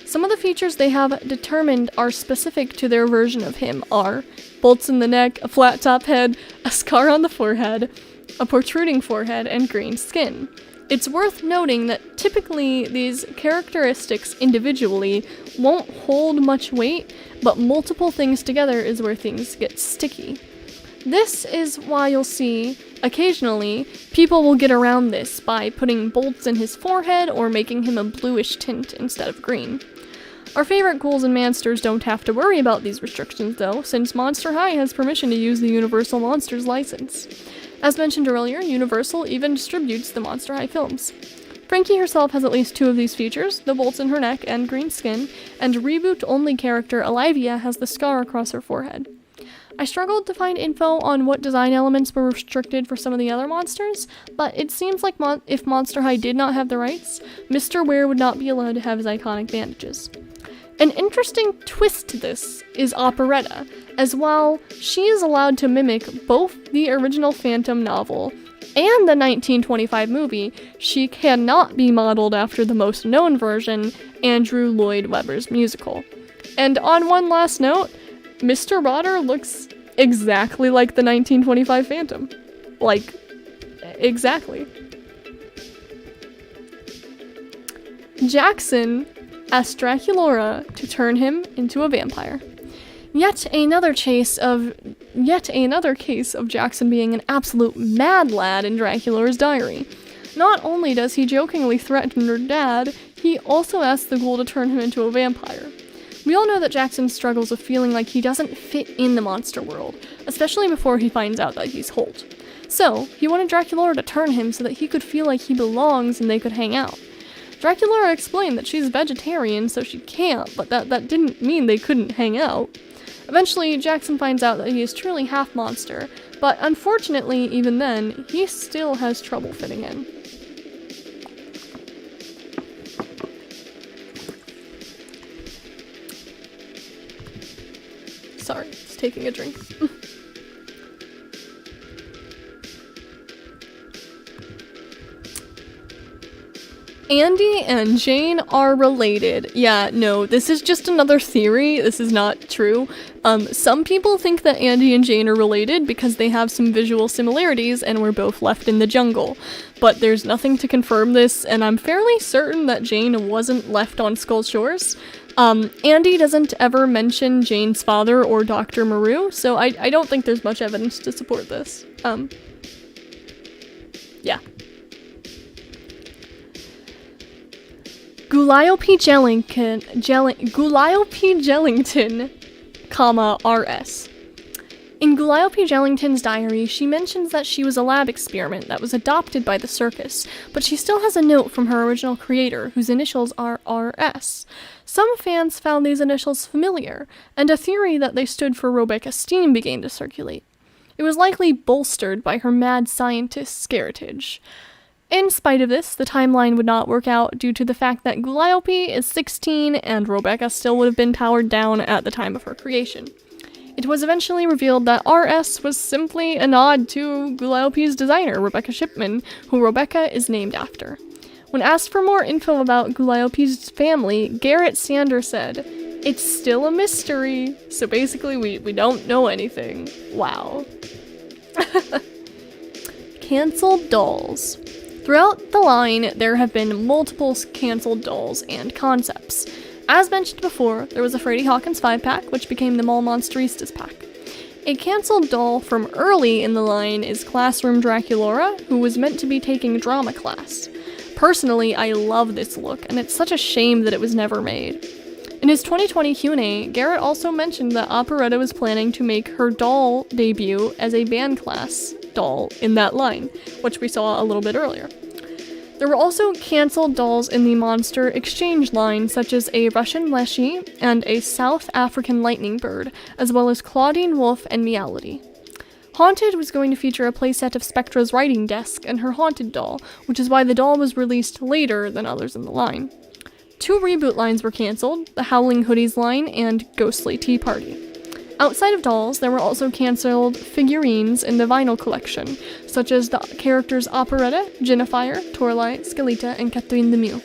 Some of the features they have determined are specific to their version of him are bolts in the neck, a flat top head, a scar on the forehead, a protruding forehead, and green skin. It's worth noting that typically these characteristics individually won't hold much weight, but multiple things together is where things get sticky. This is why you'll see, occasionally, people will get around this by putting bolts in his forehead or making him a bluish tint instead of green. Our favorite ghouls and monsters don't have to worry about these restrictions though, since Monster High has permission to use the Universal Monsters license. As mentioned earlier, Universal even distributes the Monster High films. Frankie herself has at least 2 of these features, the bolts in her neck and green skin, and reboot-only character Olivia has the scar across her forehead. I struggled to find info on what design elements were restricted for some of the other monsters, but it seems like if Monster High did not have the rights, Mr. Ware would not be allowed to have his iconic bandages. An interesting twist to this is operetta, as while she is allowed to mimic both the original Phantom novel and the 1925 movie, she cannot be modeled after the most known version, Andrew Lloyd Webber's musical. And on one last note, Mr. Rotter looks exactly like the 1925 Phantom. Like, exactly. Jackson asked Draculaura to turn him into a vampire. Yet another case of Jackson being an absolute mad lad in Draculaura's diary. Not only does he jokingly threaten her dad, he also asks the ghoul to turn him into a vampire. We all know that Jackson struggles with feeling like he doesn't fit in the monster world, especially before he finds out that he's Holt. So, he wanted Draculaura to turn him so that he could feel like he belongs and they could hang out. Draculaura explained that she's vegetarian, so she can't, but that didn't mean they couldn't hang out. Eventually, Jackson finds out that he is truly half monster, but unfortunately, even then, he still has trouble fitting in. Sorry, just taking a drink. Andy and Jane are related. Yeah, no, this is just another theory. This is not true. Some people think that Andy and Jane are related because they have some visual similarities and were both left in the jungle. But there's nothing to confirm this, and I'm fairly certain that Jane wasn't left on Skull Shores. Andy doesn't ever mention Jane's father or Dr. Maru, so I don't think there's much evidence to support this. Yeah. Guliope Jellington, RS. In Guliope Jellington's diary, she mentions that she was a lab experiment that was adopted by the circus, but she still has a note from her original creator, whose initials are RS. Some fans found these initials familiar, and a theory that they stood for Rebecca Steam began to circulate. It was likely bolstered by her mad scientist's heritage. In spite of this, the timeline would not work out due to the fact that Guliope is 16 and Rebecca still would have been powered down at the time of her creation. It was eventually revealed that RS was simply a nod to Guliope's designer, Rebecca Shipman, who Rebecca is named after. When asked for more info about Guliope's family, Garrett Sander said, "It's still a mystery, so basically we don't know anything." Wow. Cancelled dolls. Throughout the line, there have been multiple cancelled dolls and concepts. As mentioned before, there was a Freddy Hawkins 5-pack, which became the Mall Monsteristas pack. A cancelled doll from early in the line is Classroom Draculaura, who was meant to be taking drama class. Personally, I love this look, and it's such a shame that it was never made. In his 2020 Q&A, Garrett also mentioned that Operetta was planning to make her doll debut as a band class doll in that line, which we saw a little bit earlier. There were also cancelled dolls in the Monster Exchange line, such as a Russian Leshy and a South African Lightning Bird, as well as Claudine Wolf and Meowlity. Haunted was going to feature a playset of Spectra's writing desk and her Haunted doll, which is why the doll was released later than others in the line. 2 reboot lines were cancelled, the Howling Hoodies line and Ghostly Tea Party. Outside of dolls, there were also cancelled figurines in the vinyl collection, such as the characters Operetta, Jennifer, Torlai, Skeleta, and Catherine the Mew.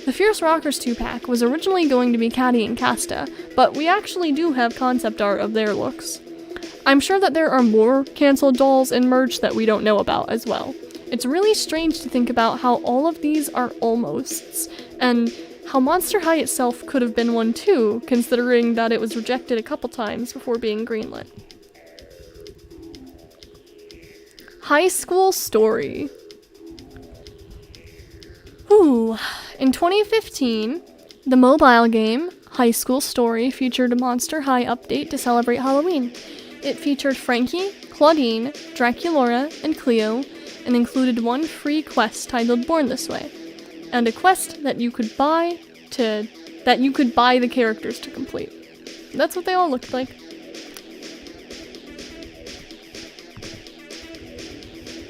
The Fierce Rockers 2-pack was originally going to be Caddy and Casta, but we actually do have concept art of their looks. I'm sure that there are more cancelled dolls and merch that we don't know about as well. It's really strange to think about how all of these are almosts, and how Monster High itself could have been one too, considering that it was rejected a couple times before being greenlit. High School Story. Ooh. In 2015, the mobile game High School Story featured a Monster High update to celebrate Halloween. It featured Frankie, Claudine, Draculaura, and Cleo, and included one free quest titled Born This Way, and a quest that you could buy the characters to complete. That's what they all looked like.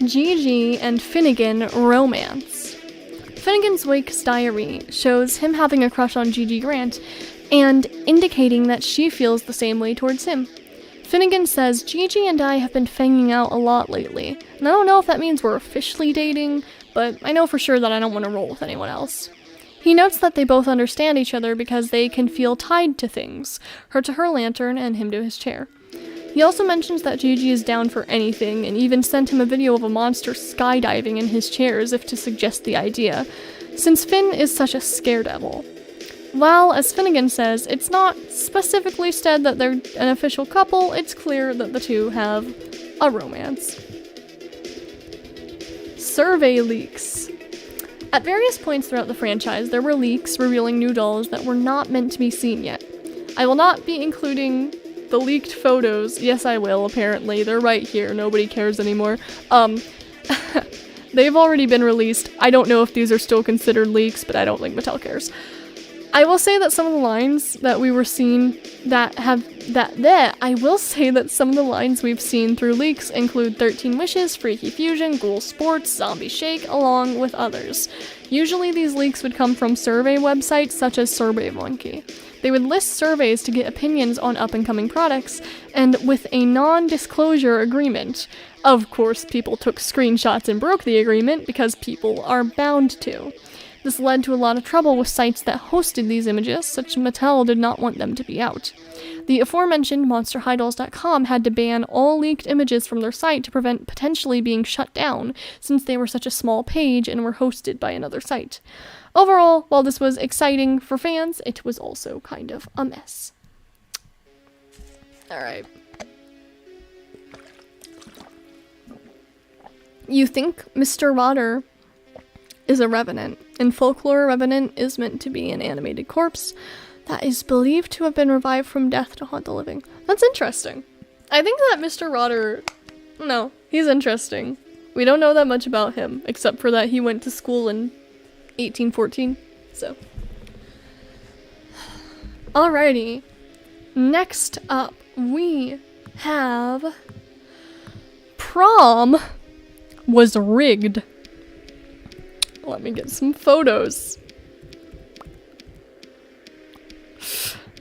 Gigi and Finnegan romance. Finnegan's Wake's diary shows him having a crush on Gigi Grant, and indicating that she feels the same way towards him. Finnegan says, Gigi and I have been fanging out a lot lately, and I don't know if that means we're officially dating, but I know for sure that I don't want to roll with anyone else. He notes that they both understand each other because they can feel tied to things, her to her lantern and him to his chair. He also mentions that Gigi is down for anything and even sent him a video of a monster skydiving in his chair as if to suggest the idea, since Finn is such a scaredevil. While, as Finnegan says, it's not specifically said that they're an official couple, it's clear that the two have a romance. Survey leaks. At various points throughout the franchise, there were leaks revealing new dolls that were not meant to be seen yet. I will not be including the leaked photos. Yes, I will, apparently. They're right here. Nobody cares anymore. They've already been released. I don't know if these are still considered leaks, but I don't think Mattel cares. I will say that some of the lines that we were seeing I will say that some of the lines we've seen through leaks include 13 Wishes, Freaky Fusion, Ghoul Sports, Zombie Shake, along with others. Usually these leaks would come from survey websites such as SurveyMonkey. They would list surveys to get opinions on up-and-coming products, and with a non-disclosure agreement. Of course, people took screenshots and broke the agreement because people are bound to. This led to a lot of trouble with sites that hosted these images, such Mattel did not want them to be out. The aforementioned MonsterHighDolls.com had to ban all leaked images from their site to prevent potentially being shut down, since they were such a small page and were hosted by another site. Overall, while this was exciting for fans, it was also kind of a mess. Alright. You think Mr. Rotter is a revenant. In folklore, a revenant is meant to be an animated corpse that is believed to have been revived from death to haunt the living. That's interesting. I think that Mr. Rotter, no, he's interesting. We don't know that much about him, except for that he went to school in 1814, so. Alrighty. Next up, we have Prom was rigged. Let me get some photos.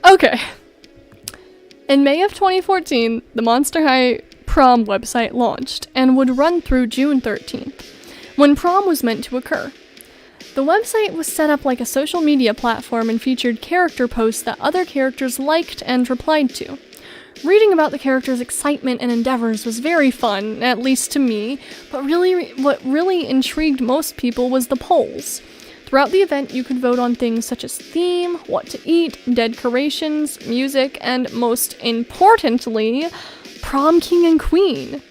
Okay. In May of 2014, the Monster High Prom website launched and would run through June 13th, when prom was meant to occur. The website was set up like a social media platform and featured character posts that other characters liked and replied to. Reading about the characters' excitement and endeavors was very fun, at least to me, but what really intrigued most people was the polls. Throughout the event, you could vote on things such as theme, what to eat, decorations, music, and most importantly, prom king and queen.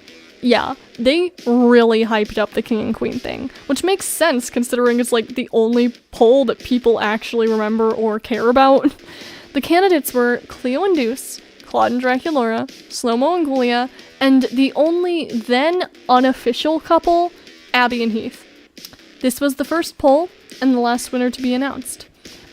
Yeah, they really hyped up the king and queen thing, which makes sense considering it's like the only poll that people actually remember or care about. The candidates were Cleo and Deuce, Claude and Draculaura, Slow-Mo and Ghoulia, and the only then unofficial couple, Abby and Heath. This was the first poll, and the last winner to be announced.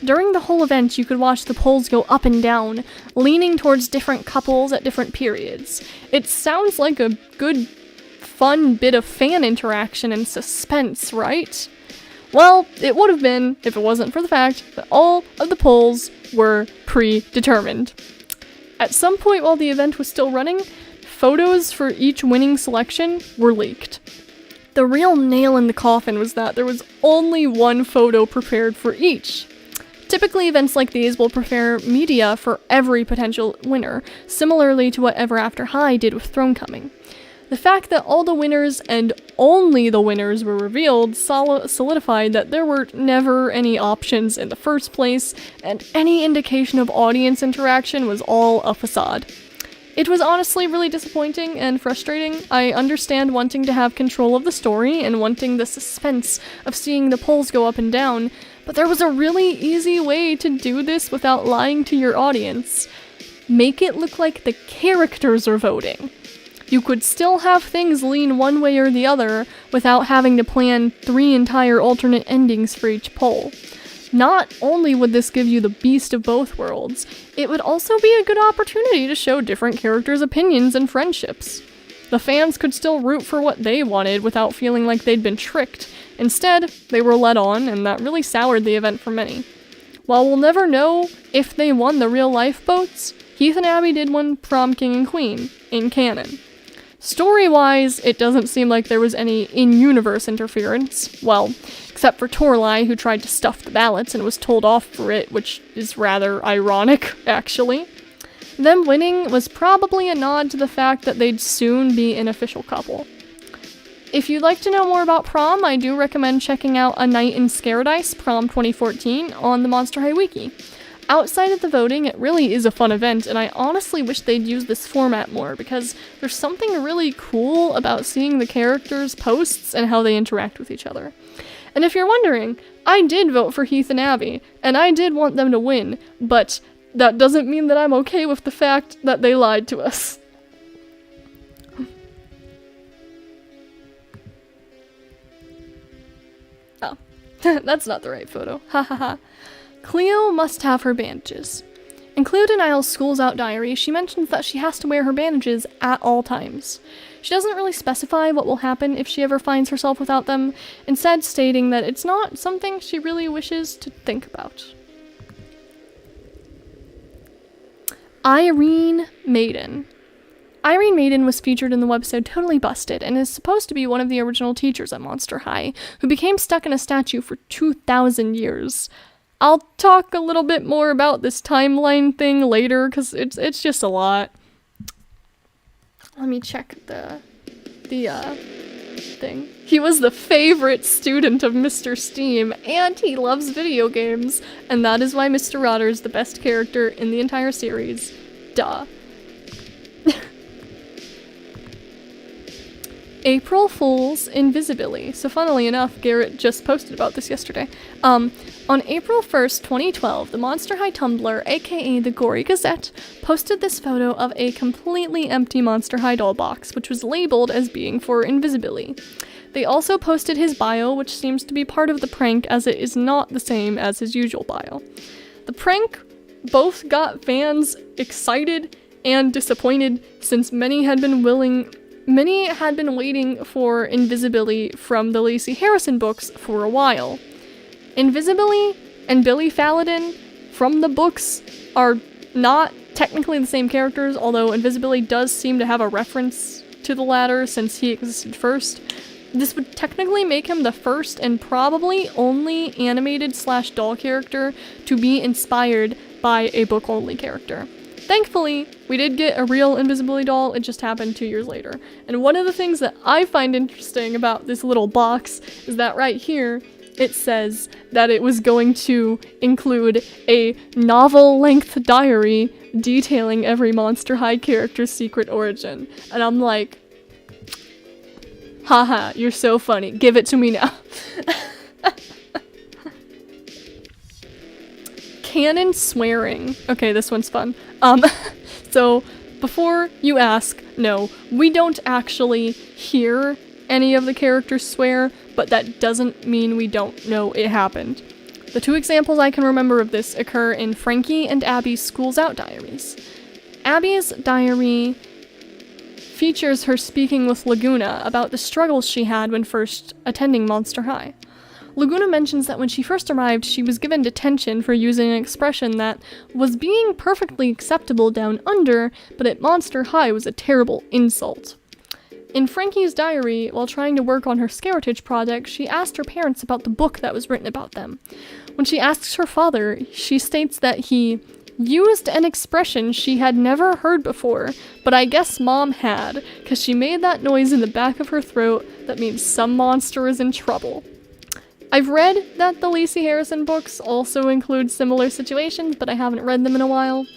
During the whole event, you could watch the polls go up and down, leaning towards different couples at different periods. It sounds like a good, fun bit of fan interaction and suspense, right? Well, it would have been if it wasn't for the fact that all of the polls were predetermined. At some point while the event was still running, photos for each winning selection were leaked. The real nail in the coffin was that there was only one photo prepared for each. Typically, events like these will prepare media for every potential winner, similarly to what Ever After High did with Thronecoming. The fact that all the winners and only the winners were revealed solidified that there were never any options in the first place, and any indication of audience interaction was all a facade. It was honestly really disappointing and frustrating. I understand wanting to have control of the story and wanting the suspense of seeing the polls go up and down, but there was a really easy way to do this without lying to your audience. Make it look like the characters are voting. You could still have things lean one way or the other without having to plan 3 entire alternate endings for each poll. Not only would this give you the beast of both worlds, it would also be a good opportunity to show different characters' opinions and friendships. The fans could still root for what they wanted without feeling like they'd been tricked. Instead, they were led on, and that really soured the event for many. While we'll never know if they won the real lifeboats, Heath and Abby did win prom king and queen in canon. Story-wise, it doesn't seem like there was any in-universe interference. Well, except for Torlai, who tried to stuff the ballots and was told off for it, which is rather ironic, actually. Them winning was probably a nod to the fact that they'd soon be an official couple. If you'd like to know more about prom, I do recommend checking out A Night in Scaredice Prom 2014 on the Monster High Wiki. Outside of the voting, it really is a fun event, and I honestly wish they'd use this format more, because there's something really cool about seeing the characters' posts and how they interact with each other. And if you're wondering, I did vote for Heath and Abby, and I did want them to win, but that doesn't mean that I'm okay with the fact that they lied to us. Oh, that's not the right photo. Ha ha ha. Cleo must have her bandages. In Cleo Denial's School's Out diary, she mentions that she has to wear her bandages at all times. She doesn't really specify what will happen if she ever finds herself without them, instead stating that it's not something she really wishes to think about. Irene Maiden. Irene Maiden was featured in the website Totally Busted and is supposed to be one of the original teachers at Monster High, who became stuck in a statue for 2,000 years. I'll talk a little bit more about this timeline thing later, because it's just a lot. Let me check the thing. He was the favorite student of Mr. Steam, and he loves video games, and that is why Mr. Rotter is the best character in the entire series. Duh. April Fool's Invisibility. So funnily enough, Garrett just posted about this yesterday. On April 1st, 2012, the Monster High Tumblr, aka the Gory Gazette, posted this photo of a completely empty Monster High doll box, which was labeled as being for Invisibility. They also posted his bio, which seems to be part of the prank, as it is not the same as his usual bio. The prank both got fans excited and disappointed, since many had been waiting for Invisibility from the Lacey Harrison books for a while. Invisibility and Billy Faladin from the books are not technically the same characters, although Invisibility does seem to have a reference to the latter since he existed first. This would technically make him the first and probably only animated/doll character to be inspired by a book-only character. Thankfully, we did get a real Invisibility doll, it just happened 2 years later. And one of the things that I find interesting about this little box is that right here, it says that it was going to include a novel-length diary detailing every Monster High character's secret origin. And I'm like, haha, you're so funny, give it to me now. Canon swearing. Okay, this one's fun. So, before you ask, no, we don't actually hear any of the characters swear, but that doesn't mean we don't know it happened. The two examples I can remember of this occur in Frankie and Abby's School's Out diaries. Abby's diary features her speaking with Laguna about the struggles she had when first attending Monster High. Laguna mentions that when she first arrived, she was given detention for using an expression that was being perfectly acceptable down under, but at Monster High was a terrible insult. In Frankie's diary, while trying to work on her Scaritage project, she asked her parents about the book that was written about them. When she asks her father, she states that he used an expression she had never heard before, but I guess Mom had, because she made that noise in the back of her throat that means some monster is in trouble. I've read that the Lacey Harrison books also include similar situations, but I haven't read them in a while.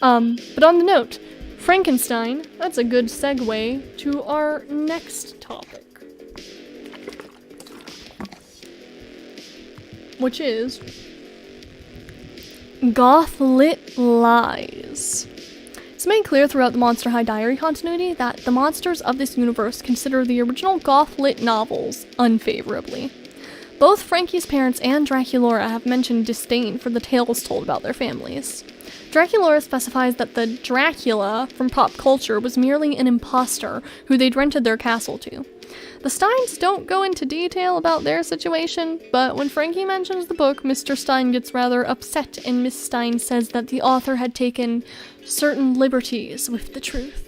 But on the note, Frankenstein, that's a good segue to our next topic, which is goth-lit lies. It's made clear throughout the Monster High Diary continuity that the monsters of this universe consider the original goth-lit novels unfavorably. Both Frankie's parents and Draculaura have mentioned disdain for the tales told about their families. Draculaura specifies that the Dracula from pop culture was merely an imposter who they'd rented their castle to. The Steins don't go into detail about their situation, but when Frankie mentions the book, Mr. Stein gets rather upset, and Miss Stein says that the author had taken certain liberties with the truth.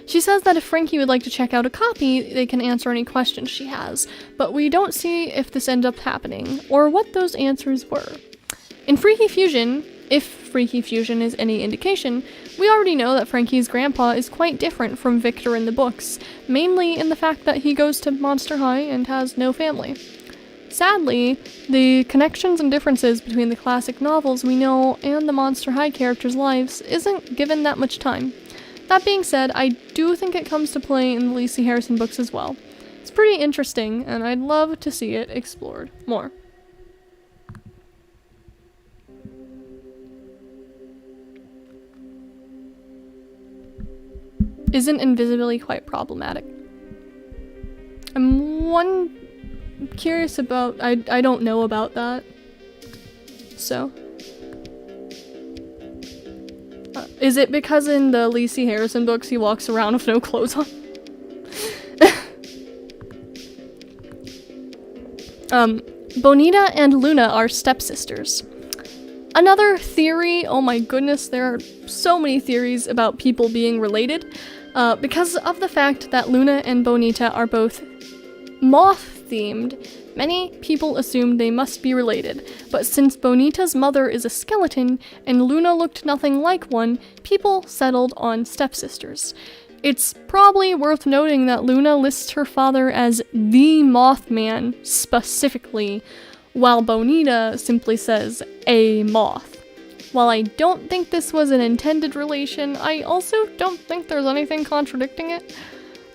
She says that if Frankie would like to check out a copy, they can answer any questions she has, but we don't see if this ends up happening, or what those answers were. In Freaky Fusion, if Freaky Fusion is any indication, we already know that Frankie's grandpa is quite different from Victor in the books, mainly in the fact that he goes to Monster High and has no family. Sadly, the connections and differences between the classic novels we know and the Monster High characters' lives isn't given that much time. That being said, I do think it comes to play in the Lacey Harrison books as well. It's pretty interesting, and I'd love to see it explored more. Isn't invisibility quite problematic? I'm curious about, I don't know about that. So. Is it because in the Lacey Harrison books he walks around with no clothes on? Bonita and Luna are stepsisters. Another theory, oh my goodness, there are so many theories about people being related. Because of the fact that Luna and Bonita are both moth-themed, many people assumed they must be related, but since Bonita's mother is a skeleton and Luna looked nothing like one, people settled on stepsisters. It's probably worth noting that Luna lists her father as the Mothman specifically, while Bonita simply says a moth. While I don't think this was an intended relation, I also don't think there's anything contradicting it.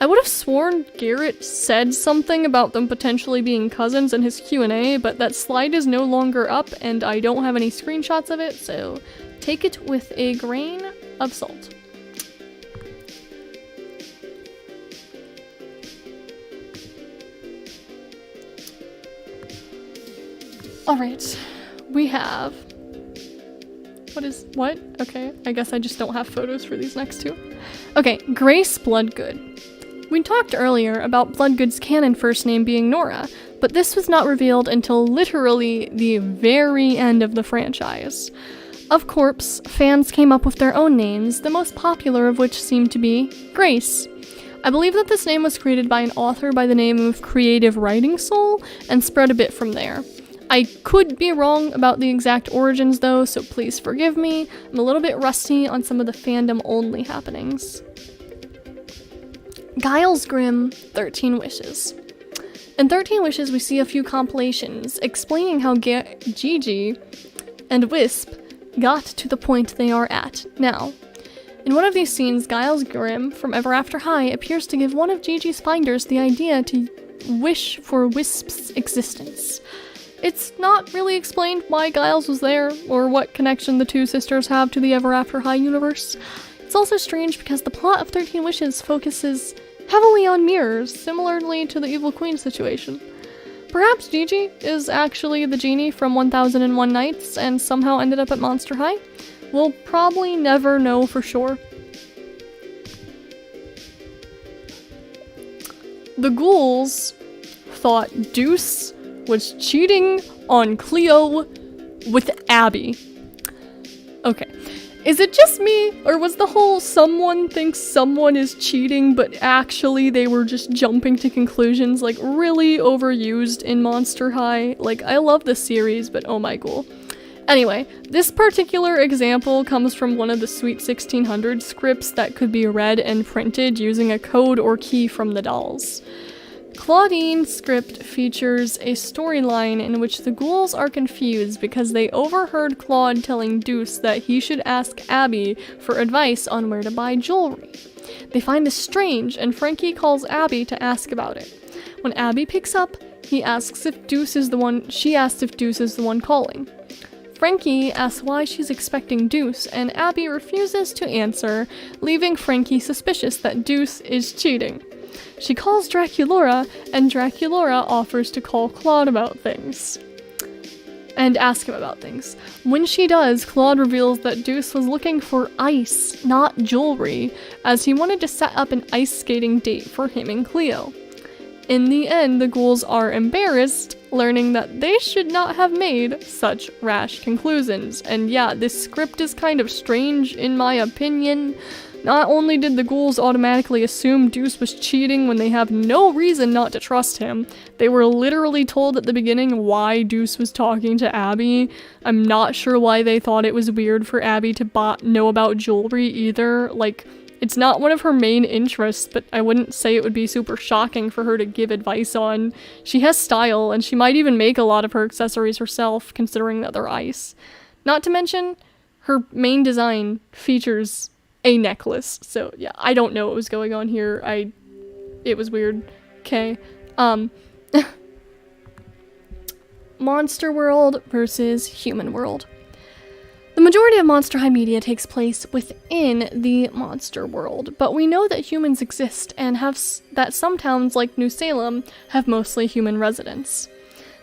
I would have sworn Garrett said something about them potentially being cousins in his Q&A, but that slide is no longer up and I don't have any screenshots of it, so take it with a grain of salt. Alright, we have... What? Okay, I guess I just don't have photos for these next two. Okay, Grace Bloodgood. We talked earlier about Bloodgood's canon first name being Nora, but this was not revealed until literally the very end of the franchise. Of course, fans came up with their own names, the most popular of which seemed to be Grace. I believe that this name was created by an author by the name of Creative Writing Soul, and spread a bit from there. I could be wrong about the exact origins though, so please forgive me. I'm a little bit rusty on some of the fandom-only happenings. Giles Grimm, 13 Wishes. In 13 Wishes, we see a few compilations explaining how Gigi and Wisp got to the point they are at now. In one of these scenes, Giles Grimm from Ever After High appears to give one of Gigi's finders the idea to wish for Wisp's existence. It's not really explained why Giles was there, or what connection the two sisters have to the Ever After High universe. It's also strange because the plot of 13 Wishes focuses heavily on mirrors, similarly to the Evil Queen situation. Perhaps Gigi is actually the genie from 1001 Nights and somehow ended up at Monster High? We'll probably never know for sure. The ghouls thought Deuce was cheating on Cleo with Abby. Okay. Is it just me, or was the whole someone thinks someone is cheating, but actually they were just jumping to conclusions, like, really overused in Monster High? Like, I love this series, but oh my ghoul. Anyway, this particular example comes from one of the Sweet 1600 scripts that could be read and printed using a code or key from the dolls. Claudine's script features a storyline in which the ghouls are confused because they overheard Claude telling Deuce that he should ask Abby for advice on where to buy jewelry. They find this strange, and Frankie calls Abby to ask about it. When Abby picks up, she asks if Deuce is the one calling. Frankie asks why she's expecting Deuce, and Abby refuses to answer, leaving Frankie suspicious that Deuce is cheating. She calls Draculaura, and Draculaura offers to call Claude about things. and ask him about things. When she does, Claude reveals that Deuce was looking for ice, not jewelry, as he wanted to set up an ice skating date for him and Cleo. In the end, the ghouls are embarrassed, learning that they should not have made such rash conclusions. And yeah, this script is kind of strange in my opinion. Not only did the ghouls automatically assume Deuce was cheating when they have no reason not to trust him, they were literally told at the beginning why Deuce was talking to Abby. I'm not sure why they thought it was weird for Abby to know about jewelry either. Like, it's not one of her main interests, but I wouldn't say it would be super shocking for her to give advice on. She has style, and she might even make a lot of her accessories herself, considering that they're ice. Not to mention, her main design features a necklace. So yeah, I don't know what was going on here. It was weird. Okay. Monster World versus Human World. The majority of Monster High media takes place within the Monster World, but we know that humans exist and that some towns like New Salem have mostly human residents.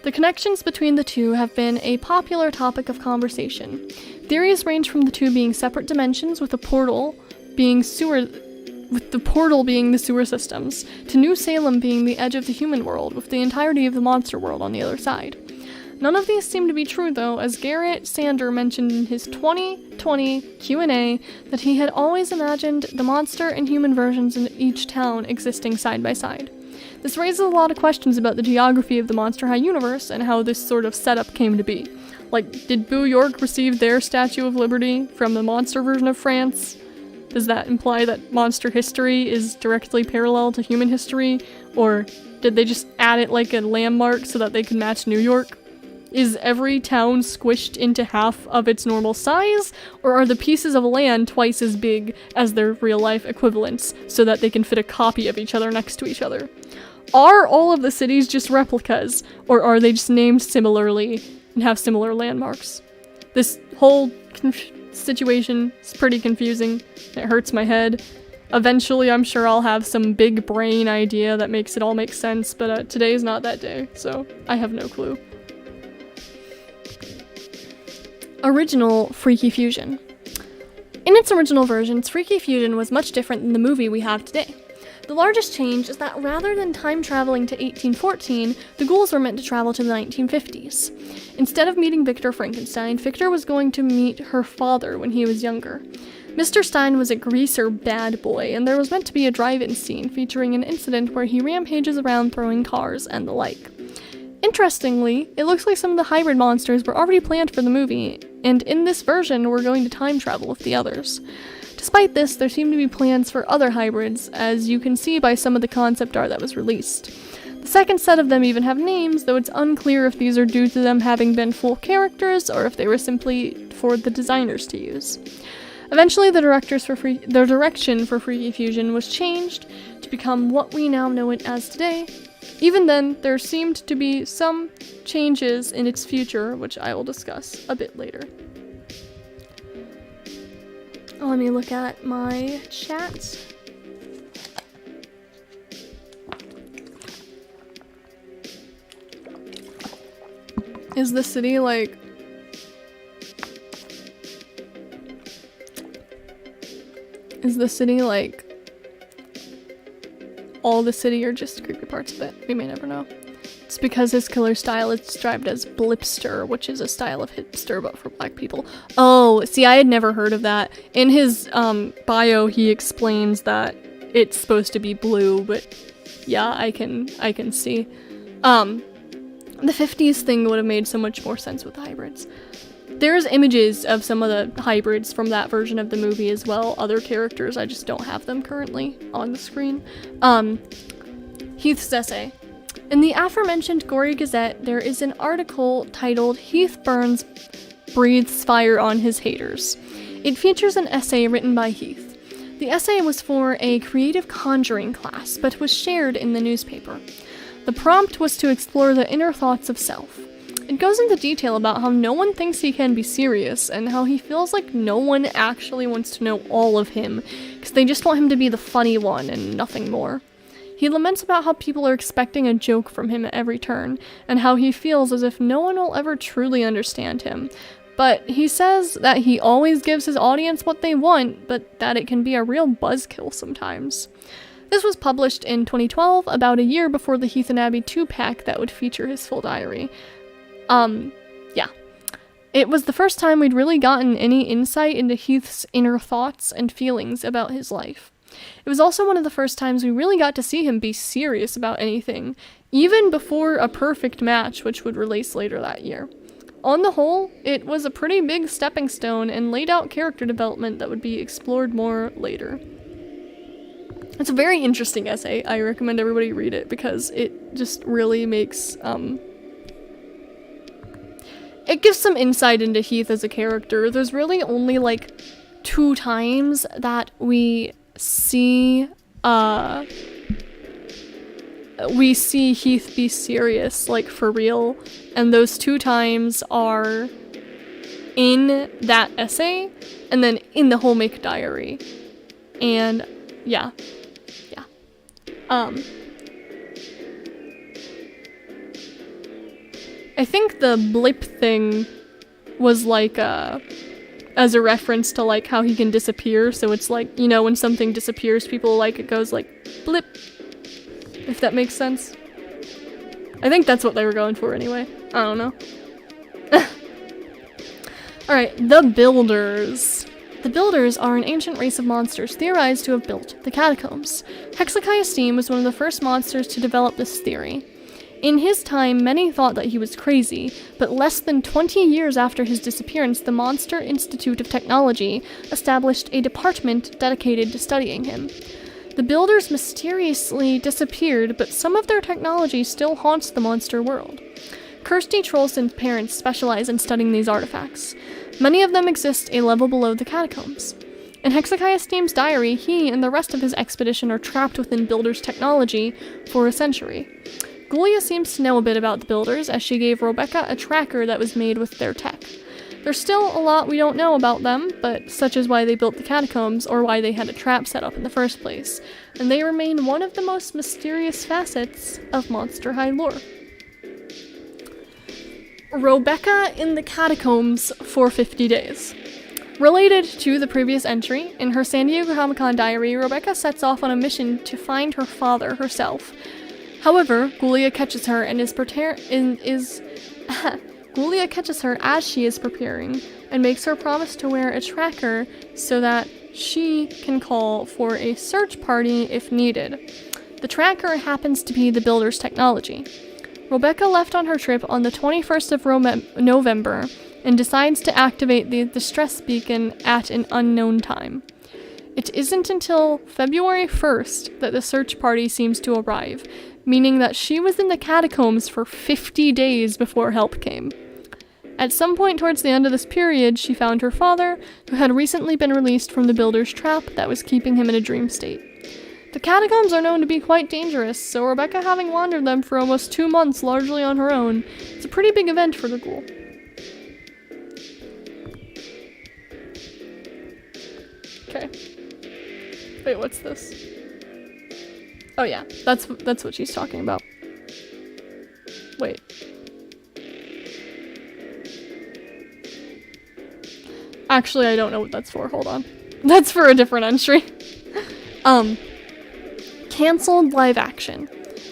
The connections between the two have been a popular topic of conversation. Theories range from the two being separate dimensions with the portal being the sewer systems, to New Salem being the edge of the human world with the entirety of the monster world on the other side. None of these seem to be true though, as Garrett Sander mentioned in his 2020 Q&A that he had always imagined the monster and human versions in each town existing side by side. This raises a lot of questions about the geography of the Monster High universe and how this sort of setup came to be. Like, did Boo York receive their Statue of Liberty from the monster version of France? Does that imply that monster history is directly parallel to human history? Or did they just add it like a landmark so that they could match New York? Is every town squished into half of its normal size? Or are the pieces of land twice as big as their real-life equivalents so that they can fit a copy of each other next to each other? Are all of the cities just replicas, or are they just named similarly and have similar landmarks? This whole situation is pretty confusing. It hurts my head. Eventually, I'm sure I'll have some big brain idea that makes it all make sense, but today's not that day, so I have no clue. Original Freaky Fusion. In its original versions, Freaky Fusion was much different than the movie we have today. The largest change is that rather than time traveling to 1814, the ghouls were meant to travel to the 1950s. Instead of meeting Victor Frankenstein, Victor was going to meet her father when he was younger. Mr. Stein was a greaser bad boy, and there was meant to be a drive-in scene featuring an incident where he rampages around throwing cars and the like. Interestingly, it looks like some of the hybrid monsters were already planned for the movie, and in this version we're going to time travel with the others. Despite this, there seem to be plans for other hybrids, as you can see by some of the concept art that was released. The second set of them even have names, though it's unclear if these are due to them having been full characters or if they were simply for the designers to use. Eventually, the direction for Freaky Fusion was changed to become what we now know it as today. Even then, there seemed to be some changes in its future, which I will discuss a bit later. Let me look at my chat. Is the city like... Is the city like... all the city or just creepy parts of it? We may never know. It's because his killer style is described as blipster, which is a style of hipster but for black people. Oh, see, I had never heard of that. In his bio, he explains that it's supposed to be blue, but yeah, I can see. The 50s thing would have made so much more sense with the hybrids. There's images of some of the hybrids from that version of the movie as well, other characters, I just don't have them currently on the screen. Heath's essay. In the aforementioned Gory Gazette, there is an article titled Heath Burns Breathes Fire on His Haters. It features an essay written by Heath. The essay was for a creative conjuring class, but was shared in the newspaper. The prompt was to explore the inner thoughts of self. It goes into detail about how no one thinks he can be serious, and how he feels like no one actually wants to know all of him, because they just want him to be the funny one and nothing more. He laments about how people are expecting a joke from him at every turn, and how he feels as if no one will ever truly understand him. But he says that he always gives his audience what they want, but that it can be a real buzzkill sometimes. This was published in 2012, about a year before the Heath and Abby 2-pack that would feature his full diary. Yeah. It was the first time we'd really gotten any insight into Heath's inner thoughts and feelings about his life. It was also one of the first times we really got to see him be serious about anything, even before A Perfect Match, which would release later that year. On the whole, it was a pretty big stepping stone and laid out character development that would be explored more later. It's a very interesting essay. I recommend everybody read it because it just really makes, it gives some insight into Heath as a character. There's really only, like, 2 times that we see Heath be serious, like, for real. And those 2 times are in that essay, and then in the Homemake Diary. And, yeah. I think the blip thing was like as a reference to like how he can disappear, so it's like, you know, when something disappears, people like it goes like blip, if that makes sense. I think that's what they were going for anyway. I don't know. Alright, the Builders. The Builders are an ancient race of monsters theorized to have built the catacombs. Hexakiah was one of the first monsters to develop this theory. In his time, many thought that he was crazy, but less than 20 years after his disappearance, the Monster Institute of Technology established a department dedicated to studying him. The Builders mysteriously disappeared, but some of their technology still haunts the monster world. Kirsty Trollson's parents specialize in studying these artifacts. Many of them exist a level below the catacombs. In Hexakiah's diary, he and the rest of his expedition are trapped within Builders' technology for a century. Gulia seems to know a bit about the Builders, as she gave Rebecca a tracker that was made with their tech. There's still a lot we don't know about them, but such as why they built the catacombs, or why they had a trap set up in the first place, and they remain one of the most mysterious facets of Monster High lore. Rebecca in the catacombs for 50 days. Related to the previous entry, in her San Diego Comic-Con diary, Rebecca sets off on a mission to find her father herself. However, Gulia catches her and Gulia catches her as she is preparing, and makes her promise to wear a tracker so that she can call for a search party if needed. The tracker happens to be the Builders' technology. Rebecca left on her trip on the 21st of November and decides to activate the distress beacon at an unknown time. It isn't until February 1st that the search party seems to arrive, meaning that she was in the catacombs for 50 days before help came. At some point towards the end of this period, she found her father, who had recently been released from the Builder's trap that was keeping him in a dream state. The catacombs are known to be quite dangerous, so Rebecca, having wandered them for almost 2 months largely on her own, is a pretty big event for the ghoul. Okay. Wait, what's this? Oh yeah, that's what she's talking about. Wait. Actually, I don't know what that's for. Hold on. That's for a different entry. Cancelled live action.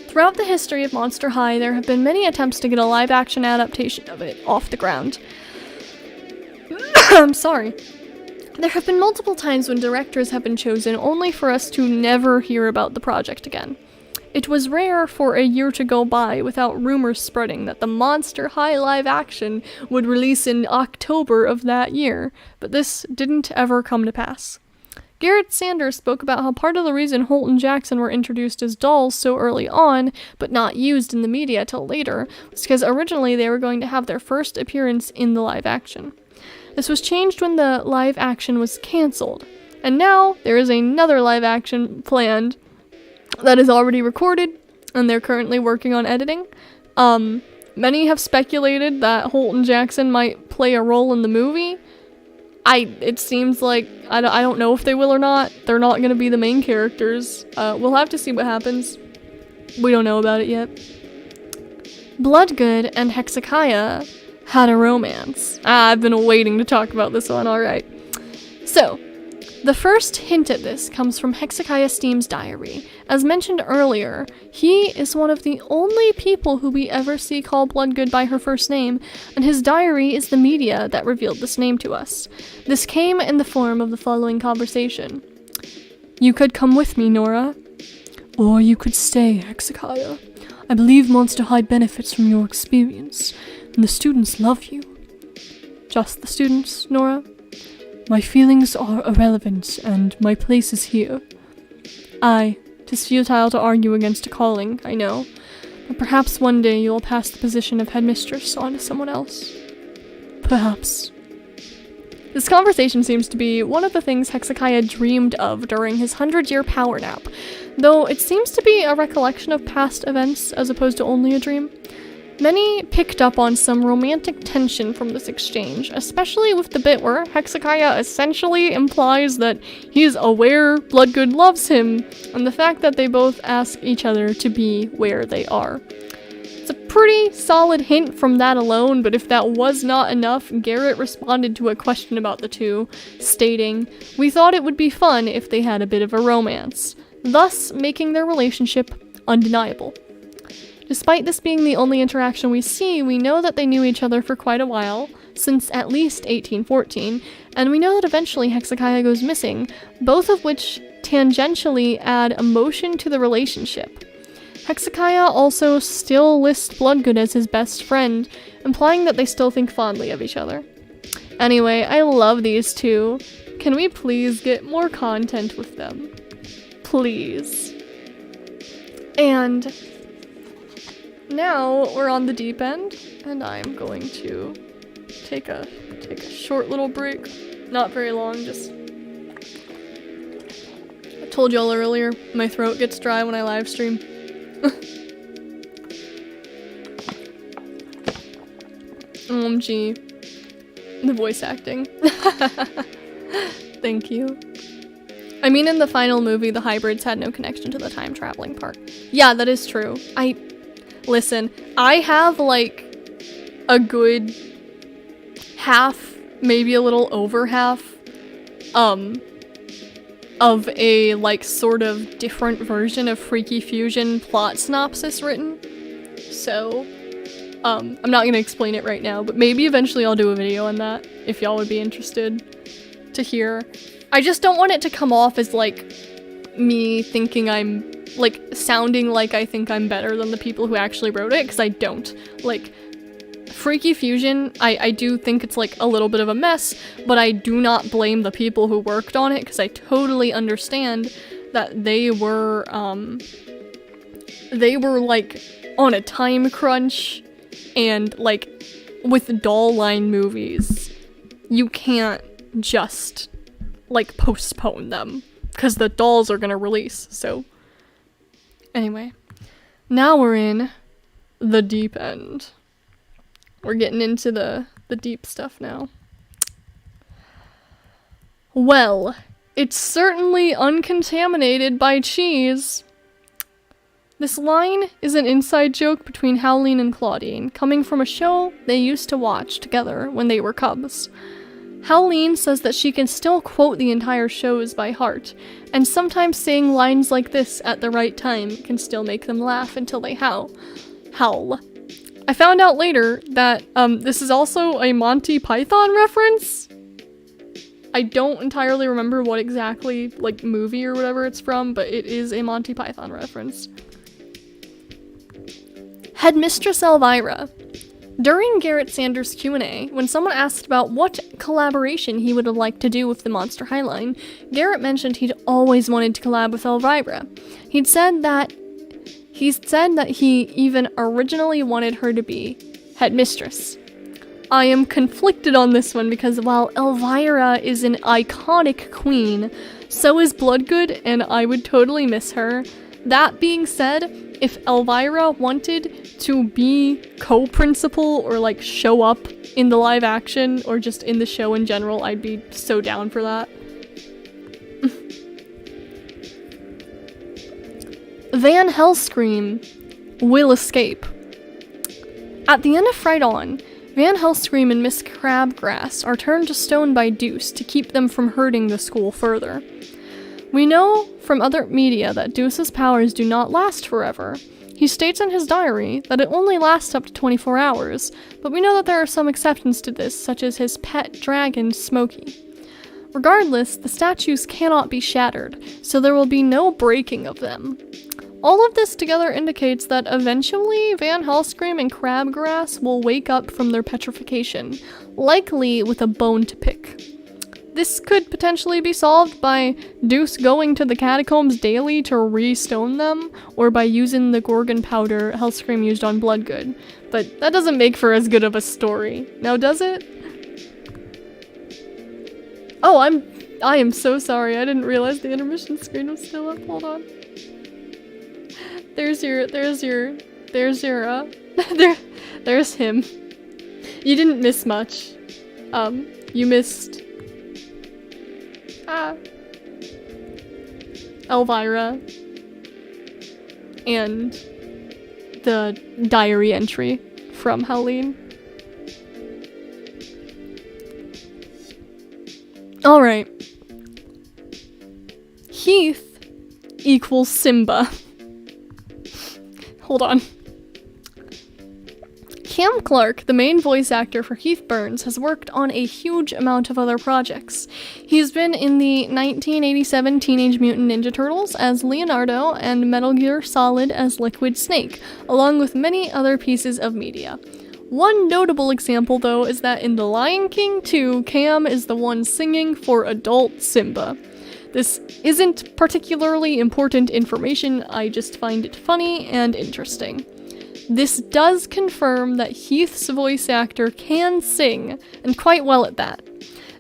Throughout the history of Monster High, there have been many attempts to get a live action adaptation of it off the ground. I'm sorry. There have been multiple times when directors have been chosen only for us to never hear about the project again. It was rare for a year to go by without rumors spreading that the Monster High live action would release in October of that year, but this didn't ever come to pass. Garrett Sanders spoke about how part of the reason Holt and Jackson were introduced as dolls so early on, but not used in the media till later, was because originally they were going to have their first appearance in the live action. This was changed when the live action was cancelled, and now there is another live action planned that is already recorded, and they're currently working on editing. Many have speculated that Holt and Jackson might play a role in the movie. It seems like, I don't know if they will or not. They're not going to be the main characters. We'll have to see what happens. we don't know about it yet. Bloodgood and Hezekiah had a romance. I've been waiting to talk about this one, alright. So, the first hint at this comes from Hezekiah Steam's diary. As mentioned earlier, he is one of the only people who we ever see call Bloodgood by her first name, and his diary is the media that revealed this name to us. This came in the form of the following conversation. "You could come with me, Nora. Or you could stay, Hezekiah. I believe Monster High benefits from your experience, and the students love you." "Just the students, Nora?" "My feelings are irrelevant, and my place is here." "Aye, 'tis futile to argue against a calling, I know, but perhaps one day you'll pass the position of headmistress on to someone else." "Perhaps." This conversation seems to be one of the things Hezekiah dreamed of during his 100-year power nap, though it seems to be a recollection of past events as opposed to only a dream. Many picked up on some romantic tension from this exchange, especially with the bit where Hezekiah essentially implies that he's aware Bloodgood loves him, and the fact that they both ask each other to be where they are. It's a pretty solid hint from that alone, but if that was not enough, Garrett responded to a question about the two, stating, "We thought it would be fun if they had a bit of a romance," thus making their relationship undeniable. Despite this being the only interaction we see, we know that they knew each other for quite a while, since at least 1814, and we know that eventually Hezekiah goes missing, both of which tangentially add emotion to the relationship. Hezekiah also still lists Bloodgood as his best friend, implying that they still think fondly of each other. Anyway, I love these two. Can we please get more content with them? Please. And now we're on the deep end, and I'm going to take a short little break. Not very long, just... I told y'all earlier, my throat gets dry when I live stream. OMG. The voice acting. Thank you. I mean, in the final movie, the hybrids had no connection to the time traveling part. Yeah, that is true. Listen, I have, like, a good half, maybe a little over half, of a, like, sort of different version of Freaky Fusion plot synopsis written. So, I'm not gonna explain it right now, but maybe eventually I'll do a video on that, if y'all would be interested to hear. I just don't want it to come off as, like, me thinking I'm, like, sounding like I think I'm better than the people who actually wrote it, because I don't. Like, Freaky Fusion, I do think it's, like, a little bit of a mess, but I do not blame the people who worked on it, because I totally understand that they were, like, on a time crunch, and, like, with doll line movies, you can't just, like, postpone them, because the dolls are gonna release, so... Anyway, now we're in the deep end. We're getting into the deep stuff now. Well, it's certainly uncontaminated by cheese. This line is an inside joke between Howleen and Claudine, coming from a show they used to watch together when they were cubs. Howleen says that she can still quote the entire shows by heart, and sometimes saying lines like this at the right time can still make them laugh until they howl. I found out later that this is also a Monty Python reference. I don't entirely remember what exactly, like, movie or whatever it's from, but it is a Monty Python reference. Headmistress Elvira. During Garrett Sanders' Q&A, when someone asked about what collaboration he would have liked to do with the Monster High line, Garrett mentioned he'd always wanted to collab with Elvira. He said that he even originally wanted her to be headmistress. I am conflicted on this one because while Elvira is an iconic queen, so is Bloodgood, and I would totally miss her. That being said, if Elvira wanted to be co-principal or, like, show up in the live action or just in the show in general, I'd be so down Van Helscream will escape. At the end of Fright On, Van Helscream and Miss Crabgrass are turned to stone by Deuce to keep them from hurting the school further. We know from other media that Deuce's powers do not last forever. He states in his diary that it only lasts up to 24 hours, but we know that there are some exceptions to this, such as his pet dragon, Smokey. Regardless, the statues cannot be shattered, so there will be no breaking of them. All of this together indicates that eventually Van Helscream and Crabgrass will wake up from their petrification, likely with a bone to pick. This could potentially be solved by Deuce going to the catacombs daily to re-stone them, or by using the Gorgon powder Helscream used on Bloodgood. But that doesn't make for as good of a story. Now does it? Oh, I am so sorry. I didn't realize the intermission screen was still up. Hold on. There's him. You didn't miss much. You missed Elvira and the diary entry from Howleen. Alright. Heath equals Simba. Hold on. Cam Clark, the main voice actor for Heath Burns, has worked on a huge amount of other projects. He's been in the 1987 Teenage Mutant Ninja Turtles as Leonardo and Metal Gear Solid as Liquid Snake, along with many other pieces of media. One notable example, though, is that in The Lion King 2, Cam is the one singing for adult Simba. This isn't particularly important information, I just find it funny and interesting. This does confirm that Heath's voice actor can sing, and quite well at that.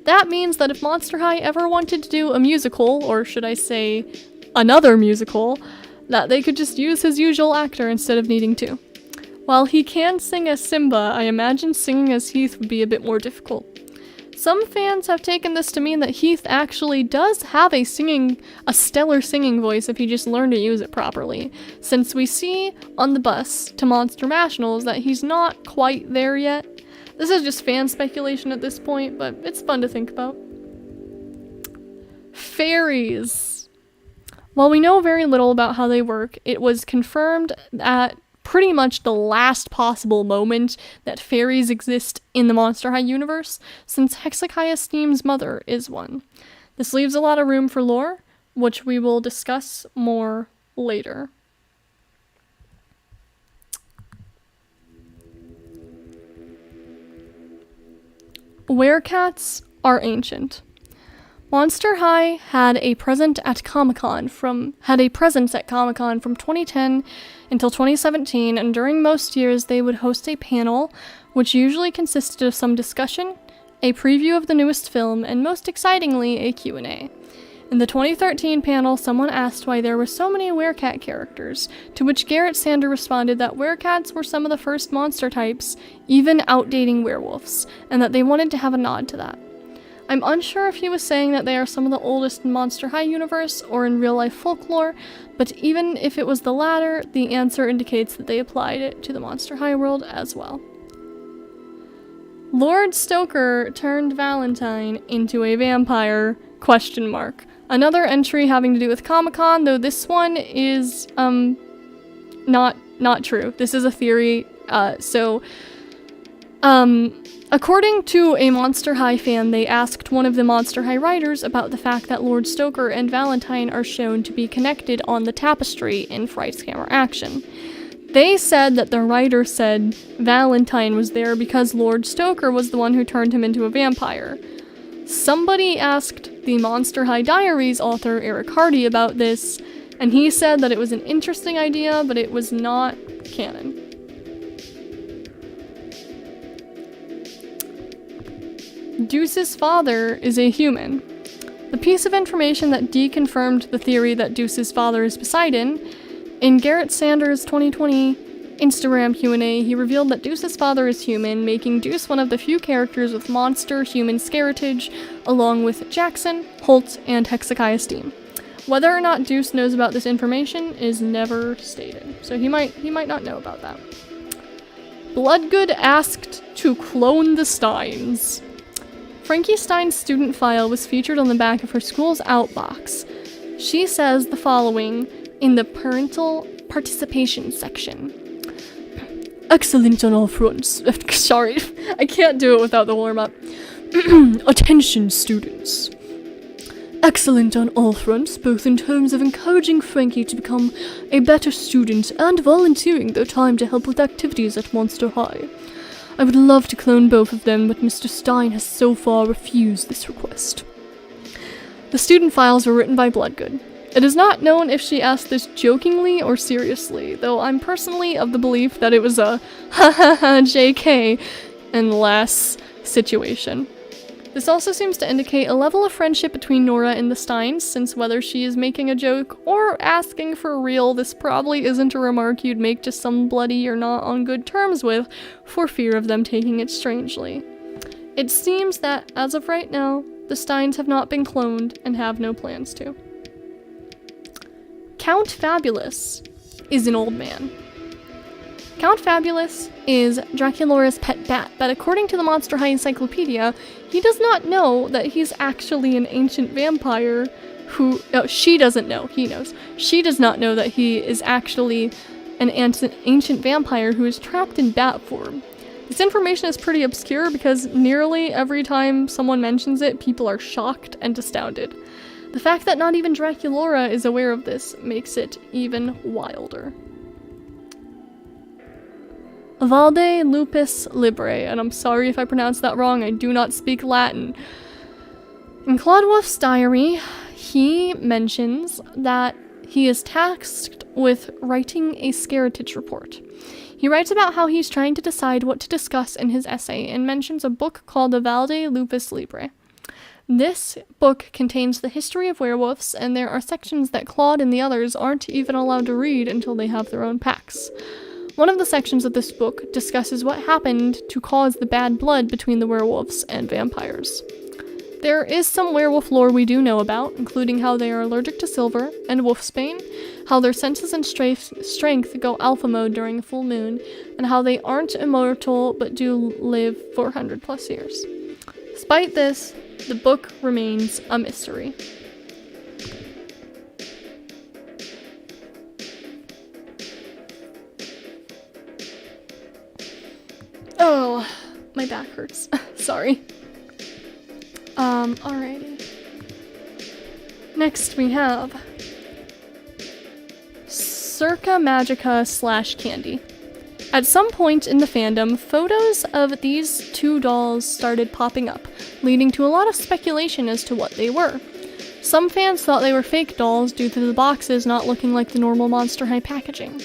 That means that if Monster High ever wanted to do a musical, or should I say, another musical, that they could just use his usual actor instead of needing to. While he can sing as Simba, I imagine singing as Heath would be a bit more difficult. Some fans have taken this to mean that Heath actually does have a stellar singing voice if he just learned to use it properly, since we see on the bus to Monster Nationals that he's not quite there yet. This is just fan speculation at this point, but it's fun to think about. Fairies. While we know very little about how they work, it was confirmed at pretty much the last possible moment that fairies exist in the Monster High universe, since Hezekiah Steam's mother is one. This leaves a lot of room for lore, which we will discuss more later. Werecats are ancient. Monster High had a presence at Comic-Con from 2010 until 2017, and during most years they would host a panel, which usually consisted of some discussion, a preview of the newest film, and most excitingly, a Q&A. In the 2013 panel, someone asked why there were so many werecat characters, to which Garrett Sander responded that werecats were some of the first monster types, even outdating werewolves, and that they wanted to have a nod to that. I'm unsure if he was saying that they are some of the oldest in Monster High universe or in real-life folklore, but even if it was the latter, the answer indicates that they applied it to the Monster High world as well. Lord Stoker turned Valentine into a vampire, ? Another entry having to do with Comic-Con, though this one is, not true. This is a theory, according to a Monster High fan, they asked one of the Monster High writers about the fact that Lord Stoker and Valentine are shown to be connected on the tapestry in Fright's Camera Action. They said that the writer said Valentine was there because Lord Stoker was the one who turned him into a vampire. Somebody asked the Monster High Diaries author Eric Hardy about this, and he said that it was an interesting idea, but it was not canon. Deuce's father is a human. The piece of information that deconfirmed the theory that Deuce's father is Poseidon, in Garrett Sanders' 2020 Instagram Q&A, he revealed that Deuce's father is human, making Deuce one of the few characters with monster-human scaratage, along with Jackson, Holt, and Hezekiah Steam. Whether or not Deuce knows about this information is never stated, so he might not know about that. Bloodgood asked to clone the Steins. Frankie Stein's student file was featured on the back of her school's outbox. She says the following in the parental participation section. Excellent on all fronts. Sorry, I can't do it without the warm-up. Attention, students. Excellent on all fronts, both in terms of encouraging Frankie to become a better student and volunteering their time to help with activities at Monster High. I would love to clone both of them, but Mr. Stein has so far refused this request. The student files were written by Bloodgood. It is not known if she asked this jokingly or seriously, though I'm personally of the belief that it was a ha ha ha JK and less situation. This also seems to indicate a level of friendship between Nora and the Steins, since whether she is making a joke or asking for real, this probably isn't a remark you'd make to somebody you're not on good terms with for fear of them taking it strangely. It seems that, as of right now, the Steins have not been cloned and have no plans to. Count Fabulous is an old man. Count Fabulous is Draculaura's pet bat, but according to the Monster High Encyclopedia, he does not know that he's actually an ancient vampire who... Oh, she doesn't know. He knows. She does not know that he is actually an ancient vampire who is trapped in bat form. This information is pretty obscure because nearly every time someone mentions it, people are shocked and astounded. The fact that not even Draculaura is aware of this makes it even wilder. Valde Lupus Libre, and I'm sorry if I pronounced that wrong, I do not speak Latin. In Claude Wolf's diary, he mentions that he is tasked with writing a Scaritage report. He writes about how he's trying to decide what to discuss in his essay and mentions a book called the Valde Lupus Libre. This book contains the history of werewolves, and there are sections that Claude and the others aren't even allowed to read until they have their own packs. One of the sections of this book discusses what happened to cause the bad blood between the werewolves and vampires. There is some werewolf lore we do know about, including how they are allergic to silver and wolfsbane, how their senses and strength go alpha mode during a full moon, and how they aren't immortal but do live 400 plus years. Despite this, the book remains a mystery. Oh, my back hurts. Sorry. Alrighty. Next we have Circa Magica / Candy. At some point in the fandom, photos of these two dolls started popping up, leading to a lot of speculation as to what they were. Some fans thought they were fake dolls due to the boxes not looking like the normal Monster High packaging.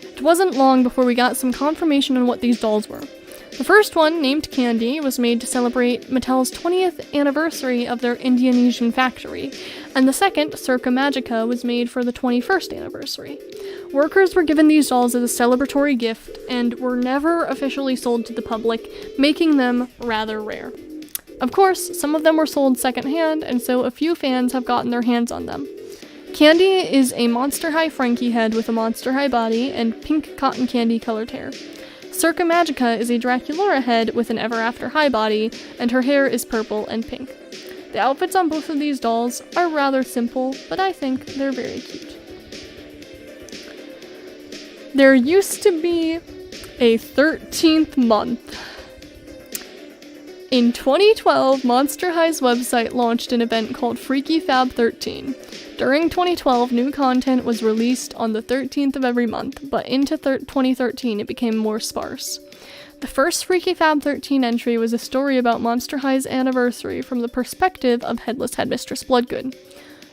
It wasn't long before we got some confirmation on what these dolls were. The first one, named Candy, was made to celebrate Mattel's 20th anniversary of their Indonesian factory, and the second, Circa Magica, was made for the 21st anniversary. Workers were given these dolls as a celebratory gift and were never officially sold to the public, making them rather rare. Of course, some of them were sold secondhand, and so a few fans have gotten their hands on them. Candy is a Monster High Frankie head with a Monster High body and pink cotton candy colored hair. Circa Magica is a Draculaura head with an Ever After High body, and her hair is purple and pink. The outfits on both of these dolls are rather simple, but I think they're very cute. There used to be a 13th month. In 2012, Monster High's website launched an event called Freaky Fab 13. During 2012, new content was released on the 13th of every month, but into 2013 it became more sparse. The first Freaky Fab 13 entry was a story about Monster High's anniversary from the perspective of Headless Headmistress Bloodgood.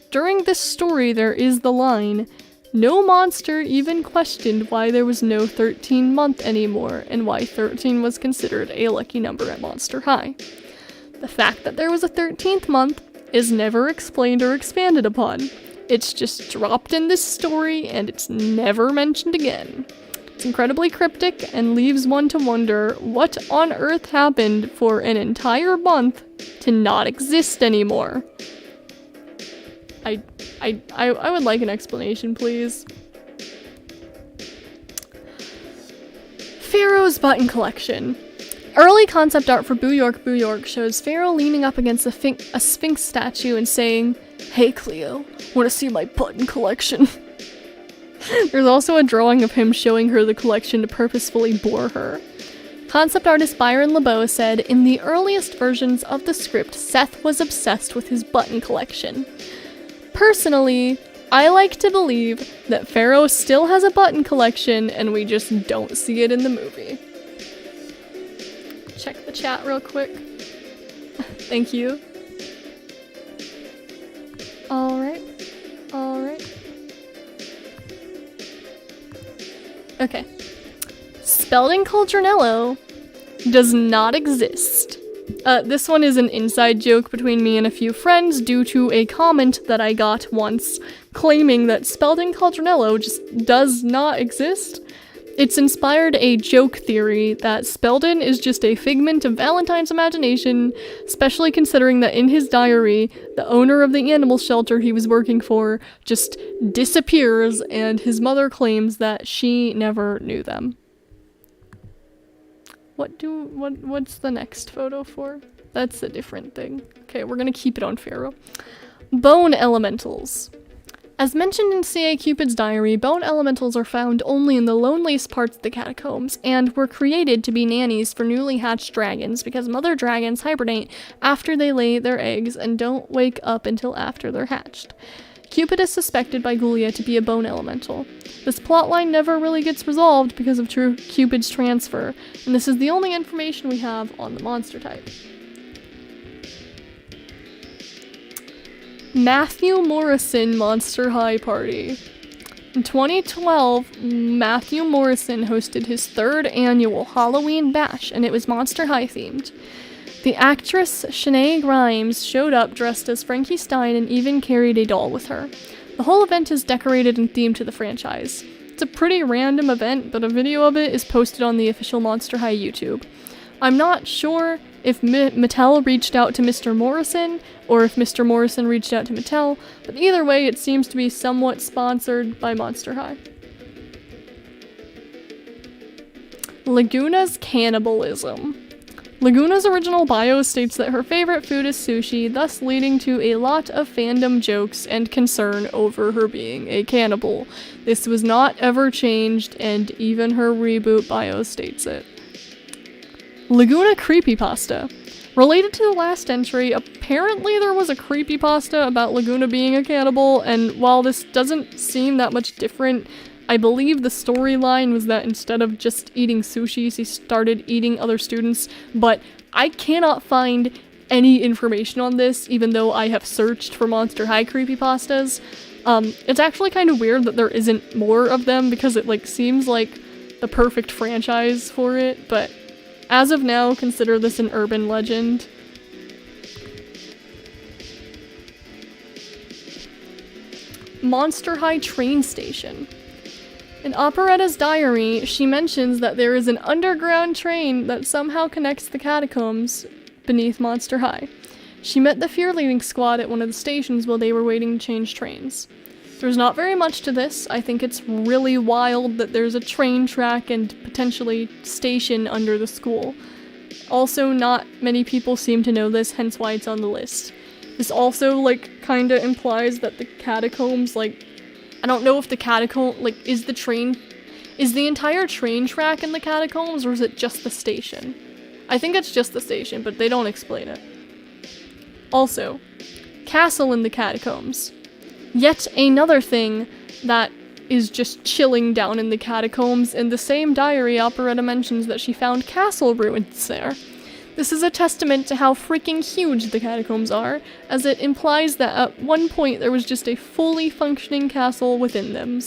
During this story there is the line, "No monster even questioned why there was no 13 month anymore, and why 13 was considered a lucky number at Monster High." The fact that there was a 13th month is never explained or expanded upon. It's just dropped in this story, and it's never mentioned again. It's incredibly cryptic, and leaves one to wonder what on earth happened for an entire month to not exist anymore. I I would like an explanation, please. Pharaoh's button collection. Early concept art for Boo York shows Pharaoh leaning up against a Sphinx statue and saying, "Hey Cleo, wanna see my button collection?" There's also a drawing of him showing her the collection to purposefully bore her. Concept artist Byron LeBeau said, "In the earliest versions of the script, Seth was obsessed with his button collection. Personally, I like to believe that Pharaoh still has a button collection and we just don't see it in the movie." Check the chat real quick. Thank you. Alright. Okay. Spalding Cauldronello does not exist. This one is an inside joke between me and a few friends due to a comment that I got once claiming that Spalding Cauldronello just does not exist. It's inspired a joke theory that Spelden is just a figment of Valentine's imagination, especially considering that in his diary, the owner of the animal shelter he was working for just disappears and his mother claims that she never knew them. What's the next photo for? That's a different thing. Okay, we're gonna keep it on Pharaoh. Bone elementals. As mentioned in C.A. Cupid's diary, bone elementals are found only in the loneliest parts of the catacombs, and were created to be nannies for newly hatched dragons because mother dragons hibernate after they lay their eggs and don't wake up until after they're hatched. Cupid is suspected by Gulia to be a bone elemental. This plotline never really gets resolved because of Cupid's transfer, and this is the only information we have on the monster type. Matthew Morrison Monster High Party. In 2012, Matthew Morrison hosted his 3rd annual Halloween bash, and it was Monster High themed. The actress Shanae Grimes showed up dressed as Frankie Stein and even carried a doll with her. The whole event is decorated and themed to the franchise. It's a pretty random event, but a video of it is posted on the official Monster High YouTube. I'm not sure if Mattel reached out to Mr. Morrison, or if Mr. Morrison reached out to Mattel, but either way it seems to be somewhat sponsored by Monster High. Laguna's cannibalism. Laguna's original bio states that her favorite food is sushi, thus leading to a lot of fandom jokes and concern over her being a cannibal. This was not ever changed, and even her reboot bio states it. Laguna creepypasta. Related to the last entry, apparently there was a creepypasta about Laguna being a cannibal, and while this doesn't seem that much different, I believe the storyline was that instead of just eating sushi, she started eating other students, but I cannot find any information on this, even though I have searched for Monster High creepypastas. It's actually kind of weird that there isn't more of them, because it seems like the perfect franchise for it, but as of now, consider this an urban legend. Monster High train station. In Operetta's diary, she mentions that there is an underground train that somehow connects the catacombs beneath Monster High. She met the Fear Leading Squad at one of the stations while they were waiting to change trains. There's not very much to this. I think it's really wild that there's a train track and potentially station under the school. Also, not many people seem to know this, hence why it's on the list. This also, kinda implies that the catacombs, I don't know if the catacomb, is the entire train track in the catacombs, or is it just the station? I think it's just the station, but they don't explain it. Also, castle in the catacombs. Yet another thing that is just chilling down in the catacombs. In the same diary, Operetta mentions that she found castle ruins there. This is a testament to how freaking huge the catacombs are, as it implies that at one point there was just a fully functioning castle within them.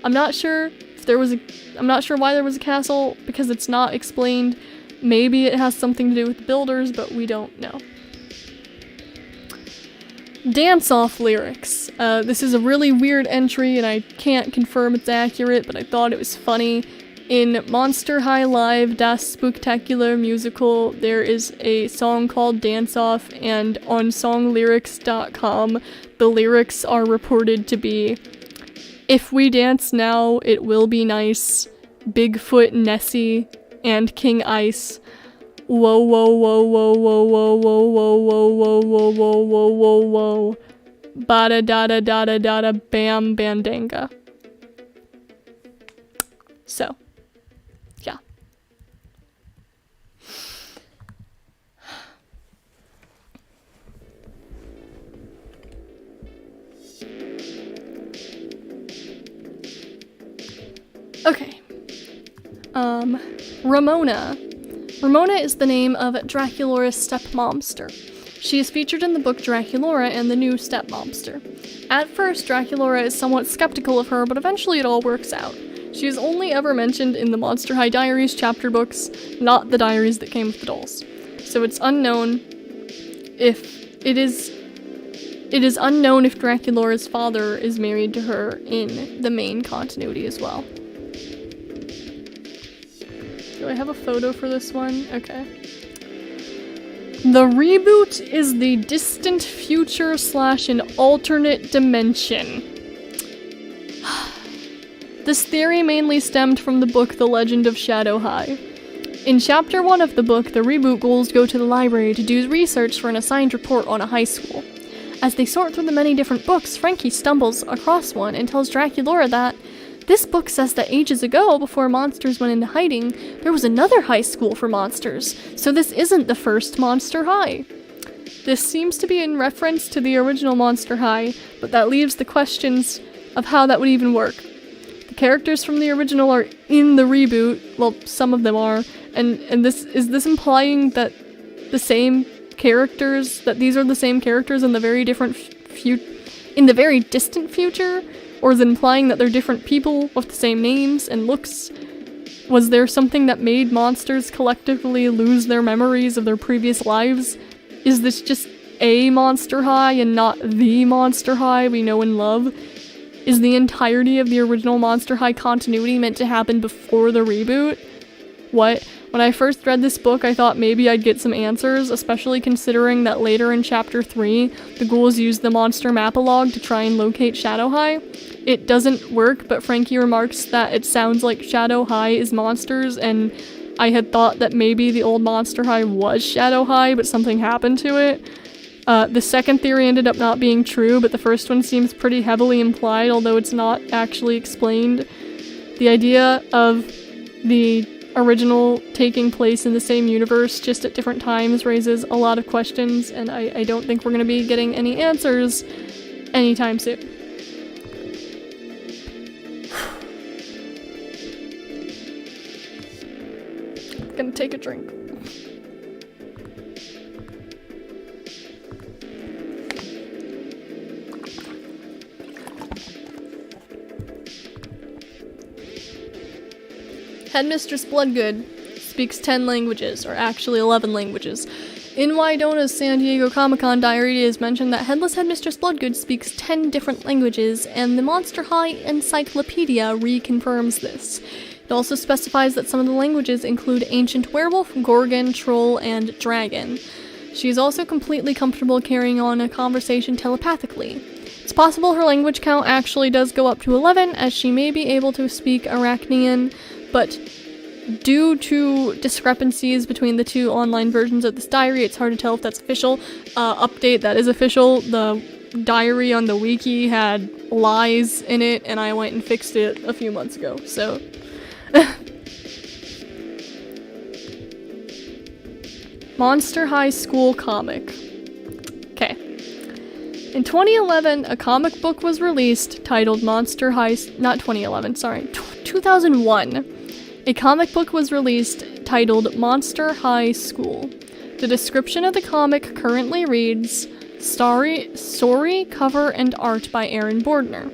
I'm not sure why there was a castle, because it's not explained. Maybe it has something to do with the builders, but we don't know. Dance-off lyrics. This is a really weird entry, and I can't confirm it's accurate, but I thought it was funny. In Monster High Live Das Spooktacular Musical, there is a song called Dance Off, and on songlyrics.com, the lyrics are reported to be, "If we dance now, it will be nice. Bigfoot Nessie and King Ice. Whoa, whoa, whoa, whoa, whoa, whoa, whoa, whoa, whoa, whoa, whoa, whoa, whoa, whoa, whoa. Bada dada dada dada bam bandanga." So, yeah. Okay. Ramona. Ramona is the name of Draculaura's stepmonster. She is featured in the book Draculaura and the new stepmonster. At first, Draculaura is somewhat skeptical of her, but eventually it all works out. She is only ever mentioned in the Monster High Diaries chapter books, not the diaries that came with the dolls. So it's unknown if it is unknown if Draculaura's father is married to her in the main continuity as well. Do I have a photo for this one? Okay. The reboot is the distant future / an alternate dimension. This theory mainly stemmed from the book The Legend of Shadow High. In Chapter 1 of the book, the reboot ghouls go to the library to do research for an assigned report on a high school. As they sort through the many different books, Frankie stumbles across one and tells Draculaura that this book says that ages ago, before monsters went into hiding, there was another high school for monsters, so this isn't the first Monster High. This seems to be in reference to the original Monster High, but that leaves the questions of how that would even work. The characters from the original are in the reboot, well, some of them are, and is this implying that the same characters, that these are the same characters in the very different in the very distant future? Or is it implying that they're different people with the same names and looks? Was there something that made monsters collectively lose their memories of their previous lives? Is this just a Monster High and not the Monster High we know and love? Is the entirety of the original Monster High continuity meant to happen before the reboot? What? When I first read this book, I thought maybe I'd get some answers, especially considering that later in Chapter 3, the ghouls use the monster mapalog to try and locate Shadow High. It doesn't work, but Frankie remarks that it sounds like Shadow High is monsters, and I had thought that maybe the old Monster High was Shadow High, but something happened to it. The second theory ended up not being true, but the first one seems pretty heavily implied, although it's not actually explained. The idea of the original taking place in the same universe, just at different times, raises a lot of questions, and I don't think we're going to be getting any answers anytime soon. Gonna take a drink. Headmistress Bloodgood speaks 10 languages, or actually 11 languages. In Wydona's San Diego Comic-Con diary, it is mentioned that Headless Headmistress Bloodgood speaks 10 different languages, and the Monster High Encyclopedia reconfirms this. It also specifies that some of the languages include Ancient Werewolf, Gorgon, Troll, and Dragon. She is also completely comfortable carrying on a conversation telepathically. It's possible her language count actually does go up to 11, as she may be able to speak Arachnian, but due to discrepancies between the two online versions of this diary, it's hard to tell if that's official. Update, that is official. The diary on the wiki had lies in it, and I went and fixed it a few months ago, so... Monster High School comic. Okay. In 2011, a comic book was released titled Monster High... Not 2011, sorry. 2001. A comic book was released titled Monster High School. The description of the comic currently reads, Story, cover, and art by Aaron Bordner.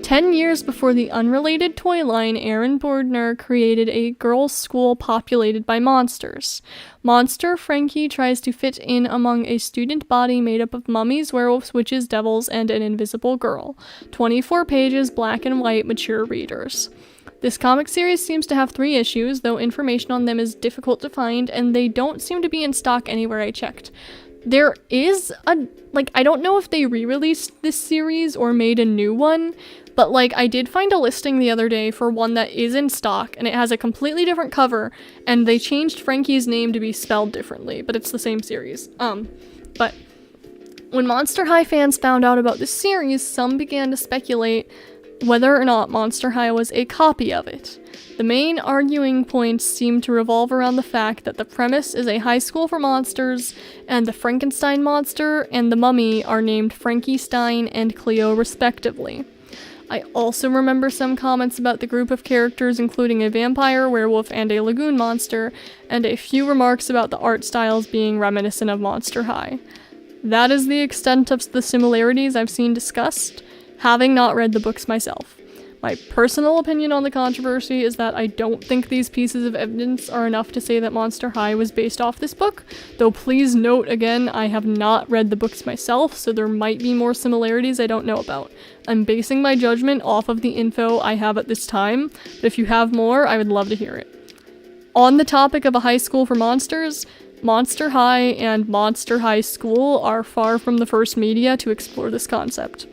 10 years before the unrelated toy line, Aaron Bordner created a girls' school populated by monsters. Monster Frankie tries to fit in among a student body made up of mummies, werewolves, witches, devils, and an invisible girl. 24 pages, black and white, mature readers. This comic series seems to have 3 issues, though information on them is difficult to find, and they don't seem to be in stock anywhere I checked. There is I don't know if they re-released this series or made a new one, but I did find a listing the other day for one that is in stock, and it has a completely different cover, and they changed Frankie's name to be spelled differently, but it's the same series. But when Monster High fans found out about this series, some began to speculate whether or not Monster High was a copy of it. The main arguing points seem to revolve around the fact that the premise is a high school for monsters, and the Frankenstein monster and the mummy are named Frankie Stein and Cleo respectively. I also remember some comments about the group of characters including a vampire, werewolf, and a lagoon monster, and a few remarks about the art styles being reminiscent of Monster High. That is the extent of the similarities I've seen discussed, having not read the books myself. My personal opinion on the controversy is that I don't think these pieces of evidence are enough to say that Monster High was based off this book, though please note again, I have not read the books myself, so there might be more similarities I don't know about. I'm basing my judgment off of the info I have at this time, but if you have more, I would love to hear it. On the topic of a high school for monsters, Monster High and Monster High School are far from the first media to explore this concept.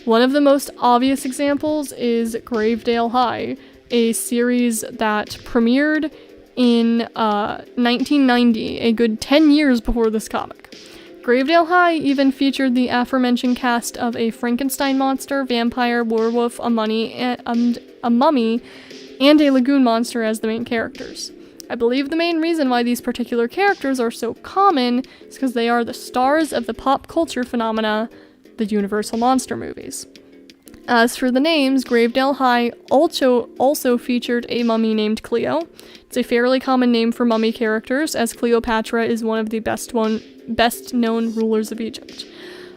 One of the most obvious examples is Gravedale High, a series that premiered in 1990, a good 10 years before this comic. Gravedale High even featured the aforementioned cast of a Frankenstein monster, vampire, werewolf, a mummy, and a lagoon monster as the main characters. I believe the main reason why these particular characters are so common is because they are the stars of the pop culture phenomena, the Universal Monster movies. As for the names, Gravedale High also featured a mummy named Cleo. It's a fairly common name for mummy characters, as Cleopatra is one of the best-known rulers of Egypt.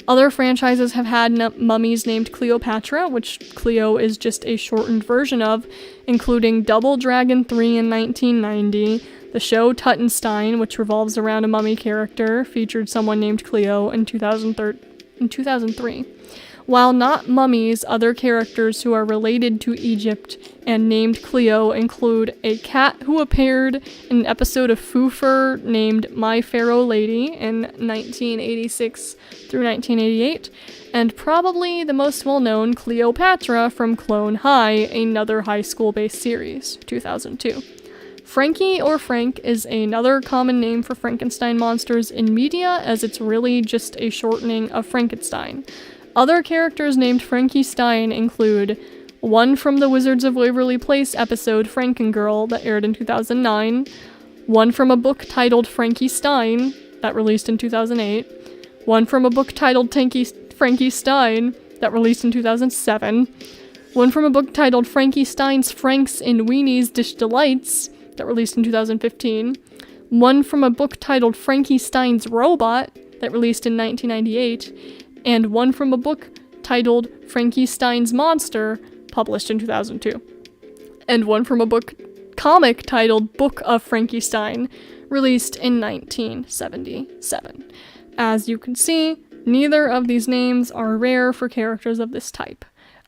Other franchises have had mummies named Cleopatra, which Cleo is just a shortened version of, including Double Dragon 3 in 1990, the show Tuttenstein, which revolves around a mummy character, featured someone named Cleo in 2003. While not mummies, other characters who are related to Egypt and named Cleo include a cat who appeared in an episode of Foo-Fur named My Pharaoh Lady in 1986 through 1988, and probably the most well-known Cleopatra from Clone High, another high school-based series, 2002. Frankie or Frank is another common name for Frankenstein monsters in media, as it's really just a shortening of Frankenstein. Other characters named Frankie Stein include one from the Wizards of Waverly Place episode Frankengirl that aired in 2009, one from a book titled Frankie Stein that released in 2008, one from a book titled Frankie Stein that released in 2007, one from a book titled Frankie Stein's Franks and Weenies Dish Delights that released in 2015, one from a book titled Frankie Stein's Robot that released in 1998, and one from a book titled Frankie Stein's Monster, published in 2002. And one from a comic titled Book of Frankie Stein, released in 1977. As you can see, neither of these names are rare for characters of this type.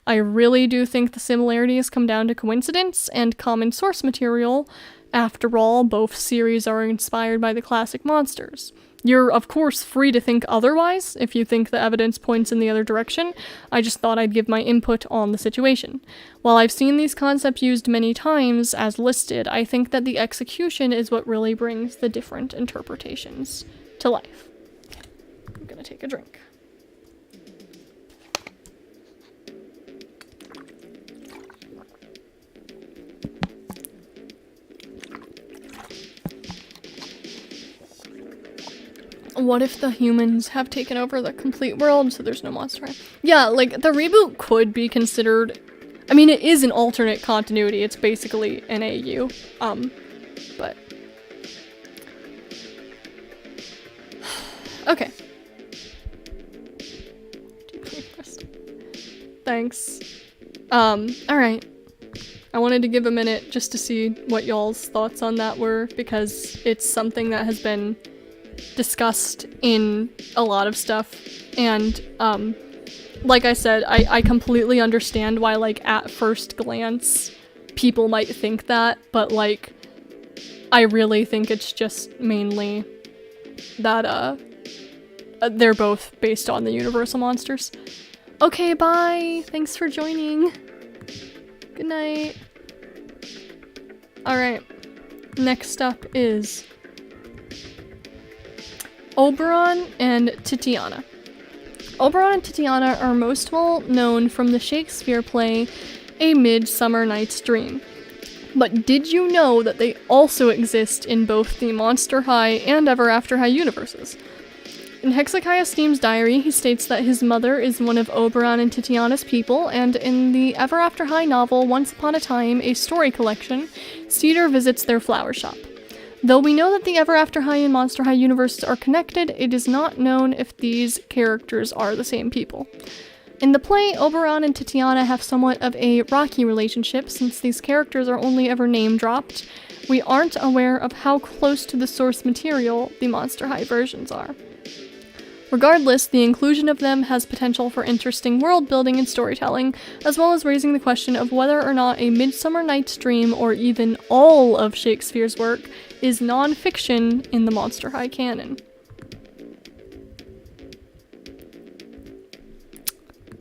I really do think the similarities come down to coincidence and common source material. After all, both series are inspired by the classic monsters. You're, of course, free to think otherwise if you think the evidence points in the other direction. I just thought I'd give my input on the situation. While I've seen these concepts used many times as listed, I think that the execution is what really brings the different interpretations to life. Okay, I'm gonna take a drink. What if the humans have taken over the complete world, so there's no Monster High? Yeah, the reboot could be considered... I mean, it is an alternate continuity. It's basically an AU. But... Okay. Thanks. Alright. I wanted to give a minute just to see what y'all's thoughts on that were, because it's something that has been discussed in a lot of stuff, and like I said, I completely understand why at first glance people might think that, but like, I really think it's just mainly that, they're both based on the Universal monsters. Okay, bye! Thanks for joining. Good night. Alright. Next up is Oberon and Titiana. Oberon and Titiana are most well known from the Shakespeare play A Midsummer Night's Dream. But did you know that they also exist in both the Monster High and Ever After High universes? In Hezekiah Steam's diary, he states that his mother is one of Oberon and Titiana's people, and in the Ever After High novel Once Upon a Time, a story collection, Cedar visits their flower shop. Though we know that the Ever After High and Monster High universes are connected, it is not known if these characters are the same people. In the play, Oberon and Titiana have somewhat of a rocky relationship since these characters are only ever name-dropped. We aren't aware of how close to the source material the Monster High versions are. Regardless, the inclusion of them has potential for interesting world-building and storytelling, as well as raising the question of whether or not A Midsummer Night's Dream, or even all of Shakespeare's work, is non-fiction in the Monster High canon.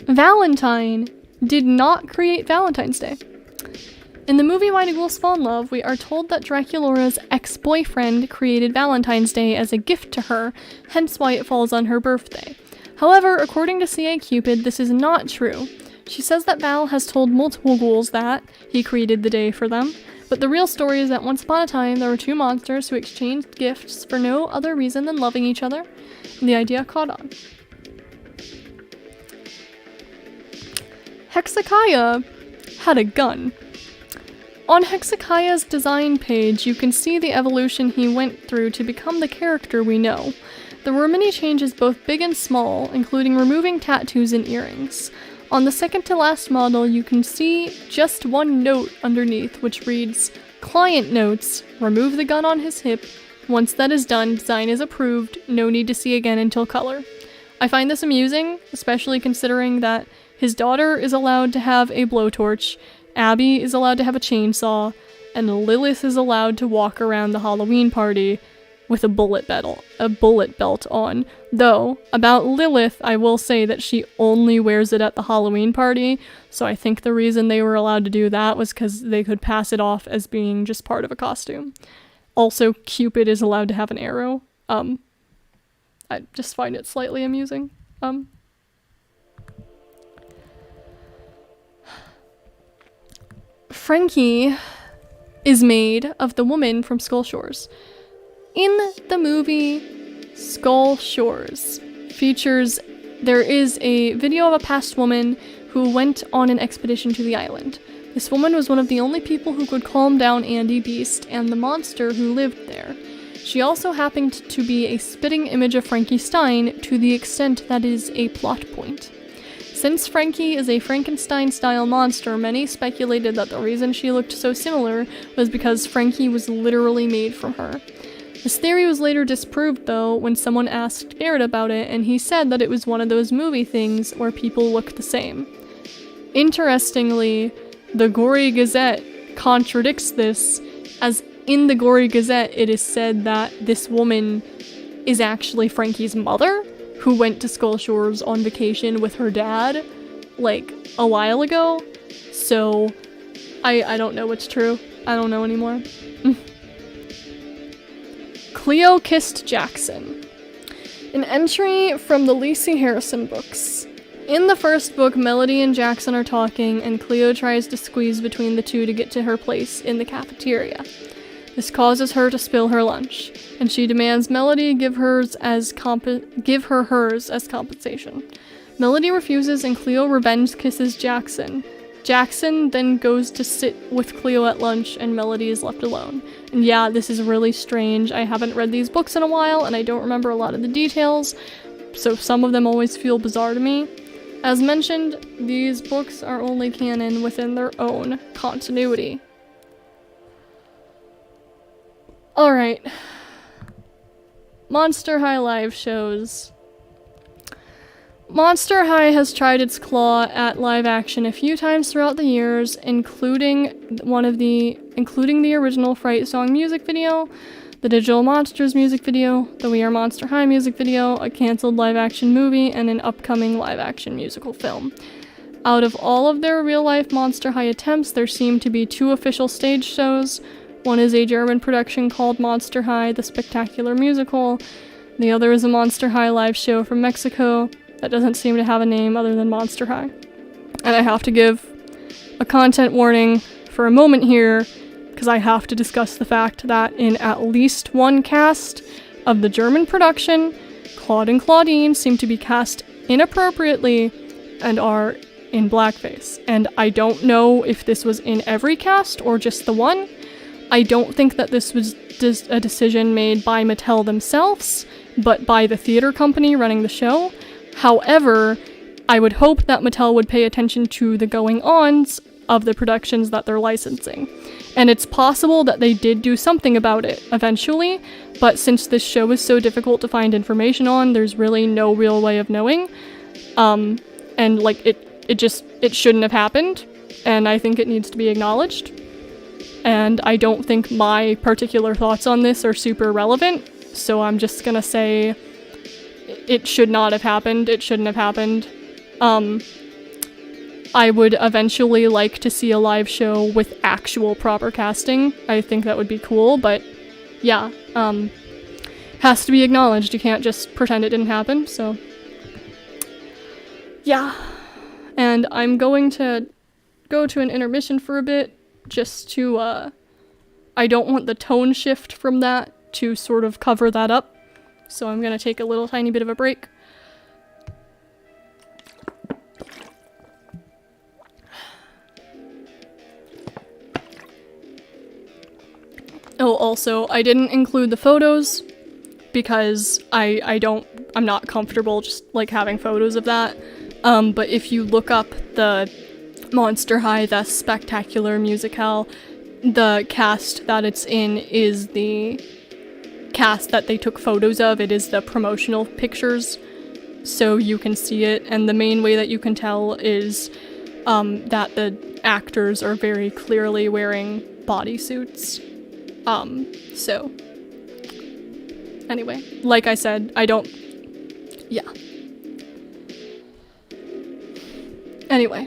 Valentine did not create Valentine's Day. In the movie Why Do Ghouls Fall in Love, we are told that Draculaura's ex-boyfriend created Valentine's Day as a gift to her, hence why it falls on her birthday. However, according to C.A. Cupid, this is not true. She says that Val has told multiple ghouls that he created the day for them, but the real story is that once upon a time there were two monsters who exchanged gifts for no other reason than loving each other, and the idea caught on. Hezekiah had a gun. On Hezekiah's design page, you can see the evolution he went through to become the character we know. There were many changes, both big and small, including removing tattoos and earrings. On the second to last model, you can see just one note underneath, which reads, "Client notes, remove the gun on his hip. Once that is done, design is approved, no need to see again until color." I find this amusing, especially considering that his daughter is allowed to have a blowtorch, Abby is allowed to have a chainsaw, and Lilith is allowed to walk around the Halloween party with a bullet belt on. Though, about Lilith, I will say that she only wears it at the Halloween party, so I think the reason they were allowed to do that was because they could pass it off as being just part of a costume. Also, Cupid is allowed to have an arrow. I just find it slightly amusing. Frankie is made of the woman from Skull Shores. In the movie Skull Shores there is a video of a past woman who went on an expedition to the island. This woman was one of the only people who could calm down Andy Beast and the monster who lived there. She also happened to be a spitting image of Frankie Stein to the extent that is a plot point. Since Frankie is a Frankenstein-style monster, many speculated that the reason she looked so similar was because Frankie was literally made from her. This theory was later disproved, though, when someone asked Garrett about it, and he said that it was one of those movie things where people look the same. Interestingly, the Gory Gazette contradicts this, as in the Gory Gazette it is said that this woman is actually Frankie's mother, who went to Skull Shores on vacation with her dad, like, a while ago. So, I don't know what's true. I don't know anymore. Cleo kissed Jackson. An entry from the Lacey Harrison books. In the first book, Melody and Jackson are talking, and Cleo tries to squeeze between the two to get to her place in the cafeteria. This causes her to spill her lunch, and she demands Melody give her hers as compensation. Melody refuses, and Cleo revenge kisses Jackson. Jackson then goes to sit with Cleo at lunch, and Melody is left alone. And yeah, this is really strange. I haven't read these books in a while, and I don't remember a lot of the details, so some of them always feel bizarre to me. As mentioned, these books are only canon within their own continuity. Alright. Monster High live shows. Monster High has tried its claw at live action a few times throughout the years, including the original Fright Song music video, the Digital Monsters music video, the We Are Monster High music video, a canceled live action movie, and an upcoming live action musical film. Out of all of their real-life Monster High attempts, there seem to be 2 official stage shows. One is a German production called Monster High, the Spectacular Musical. The other is a Monster High live show from Mexico that doesn't seem to have a name other than Monster High. And I have to give a content warning for a moment here, because I have to discuss the fact that in at least one cast of the German production, Claude and Claudine seem to be cast inappropriately and are in blackface. And I don't know if this was in every cast or just the one. I don't think that this was just a decision made by Mattel themselves, but by the theater company running the show. However, I would hope that Mattel would pay attention to the going-ons of the productions that they're licensing. And it's possible that they did do something about it eventually, but since this show is so difficult to find information on, there's really no real way of knowing. And like it shouldn't have happened, and I think it needs to be acknowledged. And I don't think my particular thoughts on this are super relevant, so I'm just gonna say it should not have happened. It shouldn't have happened. I would eventually like to see a live show with actual proper casting. I think that would be cool, but yeah, has to be acknowledged. You can't just pretend it didn't happen, so yeah. And I'm going to go to an intermission for a bit, just to, I don't want the tone shift from that to sort of cover that up, so I'm gonna take a little tiny bit of a break. Oh, also, I didn't include the photos because I'm not comfortable just like having photos of that. But if you look up the Monster High, the Spectacular Musical, the cast that it's in is the cast that they took photos of. It is the promotional pictures, so you can see it, and the main way that you can tell is that the actors are very clearly wearing bodysuits. So anyway, like I said, yeah. Anyway,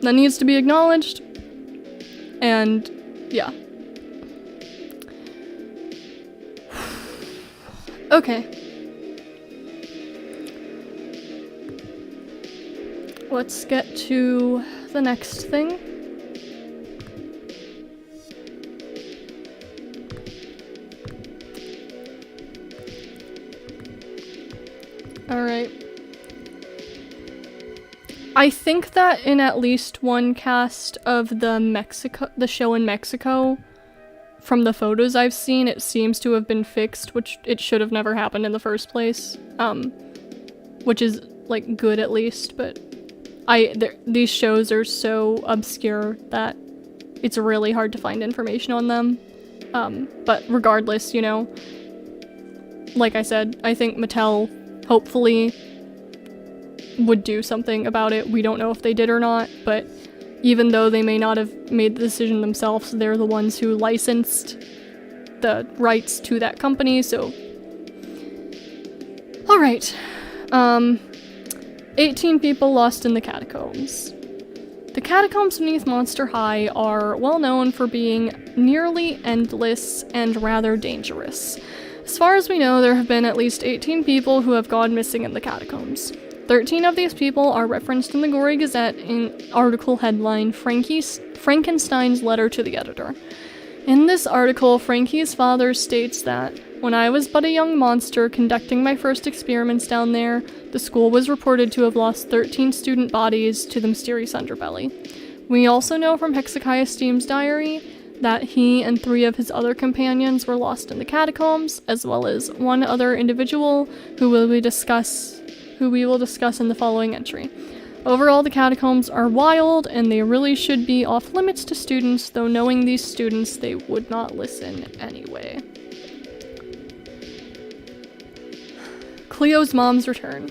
that needs to be acknowledged, and yeah. Okay. Let's get to the next thing. Alright. I think that in at least one cast of the show in Mexico, from the photos I've seen, it seems to have been fixed, which it should have never happened in the first place. Which is, like, good at least, but these shows are so obscure that it's really hard to find information on them. But regardless, you know, like I said, I think Mattel hopefully would do something about it. We don't know if they did or not, but even though they may not have made the decision themselves, they're the ones who licensed the rights to that company, so... Alright. 18 people lost in the catacombs. The catacombs beneath Monster High are well known for being nearly endless and rather dangerous. As far as we know, there have been at least 18 people who have gone missing in the catacombs. 13 of these people are referenced in the Gory Gazette in article headline Frankenstein's Letter to the Editor. In this article, Frankie's father states that, "When I was but a young monster conducting my first experiments down there, the school was reported to have lost 13 student bodies to the mysterious underbelly." We also know from Hezekiah Steam's diary that he and 3 of his other companions were lost in the catacombs, as well as one other individual who we will discuss in the following entry. Overall, the catacombs are wild, and they really should be off limits to students, though knowing these students, they would not listen anyway. Cleo's mom's return.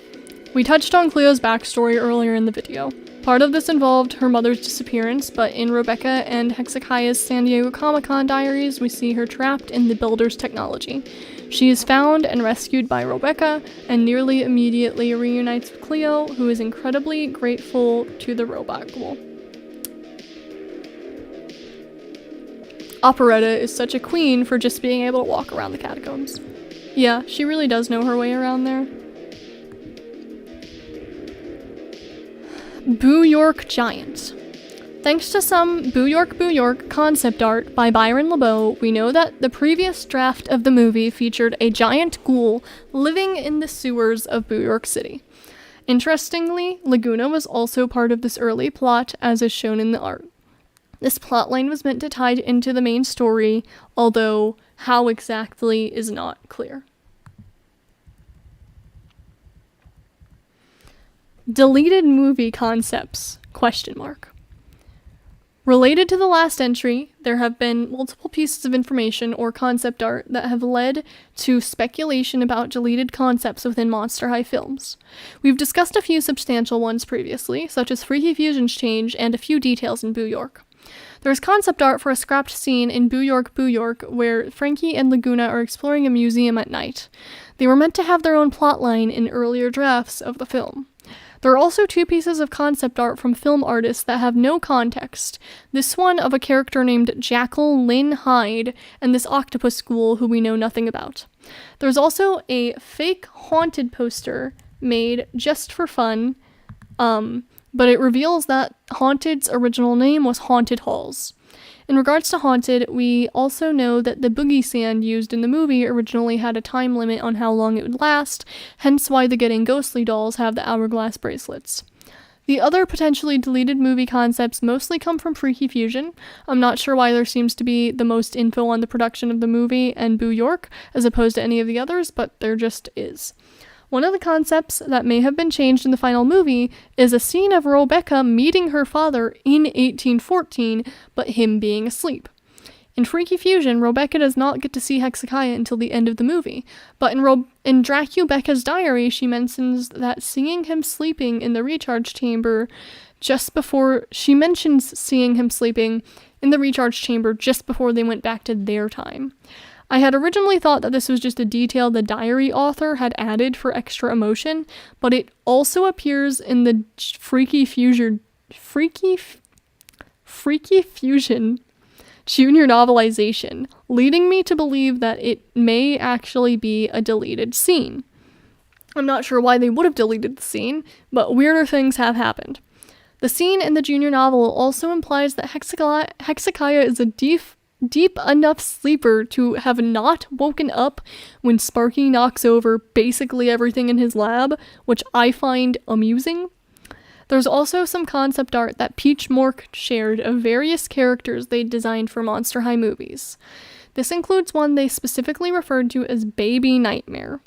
We touched on Cleo's backstory earlier in the video. Part of this involved her mother's disappearance, but in Rebecca and Hezekiah's San Diego Comic-Con diaries, we see her trapped in the Builder's technology. She is found and rescued by Rebecca, and nearly immediately reunites with Cleo, who is incredibly grateful to the robot ghoul. Operetta is such a queen for just being able to walk around the catacombs. Yeah, she really does know her way around there. Boo York Giant. Thanks to some Boo York concept art by Byron LeBeau, we know that the previous draft of the movie featured a giant ghoul living in the sewers of Boo York City. Interestingly, Laguna was also part of this early plot, as is shown in the art. This plotline was meant to tie into the main story, although how exactly is not clear. Deleted movie concepts, ? Related to the last entry, there have been multiple pieces of information or concept art that have led to speculation about deleted concepts within Monster High films. We've discussed a few substantial ones previously, such as Freaky Fusion's change and a few details in Boo York. There is concept art for a scrapped scene in Boo York, where Frankie and Laguna are exploring a museum at night. They were meant to have their own plotline in earlier drafts of the film. There are also two pieces of concept art from film artists that have no context. This one of a character named Jackal Lynn Hyde, and this octopus ghoul who we know nothing about. There's also a fake Haunted poster made just for fun, but it reveals that Haunted's original name was Haunted Halls. In regards to Haunted, we also know that the boogie sand used in the movie originally had a time limit on how long it would last, hence why the Getting Ghostly dolls have the hourglass bracelets. The other potentially deleted movie concepts mostly come from Freaky Fusion. I'm not sure why there seems to be the most info on the production of the movie and Boo York, as opposed to any of the others, but there just is. One of the concepts that may have been changed in the final movie is a scene of Rebecca meeting her father in 1814, but him being asleep. In Freaky Fusion, Rebecca does not get to see Hezekiah until the end of the movie, but in Dracubecca's diary, she mentions that seeing him sleeping in the recharge chamber just before they went back to their time. I had originally thought that this was just a detail the diary author had added for extra emotion, but it also appears in the Freaky Fusion junior novelization, leading me to believe that it may actually be a deleted scene. I'm not sure why they would have deleted the scene, but weirder things have happened. The scene in the junior novel also implies that Hezekiah is a deep enough sleeper to have not woken up when Sparky knocks over basically everything in his lab, which I find amusing. There's also some concept art that Peach Mork shared of various characters they designed for Monster High movies. This includes one they specifically referred to as Baby Nightmare.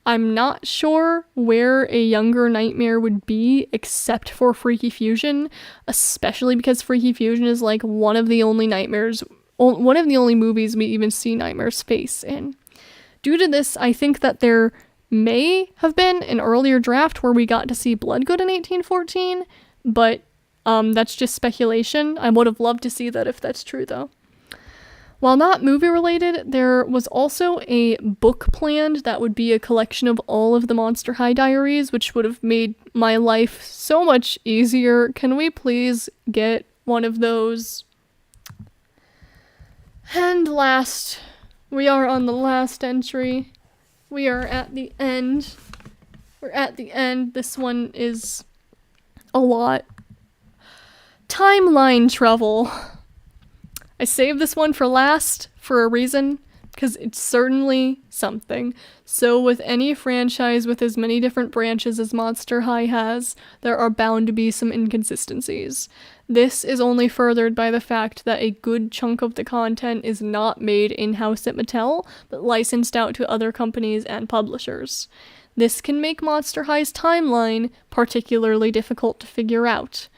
I'm not sure where a younger Nightmare would be except for Freaky Fusion, especially because Freaky Fusion is like one of the only movies we even see Nightmare's face in. Due to this, I think that there may have been an earlier draft where we got to see Bloodgood in 1814, but that's just speculation. I would have loved to see that if that's true, though. While not movie related, there was also a book planned that would be a collection of all of the Monster High diaries, which would have made my life so much easier. Can we please get one of those? And last, we are on the last entry. We are at the end. We're at the end. This one is a lot. Timeline travel. I saved this one for last for a reason, because it's certainly something. So with any franchise with as many different branches as Monster High has, there are bound to be some inconsistencies. This is only furthered by the fact that a good chunk of the content is not made in-house at Mattel, but licensed out to other companies and publishers. This can make Monster High's timeline particularly difficult to figure out.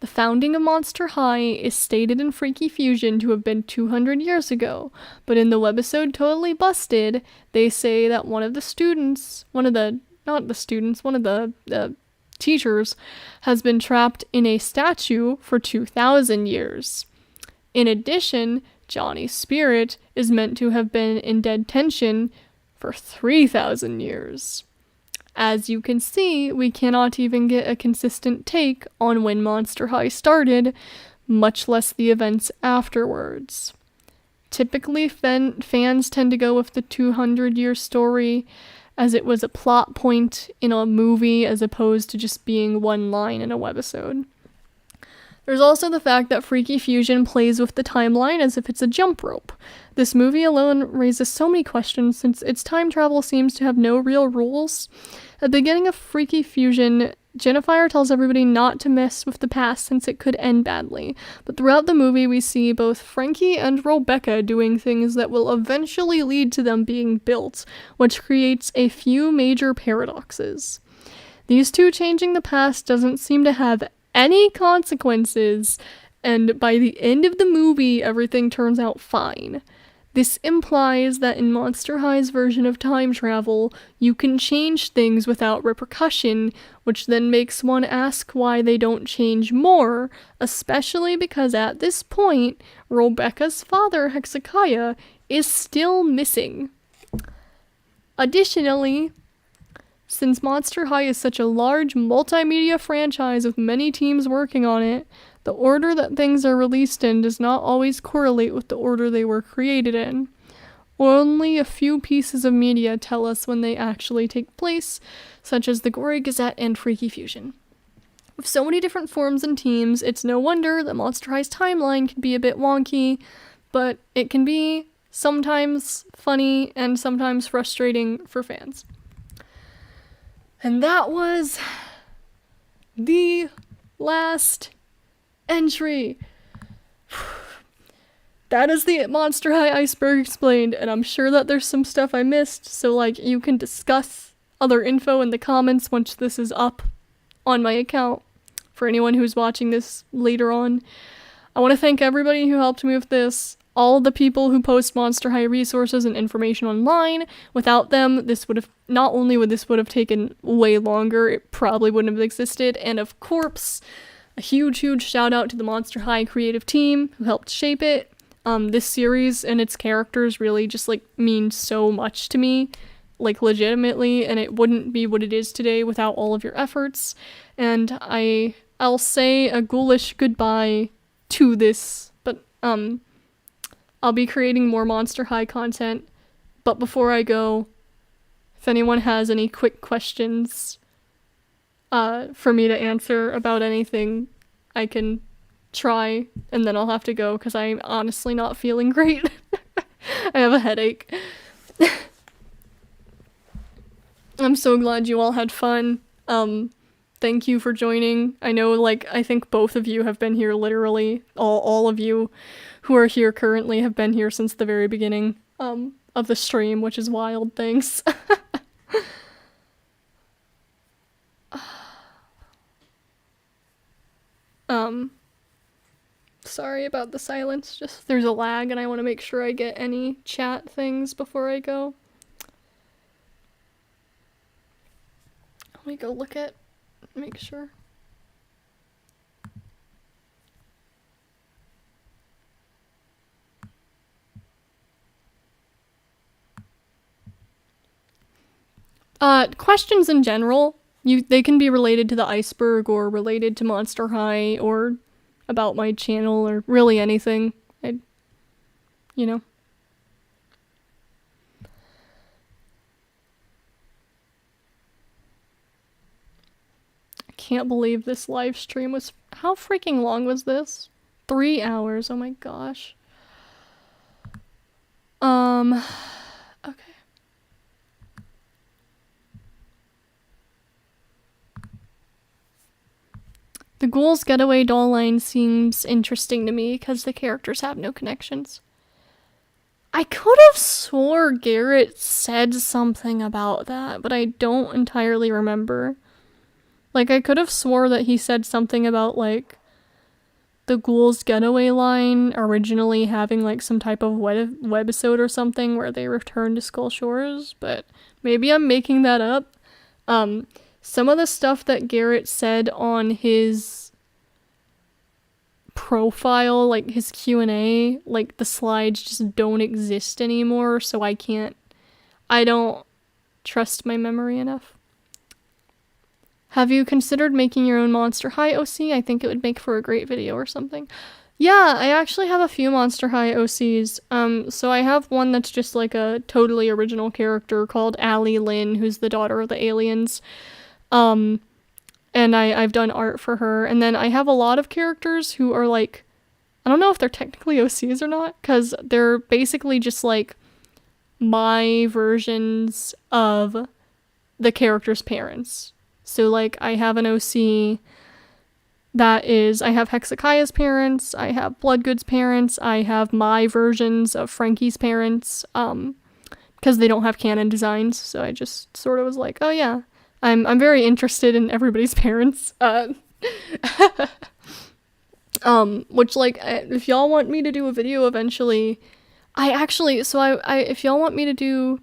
The founding of Monster High is stated in Freaky Fusion to have been 200 years ago, but in the webisode Totally Busted, they say that one of the not the students, one of the teachers has been trapped in a statue for 2,000 years. In addition, Johnny's spirit is meant to have been in detention for 3,000 years. As you can see, we cannot even get a consistent take on when Monster High started, much less the events afterwards. Typically, fans tend to go with the 200-year story, as it was a plot point in a movie as opposed to just being one line in a webisode. There's also the fact that Freaky Fusion plays with the timeline as if it's a jump rope. This movie alone raises so many questions since its time travel seems to have no real rules. At the beginning of Freaky Fusion, Jennifer tells everybody not to mess with the past since it could end badly, but throughout the movie we see both Frankie and Rebecca doing things that will eventually lead to them being built, which creates a few major paradoxes. These two changing the past doesn't seem to have any consequences, and by the end of the movie everything turns out fine. This implies that in Monster High's version of time travel, you can change things without repercussion, which then makes one ask why they don't change more, especially because at this point, Rebecca's father, Hezekiah, is still missing. Additionally, since Monster High is such a large multimedia franchise with many teams working on it, the order that things are released in does not always correlate with the order they were created in. Only a few pieces of media tell us when they actually take place, such as the Gory Gazette and Freaky Fusion. With so many different forms and teams, it's no wonder that Monster High's timeline can be a bit wonky, but it can be sometimes funny and sometimes frustrating for fans. And that was the last entry. That is the Monster High Iceberg explained, and I'm sure that there's some stuff I missed, so you can discuss other info in the comments once this is up on my account for anyone who's watching this later on. I want to thank everybody who helped me with this, all the people who post Monster High resources and information online. Without them, not only would this have taken way longer, it probably wouldn't have existed, and of course, a huge shout out to the Monster High creative team who helped shape it. This series and its characters really just mean so much to me, legitimately, and it wouldn't be what it is today without all of your efforts. And I'll say a ghoulish goodbye to this, but I'll be creating more Monster High content. But before I go, if anyone has any quick questions for me to answer about anything, I can try, and then I'll have to go because I'm honestly not feeling great. I have a headache. I'm so glad you all had fun. Thank you for joining. I know, I think both of you have been here literally. All of you who are here currently have been here since the very beginning of the stream, which is wild. Thanks. Sorry about the silence, just there's a lag and I want to make sure I get any chat things before I go. Let me go make sure. Questions in general, they can be related to the iceberg or related to Monster High or about my channel or really anything. I can't believe this live stream was... How freaking long was this? 3 hours, oh my gosh. Okay. The Ghouls Getaway doll line seems interesting to me because the characters have no connections. I could have swore Garrett said something about that, but I don't entirely remember. I could have swore that he said something about, the Ghouls Getaway line originally having, some type of webisode or something where they return to Skull Shores, but maybe I'm making that up. Some of the stuff that Garrett said on his profile, like his Q&A, like the slides just don't exist anymore, so I don't trust my memory enough. Have you considered making your own Monster High OC? I think it would make for a great video or something. Yeah, I actually have a few Monster High OCs. So I have one that's just like a totally original character called Allie Lynn, who's the daughter of the aliens. And I've done art for her. And then I have a lot of characters who are like, I don't know if they're technically OCs or not, because they're basically just like my versions of the character's parents. So like I have an OC that is, I have Hezekiah's parents, I have Bloodgood's parents, I have my versions of Frankie's parents, because they don't have canon designs, so I just sort of was like, oh yeah, I'm very interested in everybody's parents, which like, if y'all want me to do a video eventually, if y'all want me to do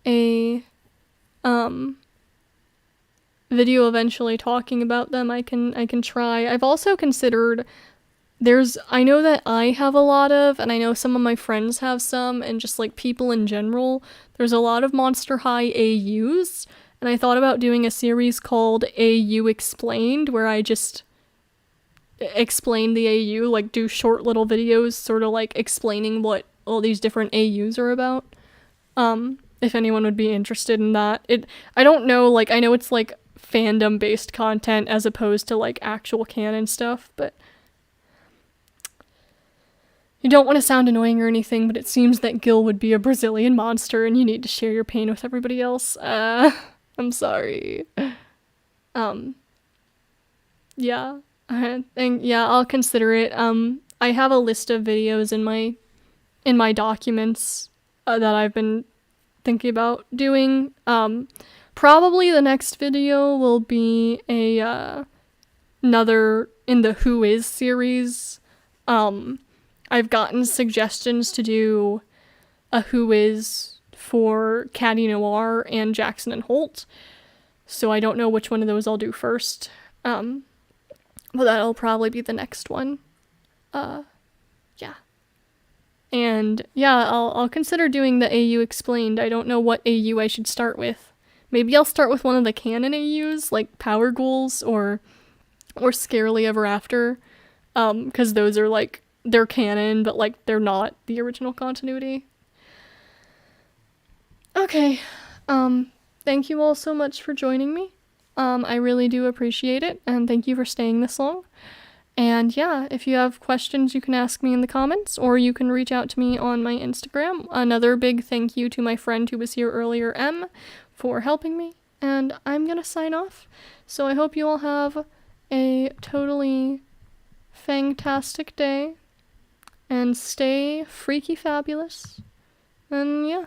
a, video eventually talking about them, I can try. I've also considered, I know that I have a lot of, and I know some of my friends have some, and just like people in general, there's a lot of Monster High AUs, and I thought about doing a series called AU Explained, where I just explain the AU, like do short little videos sort of like explaining what all these different AUs are about. If anyone would be interested in that. I don't know, like, I know it's like fandom based content as opposed to like actual canon stuff, but you don't want to sound annoying or anything, but it seems that Gil would be a Brazilian monster and you need to share your pain with everybody else. I'm sorry. Yeah. And yeah, I'll consider it. I have a list of videos in my documents that I've been thinking about doing. Probably the next video will be another in the Who Is series. I've gotten suggestions to do a Who Is for Caddy Noir and Jackson and Holt, so I don't know which one of those I'll do first. But that'll probably be the next one. Yeah. And yeah, I'll consider doing the AU Explained. I don't know what AU I should start with. Maybe I'll start with one of the canon AUs, like Power Ghouls or Scarily Ever After, because those are like, they're canon, but like they're not the original continuity. Okay, thank you all so much for joining me. I really do appreciate it, and thank you for staying this long. And yeah, if you have questions, you can ask me in the comments, or you can reach out to me on my Instagram. Another big thank you to my friend who was here earlier, M, for helping me, and I'm gonna sign off. So I hope you all have a totally fantastic day, and stay freaky fabulous, and yeah.